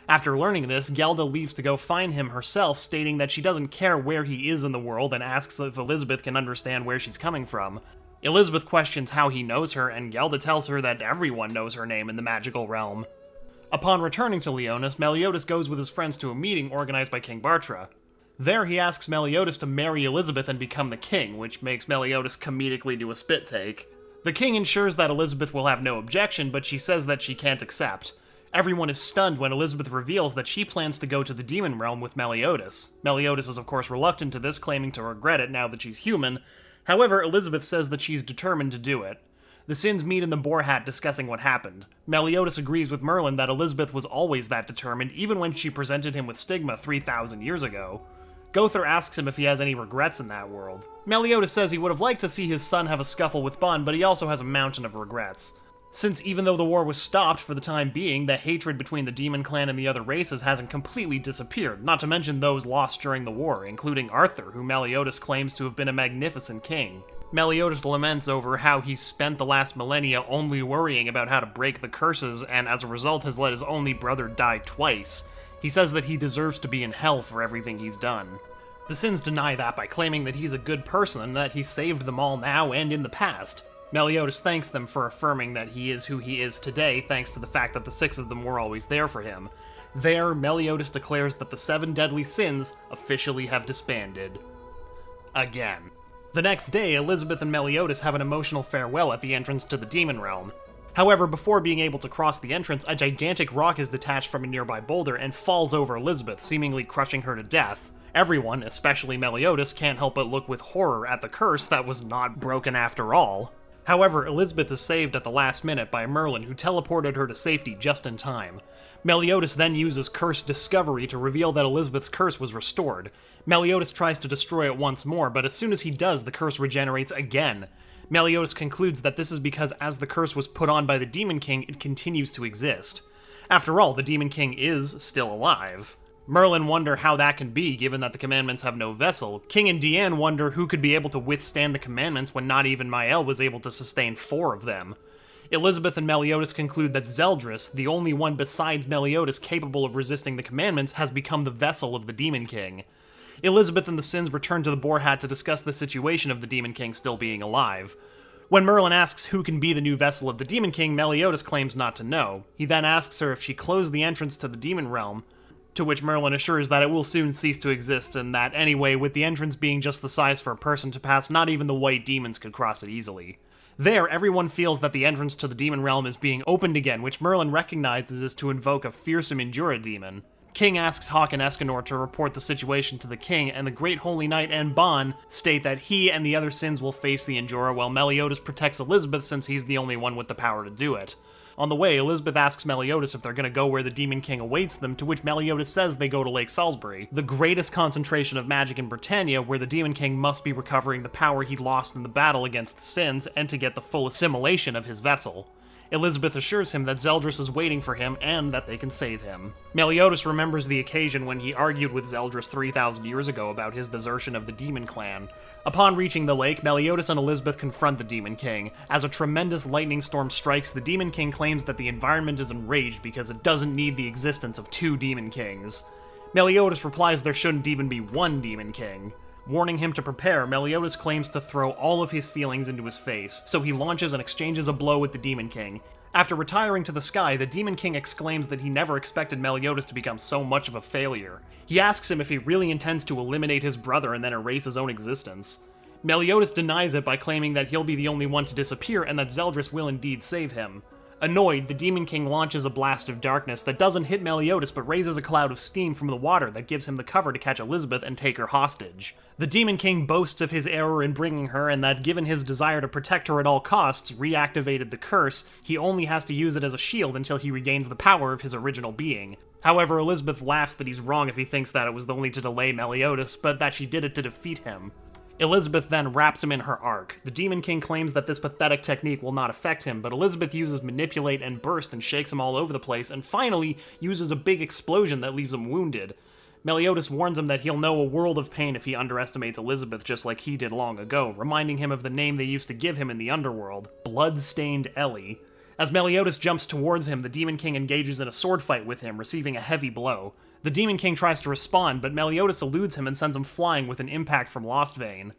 After learning this, Gelda leaves to go find him herself, stating that she doesn't care where he is in the world and asks if Elizabeth can understand where she's coming from. Elizabeth questions how he knows her, and Gelda tells her that everyone knows her name in the magical realm. Upon returning to Leonis, Meliodas goes with his friends to a meeting organized by King Bartra. There, he asks Meliodas to marry Elizabeth and become the king, which makes Meliodas comedically do a spit take. The king ensures that Elizabeth will have no objection, but she says that she can't accept. Everyone is stunned when Elizabeth reveals that she plans to go to the Demon Realm with Meliodas. Meliodas is of course reluctant to this, claiming to regret it now that she's human. However, Elizabeth says that she's determined to do it. The Sins meet in the Boar Hat discussing what happened. Meliodas agrees with Merlin that Elizabeth was always that determined, even when she presented him with Stigma 3,000 years ago. Gowther asks him if he has any regrets in that world. Meliodas says he would have liked to see his son have a scuffle with Bon, but he also has a mountain of regrets. Since even though the war was stopped for the time being, the hatred between the Demon Clan and the other races hasn't completely disappeared, not to mention those lost during the war, including Arthur, who Meliodas claims to have been a magnificent king. Meliodas laments over how he's spent the last millennia only worrying about how to break the curses, and as a result has let his only brother die twice. He says that he deserves to be in hell for everything he's done. The Sins deny that by claiming that he's a good person and that he saved them all now and in the past. Meliodas thanks them for affirming that he is who he is today thanks to the fact that the 6 of them were always there for him. There, Meliodas declares that the 7 deadly sins officially have disbanded. Again. The next day, Elizabeth and Meliodas have an emotional farewell at the entrance to the Demon Realm. However, before being able to cross the entrance, a gigantic rock is detached from a nearby boulder and falls over Elizabeth, seemingly crushing her to death. Everyone, especially Meliodas, can't help but look with horror at the curse that was not broken after all. However, Elizabeth is saved at the last minute by Merlin, who teleported her to safety just in time. Meliodas then uses Curse Discovery to reveal that Elizabeth's curse was restored. Meliodas tries to destroy it once more, but as soon as he does, the curse regenerates again. Meliodas concludes that this is because as the curse was put on by the Demon King, it continues to exist. After all, the Demon King is still alive. Merlin wonder how that can be, given that the commandments have no vessel. King and Deanne wonder who could be able to withstand the commandments when not even Mael was able to sustain 4 of them. Elizabeth and Meliodas conclude that Zeldris, the only one besides Meliodas capable of resisting the commandments, has become the vessel of the Demon King. Elizabeth and the Sins return to the Boar Hat to discuss the situation of the Demon King still being alive. When Merlin asks who can be the new vessel of the Demon King, Meliodas claims not to know. He then asks her if she closed the entrance to the Demon Realm, to which Merlin assures that it will soon cease to exist, and that anyway, with the entrance being just the size for a person to pass, not even the white demons could cross it easily. There, everyone feels that the entrance to the demon realm is being opened again, which Merlin recognizes is to invoke a fearsome Endura demon. King asks Hawk and Escanor to report the situation to the king, and the Great Holy Knight and Bon state that he and the other Sins will face the Endura while Meliodas protects Elizabeth since he's the only one with the power to do it. On the way, Elizabeth asks Meliodas if they're gonna go where the Demon King awaits them, to which Meliodas says they go to Lake Salisbury, the greatest concentration of magic in Britannia, where the Demon King must be recovering the power he lost in the battle against the Sins, and to get the full assimilation of his vessel. Elizabeth assures him that Zeldris is waiting for him, and that they can save him. Meliodas remembers the occasion when he argued with Zeldris 3,000 years ago about his desertion of the Demon Clan. Upon reaching the lake, Meliodas and Elizabeth confront the Demon King. As a tremendous lightning storm strikes, the Demon King claims that the environment is enraged because it doesn't need the existence of two Demon Kings. Meliodas replies there shouldn't even be one Demon King. Warning him to prepare, Meliodas claims to throw all of his feelings into his face, so he launches and exchanges a blow with the Demon King. After retiring to the sky, the Demon King exclaims that he never expected Meliodas to become so much of a failure. He asks him if he really intends to eliminate his brother and then erase his own existence. Meliodas denies it by claiming that he'll be the only one to disappear and that Zeldris will indeed save him. Annoyed, the Demon King launches a blast of darkness that doesn't hit Meliodas but raises a cloud of steam from the water that gives him the cover to catch Elizabeth and take her hostage. The Demon King boasts of his error in bringing her and that given his desire to protect her at all costs reactivated the curse, he only has to use it as a shield until he regains the power of his original being. However, Elizabeth laughs that he's wrong if he thinks that it was only to delay Meliodas, but that she did it to defeat him. Elizabeth then wraps him in her arc. The Demon King claims that this pathetic technique will not affect him, but Elizabeth uses Manipulate and Burst and shakes him all over the place, and finally uses a big explosion that leaves him wounded. Meliodas warns him that he'll know a world of pain if he underestimates Elizabeth just like he did long ago, reminding him of the name they used to give him in the underworld, Blood-Stained Ellie. As Meliodas jumps towards him, the Demon King engages in a sword fight with him, receiving a heavy blow. The Demon King tries to respond, but Meliodas eludes him and sends him flying with an impact from Lostvayne.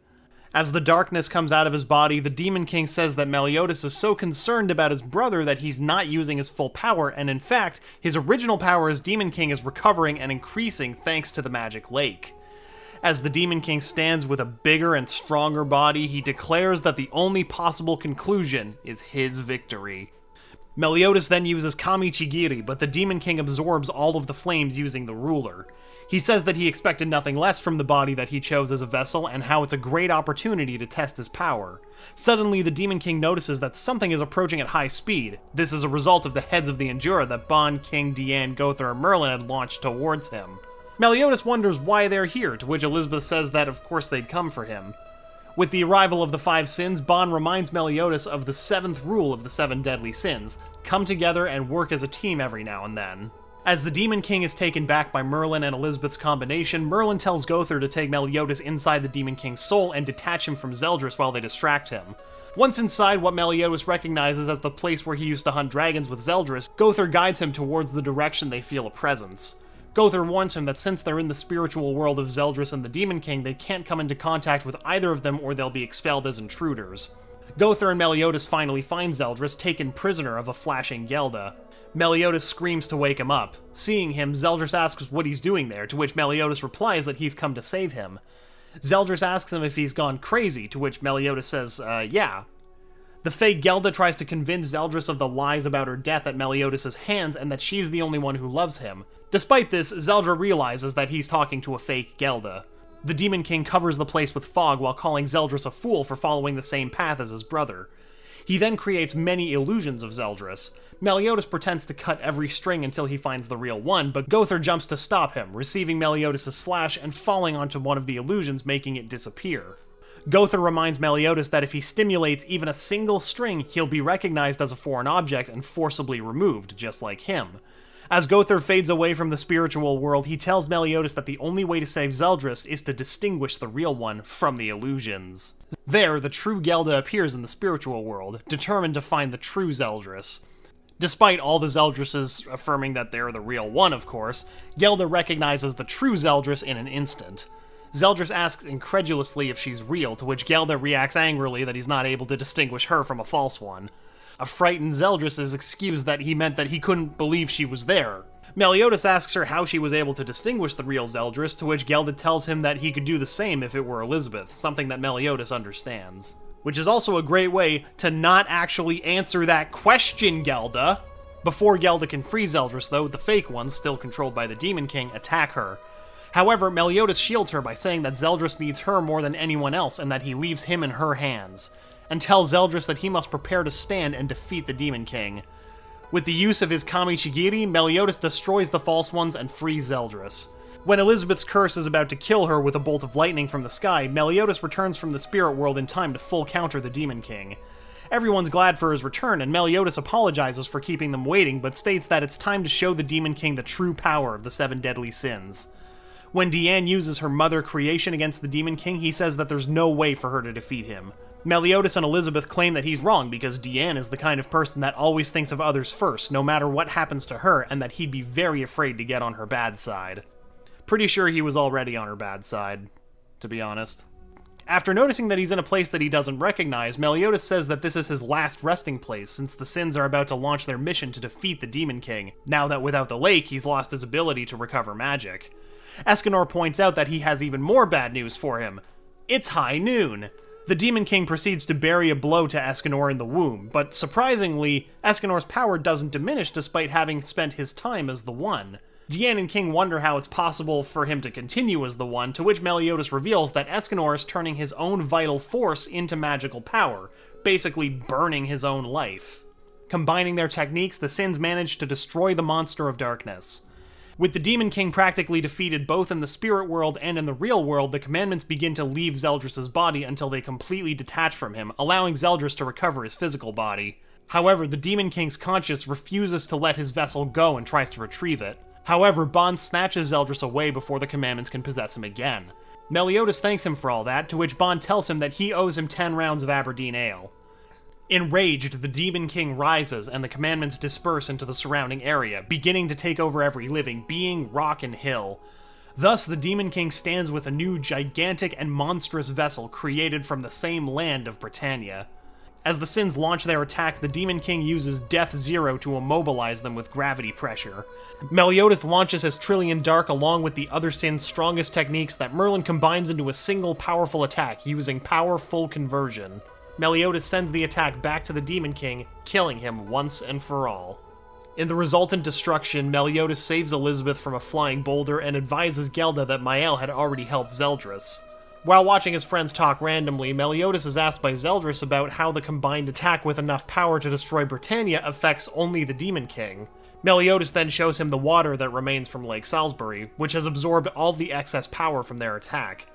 As the darkness comes out of his body, the Demon King says that Meliodas is so concerned about his brother that he's not using his full power, and in fact, his original power as Demon King is recovering and increasing thanks to the magic lake. As the Demon King stands with a bigger and stronger body, he declares that the only possible conclusion is his victory. Meliodas then uses Kami Chigiri, but the Demon King absorbs all of the flames using the ruler. He says that he expected nothing less from the body that he chose as a vessel, and how it's a great opportunity to test his power. Suddenly, the Demon King notices that something is approaching at high speed. This is a result of the heads of the Endura that Bon, King, Deanne, Gother, and Merlin had launched towards him. Meliodas wonders why they're here, to which Elizabeth says that of course they'd come for him. With the arrival of the five sins, Bon reminds Meliodas of the seventh rule of the seven deadly sins: come together and work as a team every now and then. As the Demon King is taken back by Merlin and Elizabeth's combination, Merlin tells Gother to take Meliodas inside the Demon King's soul and detach him from Zeldris while they distract him. Once inside what Meliodas recognizes as the place where he used to hunt dragons with Zeldris, Gother guides him towards the direction they feel a presence. Gother warns him that since they're in the spiritual world of Zeldris and the Demon King, they can't come into contact with either of them or they'll be expelled as intruders. Gother and Meliodas finally find Zeldris, taken prisoner of a flashing Gelda. Meliodas screams to wake him up. Seeing him, Zeldris asks what he's doing there, to which Meliodas replies that he's come to save him. Zeldris asks him if he's gone crazy, to which Meliodas says, yeah. The fake Gelda tries to convince Zeldris of the lies about her death at Meliodas' hands and that she's the only one who loves him. Despite this, Zeldris realizes that he's talking to a fake Gelda. The Demon King covers the place with fog while calling Zeldris a fool for following the same path as his brother. He then creates many illusions of Zeldris. Meliodas pretends to cut every string until he finds the real one, but Gother jumps to stop him, receiving Meliodas' slash and falling onto one of the illusions, making it disappear. Gother reminds Meliodas that if he stimulates even a single string, he'll be recognized as a foreign object and forcibly removed, just like him. As Gother fades away from the spiritual world, he tells Meliodas that the only way to save Zeldris is to distinguish the real one from the illusions. There, the true Gelda appears in the spiritual world, determined to find the true Zeldris. Despite all the Zeldrises affirming that they're the real one, of course, Gelda recognizes the true Zeldris in an instant. Zeldris asks incredulously if she's real, to which Gelda reacts angrily that he's not able to distinguish her from a false one. A frightened Zeldris is excused that he meant that he couldn't believe she was there. Meliodas asks her how she was able to distinguish the real Zeldris, to which Gelda tells him that he could do the same if it were Elizabeth, something that Meliodas understands. which is also a great way to not actually answer that question, Gelda. Before Gelda can free Zeldris, though, the fake ones, still controlled by the Demon King, attack her. However, Meliodas shields her by saying that Zeldris needs her more than anyone else and that he leaves him in her hands, and tells Zeldris that he must prepare to stand and defeat the Demon King. With the use of his Kami-Chigiri, Meliodas destroys the false ones and frees Zeldris. When Elizabeth's curse is about to kill her with a bolt of lightning from the sky, Meliodas returns from the spirit world in time to full counter the Demon King. Everyone's glad for his return, and Meliodas apologizes for keeping them waiting, but states that it's time to show the Demon King the true power of the 7 deadly sins. When Diane uses her mother creation against the Demon King, he says that there's no way for her to defeat him. Meliodas and Elizabeth claim that he's wrong because Diane is the kind of person that always thinks of others first, no matter what happens to her, and that he'd be very afraid to get on her bad side. Pretty sure he was already on her bad side, to be honest. After noticing that he's in a place that he doesn't recognize, Meliodas says that this is his last resting place, since the Sins are about to launch their mission to defeat the Demon King, now that without the lake, he's lost his ability to recover magic. Escanor points out that he has even more bad news for him. It's high noon. The Demon King proceeds to bury a blow to Escanor in the womb, but surprisingly, Escanor's power doesn't diminish despite having spent his time as the One. Diane and King wonder how it's possible for him to continue as the One, to which Meliodas reveals that Escanor is turning his own vital force into magical power, basically burning his own life. Combining their techniques, the Sins manage to destroy the monster of darkness. With the Demon King practically defeated both in the spirit world and in the real world, the commandments begin to leave Zeldris' body until they completely detach from him, allowing Zeldris to recover his physical body. However, the Demon King's conscience refuses to let his vessel go and tries to retrieve it. However, Bond snatches Zeldris away before the commandments can possess him again. Meliodas thanks him for all that, to which Bond tells him that he owes him 10 rounds of Aberdeen Ale. Enraged, the Demon King rises, and the commandments disperse into the surrounding area, beginning to take over every living being, rock, and hill. Thus, the Demon King stands with a new gigantic and monstrous vessel created from the same land of Britannia. As the Sins launch their attack, the Demon King uses Death Zero to immobilize them with gravity pressure. Meliodas launches his Trillion Dark along with the other Sins' strongest techniques that Merlin combines into a single powerful attack using Power Full Conversion. Meliodas sends the attack back to the Demon King, killing him once and for all. In the resultant destruction, Meliodas saves Elizabeth from a flying boulder and advises Gelda that Mael had already helped Zeldris. While watching his friends talk randomly, Meliodas is asked by Zeldris about how the combined attack with enough power to destroy Britannia affects only the Demon King. Meliodas then shows him the water that remains from Lake Salisbury, which has absorbed all the excess power from their attack.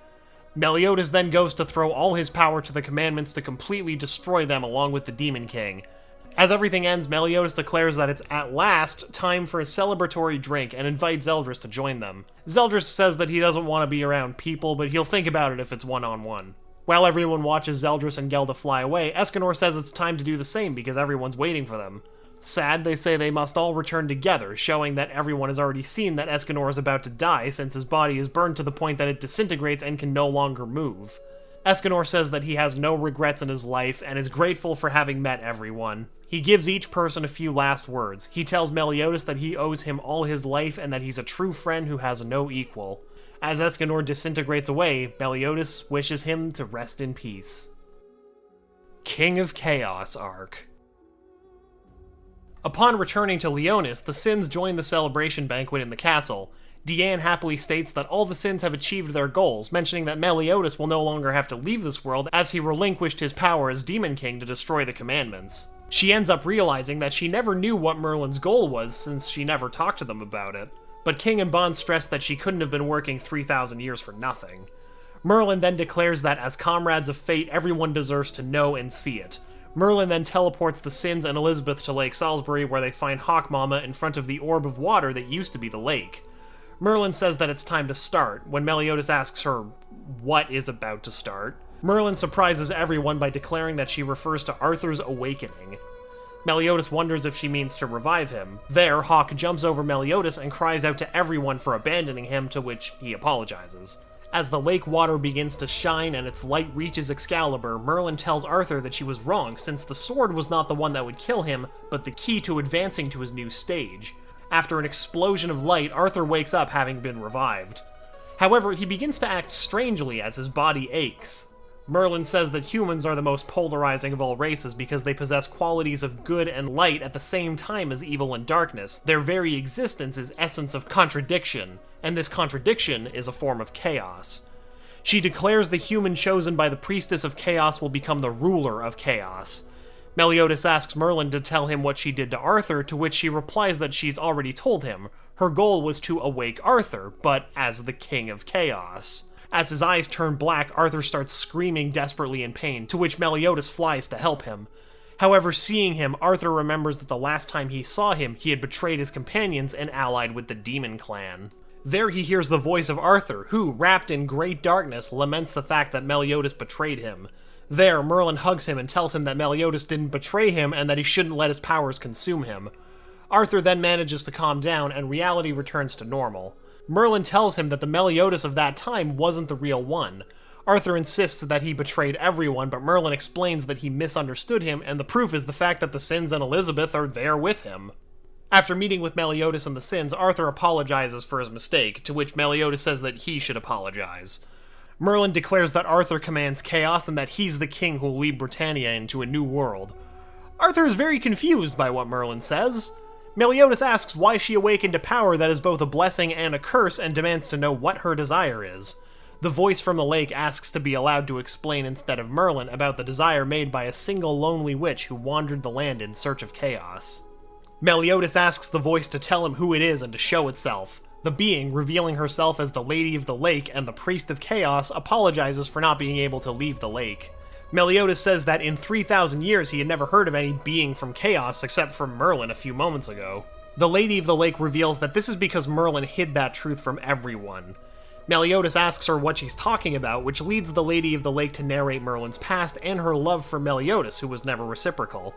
Meliodas then goes to throw all his power to the commandments to completely destroy them along with the Demon King. As everything ends, Meliodas declares that it's at last time for a celebratory drink and invites Zeldris to join them. Zeldris says that he doesn't want to be around people, but he'll think about it if it's one-on-one. While everyone watches Zeldris and Gelda fly away, Escanor says it's time to do the same because everyone's waiting for them. Sad, they say they must all return together, showing that everyone has already seen that Escanor is about to die since his body is burned to the point that it disintegrates and can no longer move. Escanor says that he has no regrets in his life and is grateful for having met everyone. He gives each person a few last words. He tells Meliodas that he owes him all his life and that he's a true friend who has no equal. As Escanor disintegrates away, Meliodas wishes him to rest in peace. King of Chaos Arc. Upon returning to Leonis, the Sins join the celebration banquet in the castle. Diane happily states that all the Sins have achieved their goals, mentioning that Meliodas will no longer have to leave this world as he relinquished his power as Demon King to destroy the commandments. She ends up realizing that she never knew what Merlin's goal was since she never talked to them about it, but King and Bond stress that she couldn't have been working 3,000 years for nothing. Merlin then declares that as comrades of fate, everyone deserves to know and see it. Merlin then teleports the Sins and Elizabeth to Lake Salisbury, where they find Hawk Mama in front of the orb of water that used to be the lake. Merlin says that it's time to start, when Meliodas asks her what is about to start. Merlin surprises everyone by declaring that she refers to Arthur's awakening. Meliodas wonders if she means to revive him. There, Hawk jumps over Meliodas and cries out to everyone for abandoning him, to which he apologizes. As the lake water begins to shine and its light reaches Excalibur, Merlin tells Arthur that she was wrong, since the sword was not the one that would kill him, but the key to advancing to his new stage. After an explosion of light, Arthur wakes up having been revived. However, he begins to act strangely as his body aches. Merlin says that humans are the most polarizing of all races because they possess qualities of good and light at the same time as evil and darkness. Their very existence is essence of contradiction, and this contradiction is a form of chaos. She declares the human chosen by the priestess of chaos will become the ruler of chaos. Meliodas asks Merlin to tell him what she did to Arthur, to which she replies that she's already told him. Her goal was to awake Arthur, but as the king of chaos. As his eyes turn black, Arthur starts screaming desperately in pain, to which Meliodas flies to help him. However, seeing him, Arthur remembers that the last time he saw him, he had betrayed his companions and allied with the Demon Clan. There he hears the voice of Arthur, who, wrapped in great darkness, laments the fact that Meliodas betrayed him. There, Merlin hugs him and tells him that Meliodas didn't betray him and that he shouldn't let his powers consume him. Arthur then manages to calm down, and reality returns to normal. Merlin tells him that the Meliodas of that time wasn't the real one. Arthur insists that he betrayed everyone, but Merlin explains that he misunderstood him, and the proof is the fact that the Sins and Elizabeth are there with him. After meeting with Meliodas and the Sins, Arthur apologizes for his mistake, to which Meliodas says that he should apologize. Merlin declares that Arthur commands chaos and that he's the king who will lead Britannia into a new world. Arthur is very confused by what Merlin says. Meliodas asks why she awakened a power that is both a blessing and a curse and demands to know what her desire is. The voice from the lake asks to be allowed to explain instead of Merlin about the desire made by a single lonely witch who wandered the land in search of chaos. Meliodas asks the voice to tell him who it is and to show itself. The being, revealing herself as the Lady of the Lake and the Priest of Chaos, apologizes for not being able to leave the lake. Meliodas says that in 3,000 years he had never heard of any being from Chaos except from Merlin a few moments ago. The Lady of the Lake reveals that this is because Merlin hid that truth from everyone. Meliodas asks her what she's talking about, which leads the Lady of the Lake to narrate Merlin's past and her love for Meliodas, who was never reciprocal.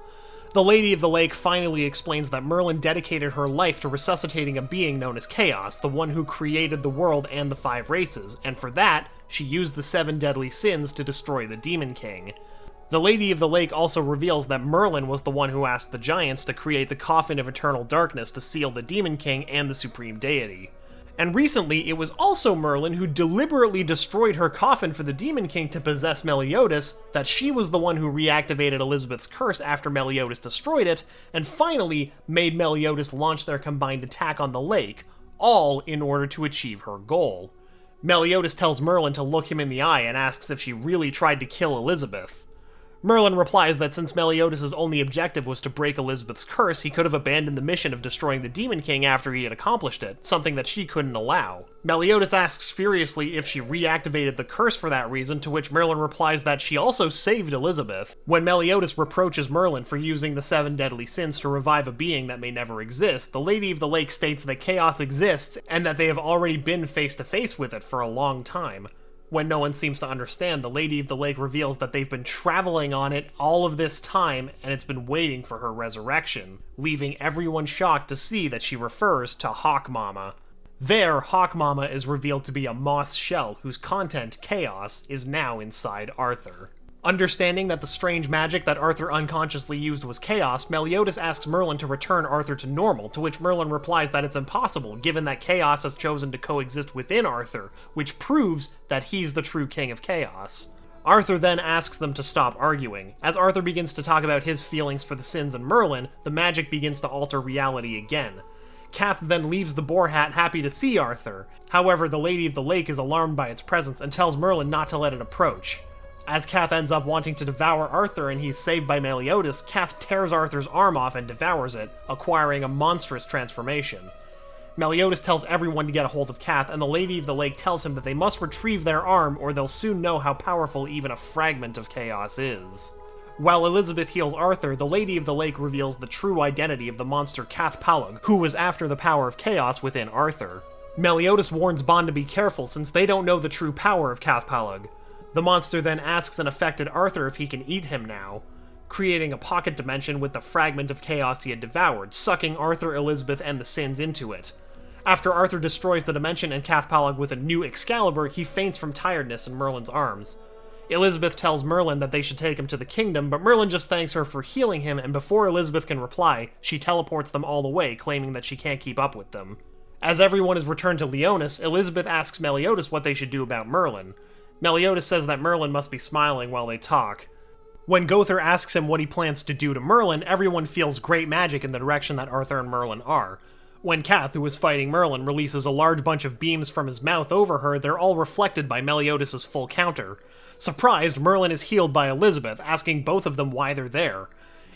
The Lady of the Lake finally explains that Merlin dedicated her life to resuscitating a being known as Chaos, the one who created the world and the 5 races, and for that, she used the 7 deadly sins to destroy the Demon King. The Lady of the Lake also reveals that Merlin was the one who asked the giants to create the Coffin of Eternal Darkness to seal the Demon King and the Supreme Deity. And recently, it was also Merlin who deliberately destroyed her coffin for the Demon King to possess Meliodas, that she was the one who reactivated Elizabeth's curse after Meliodas destroyed it, and finally made Meliodas launch their combined attack on the lake, all in order to achieve her goal. Meliodas tells Merlin to look him in the eye and asks if she really tried to kill Elizabeth. Merlin replies that since Meliodas' only objective was to break Elizabeth's curse, he could have abandoned the mission of destroying the Demon King after he had accomplished it, something that she couldn't allow. Meliodas asks furiously if she reactivated the curse for that reason, to which Merlin replies that she also saved Elizabeth. When Meliodas reproaches Merlin for using the 7 deadly sins to revive a being that may never exist, the Lady of the Lake states that chaos exists and that they have already been face to face with it for a long time. When no one seems to understand, the Lady of the Lake reveals that they've been traveling on it all of this time, and it's been waiting for her resurrection, leaving everyone shocked to see that she refers to Hawk Mama. There, Hawk Mama is revealed to be a moss shell whose content, chaos, is now inside Arthur. Understanding that the strange magic that Arthur unconsciously used was chaos, Meliodas asks Merlin to return Arthur to normal, to which Merlin replies that it's impossible, given that chaos has chosen to coexist within Arthur, which proves that he's the true king of chaos. Arthur then asks them to stop arguing. As Arthur begins to talk about his feelings for the Sins and Merlin, the magic begins to alter reality again. Kath then leaves the Boar Hat happy to see Arthur. However, the Lady of the Lake is alarmed by its presence and tells Merlin not to let it approach. As Kath ends up wanting to devour Arthur and he's saved by Meliodas, Kath tears Arthur's arm off and devours it, acquiring a monstrous transformation. Meliodas tells everyone to get a hold of Kath, and the Lady of the Lake tells him that they must retrieve their arm or they'll soon know how powerful even a fragment of chaos is. While Elizabeth heals Arthur, the Lady of the Lake reveals the true identity of the monster Epilogue, who was after the power of chaos within Arthur. Meliodas warns Bond to be careful since they don't know the true power of Epilogue. The monster then asks an affected Arthur if he can eat him now, creating a pocket dimension with the fragment of chaos he had devoured, sucking Arthur, Elizabeth, and the Sins into it. After Arthur destroys the dimension and Epilogue with a new Excalibur, he faints from tiredness in Merlin's arms. Elizabeth tells Merlin that they should take him to the kingdom, but Merlin just thanks her for healing him, and before Elizabeth can reply, she teleports them all away, claiming that she can't keep up with them. As everyone is returned to Leonis, Elizabeth asks Meliodas what they should do about Merlin. Meliodas says that Merlin must be smiling while they talk. When Gowther asks him what he plans to do to Merlin, everyone feels great magic in the direction that Arthur and Merlin are. When Cath, who is fighting Merlin, releases a large bunch of beams from his mouth over her, they're all reflected by Meliodas' full counter. Surprised, Merlin is healed by Elizabeth, asking both of them why they're there.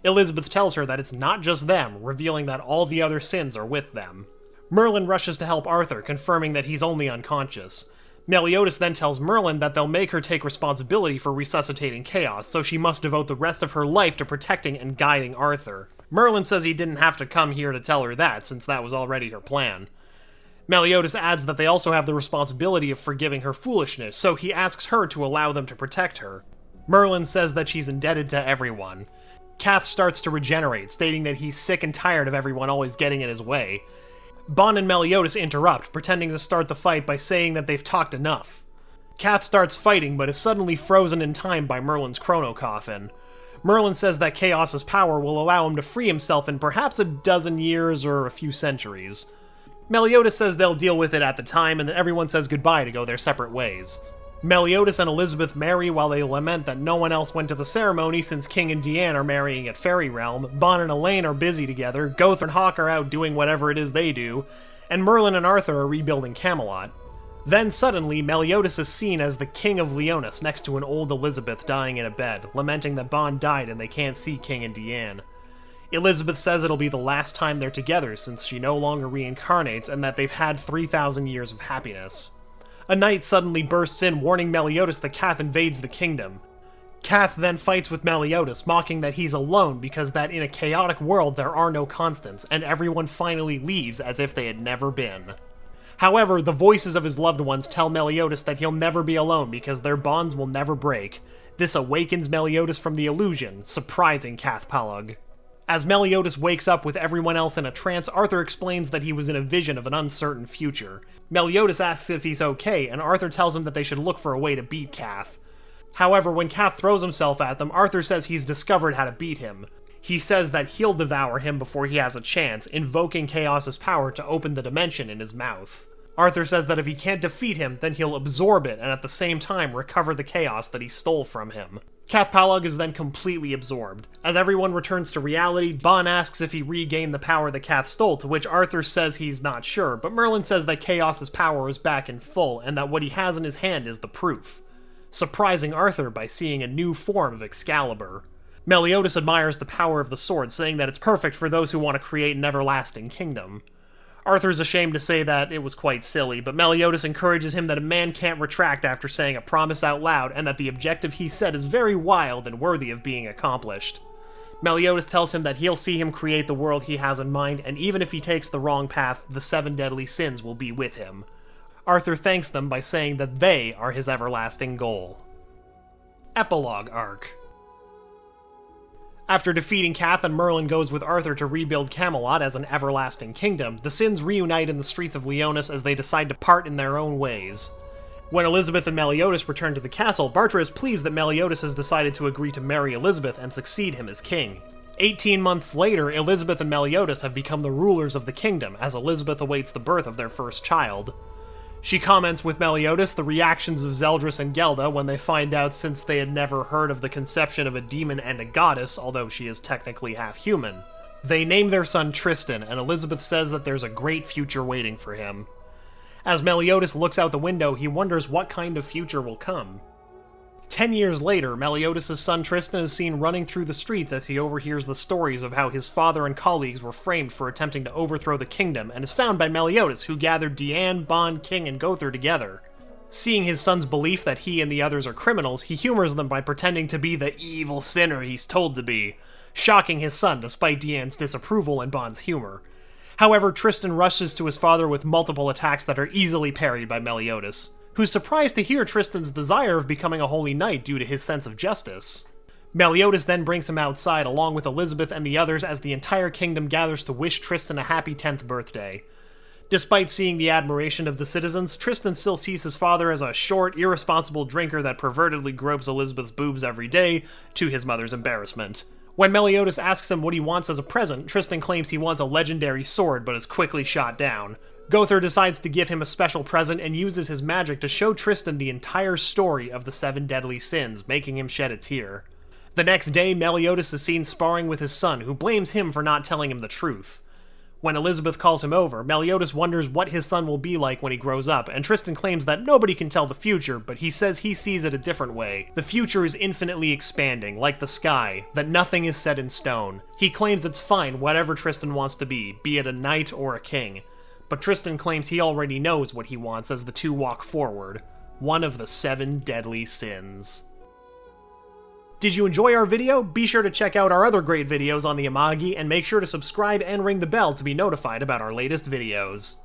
Elizabeth tells her that it's not just them, revealing that all the other sins are with them. Merlin rushes to help Arthur, confirming that he's only unconscious. Meliodas then tells Merlin that they'll make her take responsibility for resuscitating Chaos, so she must devote the rest of her life to protecting and guiding Arthur. Merlin says he didn't have to come here to tell her that, since that was already her plan. Meliodas adds that they also have the responsibility of forgiving her foolishness, so he asks her to allow them to protect her. Merlin says that she's indebted to everyone. Cath starts to regenerate, stating that he's sick and tired of everyone always getting in his way. Bon and Meliodas interrupt, pretending to start the fight by saying that they've talked enough. Cath starts fighting, but is suddenly frozen in time by Merlin's chrono coffin. Merlin says that Chaos's power will allow him to free himself in perhaps a dozen years or a few centuries. Meliodas says they'll deal with it at the time, and then everyone says goodbye to go their separate ways. Meliodas and Elizabeth marry while they lament that no one else went to the ceremony since King and Deanne are marrying at Fairy Realm, Bon and Elaine are busy together, Gowther and Hawk are out doing whatever it is they do, and Merlin and Arthur are rebuilding Camelot. Then suddenly, Meliodas is seen as the King of Leonis next to an old Elizabeth dying in a bed, lamenting that Bon died and they can't see King and Deanne. Elizabeth says it'll be the last time they're together since she no longer reincarnates and that they've had 3,000 years of happiness. A knight suddenly bursts in, warning Meliodas that Cath invades the kingdom. Cath then fights with Meliodas, mocking that he's alone because that in a chaotic world there are no constants, and everyone finally leaves as if they had never been. However, the voices of his loved ones tell Meliodas that he'll never be alone because their bonds will never break. This awakens Meliodas from the illusion, surprising Cath-Palug. As Meliodas wakes up with everyone else in a trance, Arthur explains that he was in a vision of an uncertain future. Meliodas asks if he's okay, and Arthur tells him that they should look for a way to beat Cath. However, when Cath throws himself at them, Arthur says he's discovered how to beat him. He says that he'll devour him before he has a chance, invoking Chaos's power to open the dimension in his mouth. Arthur says that if he can't defeat him, then he'll absorb it and at the same time recover the chaos that he stole from him. Cath-Palug is then completely absorbed. As everyone returns to reality, Bon asks if he regained the power that Cath stole, to which Arthur says he's not sure, but Merlin says that Chaos's power is back in full, and that what he has in his hand is the proof, surprising Arthur by seeing a new form of Excalibur. Meliodas admires the power of the sword, saying that it's perfect for those who want to create an everlasting kingdom. Arthur's ashamed to say that it was quite silly, but Meliodas encourages him that a man can't retract after saying a promise out loud, and that the objective he set is very wild and worthy of being accomplished. Meliodas tells him that he'll see him create the world he has in mind, and even if he takes the wrong path, the 7 deadly sins will be with him. Arthur thanks them by saying that they are his everlasting goal. Epilogue Arc. After defeating Cath and Merlin goes with Arthur to rebuild Camelot as an everlasting kingdom, the Sins reunite in the streets of Leonis as they decide to part in their own ways. When Elizabeth and Meliodas return to the castle, Bartra is pleased that Meliodas has decided to agree to marry Elizabeth and succeed him as king. 18 months later, Elizabeth and Meliodas have become the rulers of the kingdom, as Elizabeth awaits the birth of their first child. She comments with Meliodas the reactions of Zeldris and Gelda when they find out, since they had never heard of the conception of a demon and a goddess, although she is technically half human. They name their son Tristan, and Elizabeth says that there's a great future waiting for him. As Meliodas looks out the window, he wonders what kind of future will come. 10 years later, Meliodas' son Tristan is seen running through the streets as he overhears the stories of how his father and colleagues were framed for attempting to overthrow the kingdom, and is found by Meliodas, who gathered Deanne, Bon, King, and Gowther together. Seeing his son's belief that he and the others are criminals, he humors them by pretending to be the evil sinner he's told to be, shocking his son despite Deanne's disapproval and Bon's humor. However, Tristan rushes to his father with multiple attacks that are easily parried by Meliodas, who's surprised to hear Tristan's desire of becoming a holy knight due to his sense of justice. Meliodas then brings him outside along with Elizabeth and the others as the entire kingdom gathers to wish Tristan a happy 10th birthday. Despite seeing the admiration of the citizens, Tristan still sees his father as a short, irresponsible drinker that pervertedly gropes Elizabeth's boobs every day, to his mother's embarrassment. When Meliodas asks him what he wants as a present, Tristan claims he wants a legendary sword but is quickly shot down. Gowther decides to give him a special present and uses his magic to show Tristan the entire story of the 7 deadly sins, making him shed a tear. The next day, Meliodas is seen sparring with his son, who blames him for not telling him the truth. When Elizabeth calls him over, Meliodas wonders what his son will be like when he grows up, and Tristan claims that nobody can tell the future, but he says he sees it a different way. The future is infinitely expanding, like the sky, that nothing is set in stone. He claims it's fine whatever Tristan wants to be it a knight or a king. But Tristan claims he already knows what he wants as the two walk forward. One of the 7 deadly sins. Did you enjoy our video? Be sure to check out our other great videos on the Amagi, and make sure to subscribe and ring the bell to be notified about our latest videos.